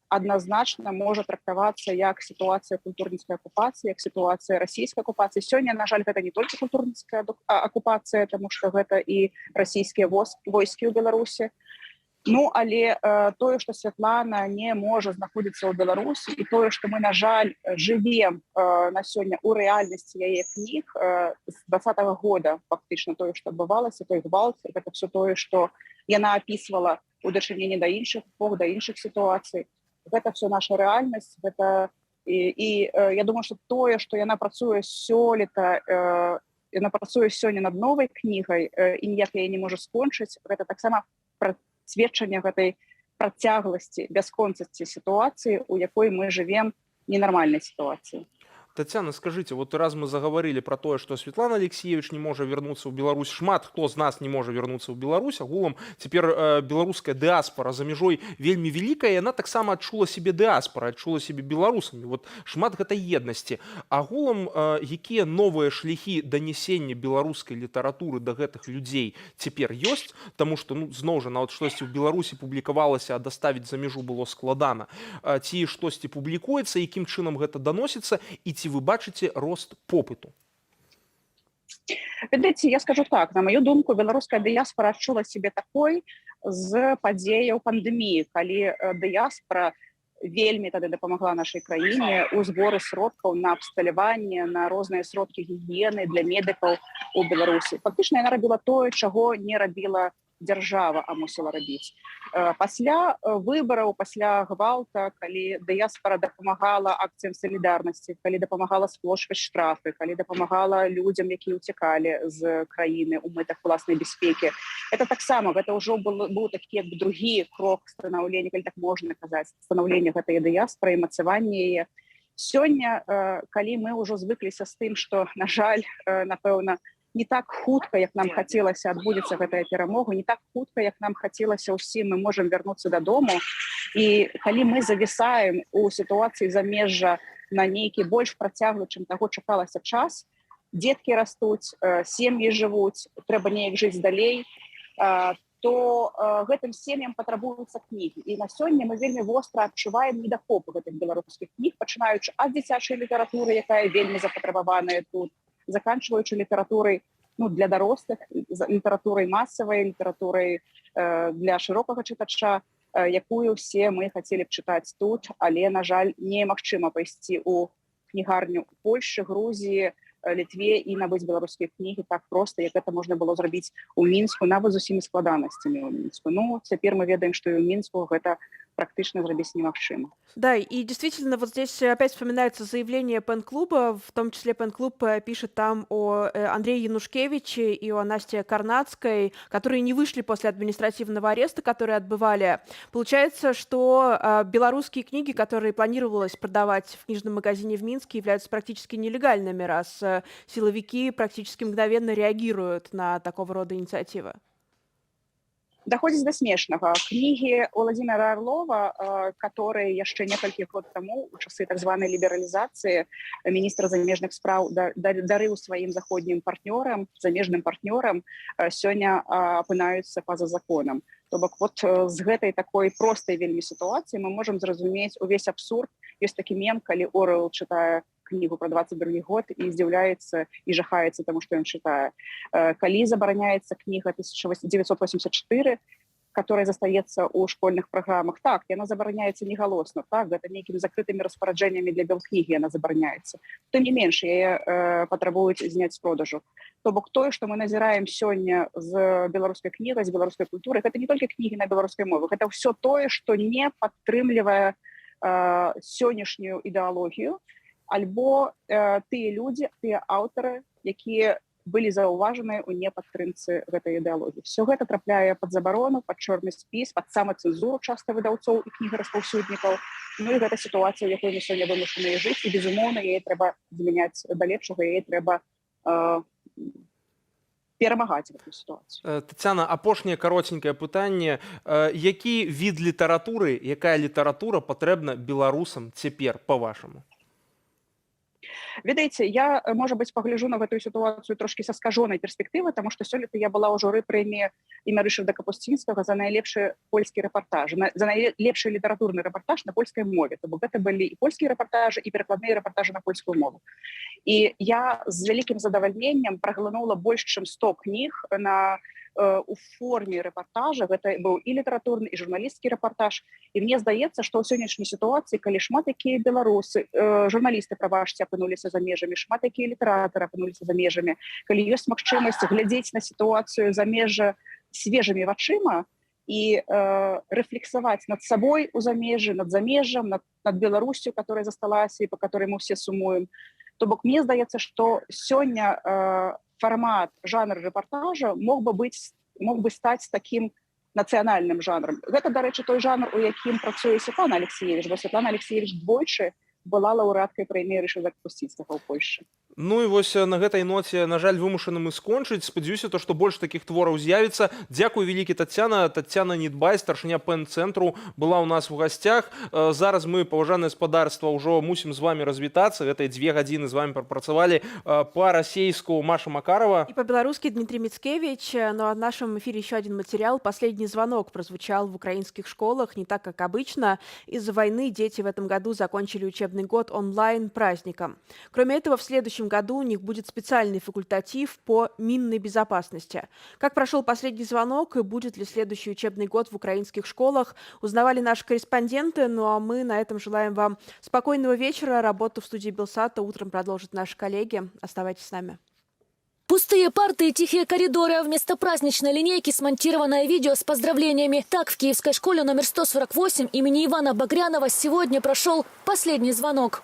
S7: адназначна можа трактавацца як сітуацыя культурніцкай акупацыі, як сітуацыя расійскай акупацыі. Сёння, на жаль, гэта не толькі культурніцкая акупацыя, таму што гэта і расійскія войскі ў Беларусі. Ну, але тое, што Святлана не можа знаходзіцца ў Беларусі, і тое, што мы, на жаль, жывем на сёння ў рэальнасці яе кніг з 20-го года, фактычна тое, што адбывалася, той гвалт, гэта все тое, што яна апісвала у дачыненні да іншых эпох, да іншых сітуацый. Гэта все наша рэальнасць. І я думаю, што тое, што яна працуе сёлета, яна працуе сёння над новай кнігай і ніяк яе не можа скончыць, гэта таксама сведчанне гэтай працягласці, бясконцасці сітуацыі, у якой мы жывем ненармальнай сітуацыі.
S2: Татьяна, скажите, вот раз мы заговорили про то, что Светлана Алексеевич не может вернуться в Беларусь, шмат кто з нас не может вернуться в Беларусь, агулам цяпер беларуская дыаспора за мяжой вельмі великая, и она таксама адчула себе дыаспора, адчула себе беларусамі. Вот шмат гэтай еднасці. Агулам якія новыя шляхі данесення беларускай літаратуры да гэтых людзей цяпер ёсць, таму што зноў жа нават штосьці ў Беларусі публікавалася, а даставіць за мяжу было складана. Ці штосьці публікуецца, якім чынам гэта даносіцца, і ці вы бачыце рост попыту?
S7: Ведаеце, я скажу так, на мою думку, беларуская дыяспора адчула себе такой з падзеяў пандэміі, калі дыяспора вельмі тады дапамагла нашай краіне ў зборы сродкаў на абсталяванне, на розныя сродкі гігіены для медыкаў у Беларусі. Фактычна яна рабіла тое, чаго не рабіла дзяржава, а мусіла рабіць. Пасля выбараў, пасля гвалта, калі дыяспора дапамагала акцыям салідарнасці, калі дапамагала сплошваць штрафы, калі дапамагала людзям, якія ўцякалі з краіны ў мэтах уласнай бяспекі, это таксама, гэта ўжо быў такі як другі крок станаўлення, калі так можна казаць, станаўлення гэтай дыяспоры, мацавання яе. Сёння, калі мы ўжо звыкліся з тым, што, на жаль, напэўна, не так хутка, як нам хацелася адбудзецца гэтая перамога, не так хутка, як нам хацелася ўсім, мы можам вярнуцца дадому. І калі мы завісаем у сітуацыі замежжа на нейкі больш працяглы, чым таго чакалася час, дзеткі растуць, сем'і жывуць, трэба неяк жыць далей, то гэтым сем'ям патрабуюцца кнігі. І на сёння мы вельмі востра адчуваем недахоп гэтых беларускіх кніг, пачынаючы ад дзіцячай літаратуры, якая вельмі запатрабаваная тут, заканчиваючи літературой для дорослых, літературой масовой, літературой для широкого читача, якую все мы хотели б читать тут, але, на жаль, немагчыма пайсці у кнігарню у Польшчы, Грузіі, Літве і набыць беларускія кнігі так проста, як гэта можна было зрабіць у Мінску, нават з усімі складанасцямі ў Мінску. Цяпер мы ведаем, што і ў Мінску гэта практически зрабіць немагчыма.
S1: Да, и действительно, вот здесь опять вспоминается заявление Пен-клуба, в том числе Пен-клуб пишет там о Андрее Янушкевиче и о Насте Карнацкой, которые не вышли после административного ареста, которые отбывали. Получается, что белорусские книги, которые планировалось продавать в книжном магазине в Минске, являются практически нелегальными, раз силовики практически мгновенно реагируют на такого рода инициативы.
S7: Доходзіць да смешнага. Кнігі Владимира Орлова, которые яшчэ некалькі год таму у часы так званай лібералізацыі міністр замежных спраў дарыў сваім заходнім партнёрам, замежным партнёрам, сёння апынаюцца па-за законам. То бок вот з гэтай такой простай вельмі сітуацыі мы можам зразумець увесь абсурд. Ёсць такі мем, калі Орвел чытае книгу про 22 год и издзіўляецца и жахаецца тому, что он читае. Калі забараняется книга 1984, которая застаецца ў школьных программах, так, яна забараняецца негалосна, так, гэта нейкімі закрытымі распараджэннямі для белкнігі яна забараняецца. Тым не менш, яе патрабуюць зняць з продажу. То бок тое, што мы назіраем сёння з беларускай кнігай, з беларускай культурай, гэта не толькі кнігі на беларускай мове, гэта ўсё тое, што не падтрымлівае сённяшнюю ідэалогію, альбо тыя людзі, тыя аўтары, якія былі заўважаныя ў непадтрымцы гэтай ідэалогіі. Все гэта трапляе пад забарону, пад чорны спіс, пад самацэнзуру часта выдаўцоў і кнігараспаўсюднікаў. І гэта сітуацыя, у якой мы сёння вымушаныя жыць, і, безумоўна, яе трэба змяняць да лепшага, яе трэба перамагаць гэту сітуацыю.
S2: Тетяна, апошняе каротенькае пытанне. Які від літаратуры, якая літаратура патрэбна беларусам цяпер, па-вашаму?
S7: Ведаеце, я, можа быць, пагляжу на гэтую сітуацыю трошкі са скажонай перспектывы, таму што сёлета я была ў журы прэміі імя Рышарда Капусцінскага за найлепшы польскі рэпартаж, за найлепшы літаратурны рэпартаж на польскай мове. То бок гэта былі і польскія рэпартажы, і перакладныя рэпартажы на польскую мову. І я з вялікім задавальненнем праглянула больш чым 100 кніг у форме рэпартажа. Гэта быў і літаратурны, і журналісцкі рэпартаж. І мне здаецца, што ў сённяшняй сітуацыі, калі шмат якія беларусы, журналісты, прабачце, апынуліся за межамі, шмат якія літаратары апынуліся за межамі, калі ёсць магчымасць глядзець на сітуацыю замежжа свежымі вачыма і рэфлексаваць над сабой у замежжы, над замежжам, над Беларусю, которая засталася і па которой мы все сумуем, то бок мне здаецца, што сёння формат, жанр рэпартажа мог бы стаць таким нацыянальным жанрам. Гэта, дарэчы, той жанр, у якім працуе Светлана Алексеевич, бо Светлана Алексеевич двойчы была лаўрэаткай прэміі Рышарда Капусціцкага ў Польшчы.
S2: Ну і вось на гэтай ноце, на жаль, вымушаны мы скончыць. Спадзяюся, то, што больш такіх твораў з'явіцца. Дзякуй вялікі, Таццяна. Таццяна Нідбай, старшыня ПЭН-цэнтру, была ў нас у гасцях. Зараз мы, паважанае спадарства, ўжо мусім з вами развітацца. Гэтыя 2 гадзіны з вами прапрацавалі па-расейску Маша Макарова.
S1: И по-белорусски Дмитрий Мицкевич. Но в нашем эфире еще один материал. Последний звонок прозвучал в украинских школах не так, как обычно. Из-за войны дети в этом году закончили учебный год онлайн-праздником. Кроме этого, в следующем году у них будет специальный факультатив по минной безопасности. Как прошел последний звонок и будет ли следующий учебный год в украинских школах, узнавали наши корреспонденты. Ну а мы на этом желаем вам спокойного вечера. Работу в студии Белсата утром продолжат наши коллеги. Оставайтесь с нами.
S8: Пустые парты и тихие коридоры, а вместо праздничной линейки смонтированное видео с поздравлениями. Так в Киевской школе номер 148 имени Ивана Багрянова сегодня прошел последний звонок.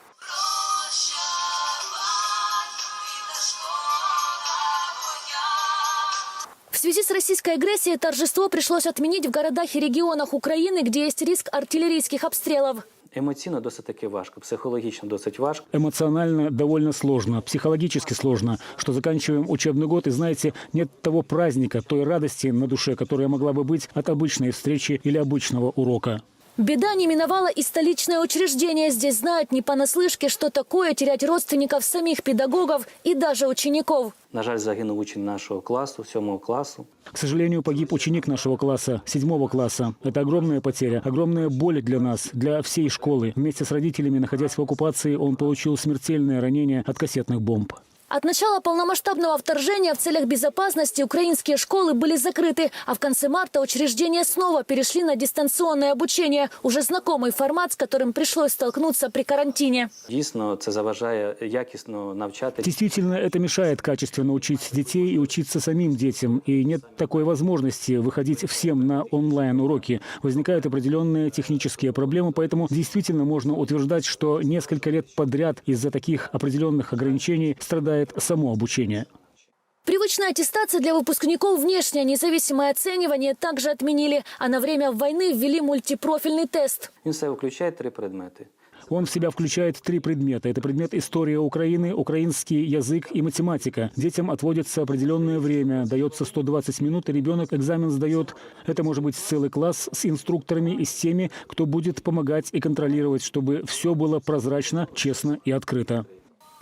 S8: В связи с российской агрессией торжество пришлось отменить в городах и регионах Украины, где есть риск артиллерийских обстрелов.
S12: Емоційно досить таки важко, психологично досить важко.
S6: Эмоционально довольно сложно, психологически сложно, что заканчиваем учебный год, и, знаете, нет того праздника, той радости на душе, которая могла бы быть от обычной встречи или обычного урока.
S8: Беда не миновала и столичное учреждение. Здесь знают не понаслышке, что такое терять родственников самих педагогов и даже учеников.
S12: На жаль, загинув учень нашого класу, 7 классу.
S6: К сожалению, погиб ученик нашего класса, 7 класса. Это огромная потеря, огромная боль для нас, для всей школы. Вместе с родителями, находясь в оккупации, он получил смертельное ранение от кассетных бомб.
S8: От начала полномасштабного вторжения в целях безопасности украинские школы были закрыты, а в конце марта учреждения снова перешли на дистанционное обучение, уже знакомый формат, с которым пришлось столкнуться при карантине.
S12: Дійсно, це заважає якісно навчати.
S6: Действительно, это мешает качественно учить детей и учиться самим детям. И нет такой возможности выходить всем на онлайн-уроки. Возникают определенные технические проблемы, поэтому действительно можно утверждать, что несколько лет подряд из-за таких определенных ограничений страдает само обучение.
S8: Привычная аттестация для выпускников, внешнее независимое оценивание также отменили, а на время войны ввели мультипрофильный тест.
S12: Він все включає 3 предмети.
S6: Он в себя включает 3 предмета. Это предмет история Украины, украинский язык и математика. Детям отводится определенное время, дается 120 минут, и ребенок экзамен сдает. Это может быть целый класс с инструкторами и с теми, кто будет помогать и контролировать, чтобы все было прозрачно, честно и открыто.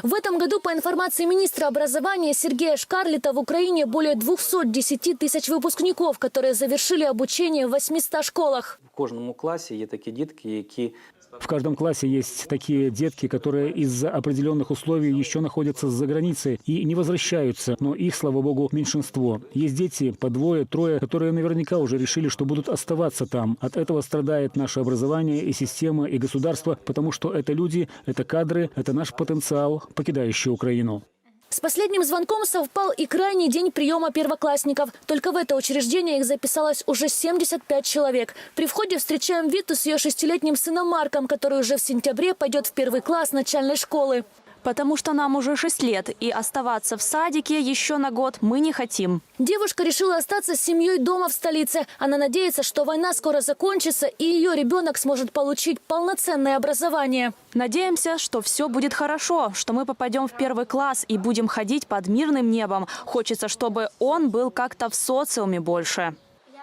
S8: В этом году, по информации министра образования Сергея Шкарлета, в Украине более 210 тысяч выпускников, которые завершили обучение в 800 школах.
S12: В кожному класі є такі дітки, які...
S6: В каждом классе есть такие детки, которые из-за определенных условий еще находятся за границей и не возвращаются, но их, слава богу, меньшинство. Есть дети по 2-3, которые наверняка уже решили, что будут оставаться там. От этого страдает наше образование и система, и государство, потому что это люди, это кадры, это наш потенциал, покидающий Украину.
S8: С последним звонком совпал и крайний день приема первоклассников. Только в это учреждение их записалось уже 75 человек. При входе встречаем Виту с ее 6-летним сыном Марком, который уже в сентябре пойдет в 1 класс начальной школы.
S26: Потому что нам уже 6 лет, и оставаться в садике еще на год мы не хотим.
S8: Девушка решила остаться с семьей дома в столице. Она надеется, что война скоро закончится, и ее ребенок сможет получить полноценное образование.
S26: Надеемся, что все будет хорошо, что мы попадем в 1 класс и будем ходить под мирным небом. Хочется, чтобы он был как-то в социуме больше.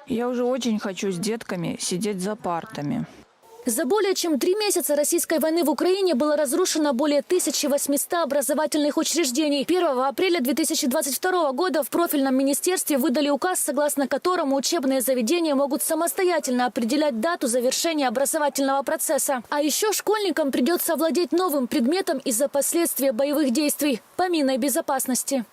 S19: Я уже очень хочу с детками сидеть за партами.
S8: За более чем 3 месяца российской войны в Украине было разрушено более 1800 образовательных учреждений. 1 апреля 2022 года в профильном министерстве выдали указ, согласно которому учебные заведения могут самостоятельно определять дату завершения образовательного процесса. А еще школьникам придется овладеть новым предметом из-за последствий боевых действий – по минной безопасности.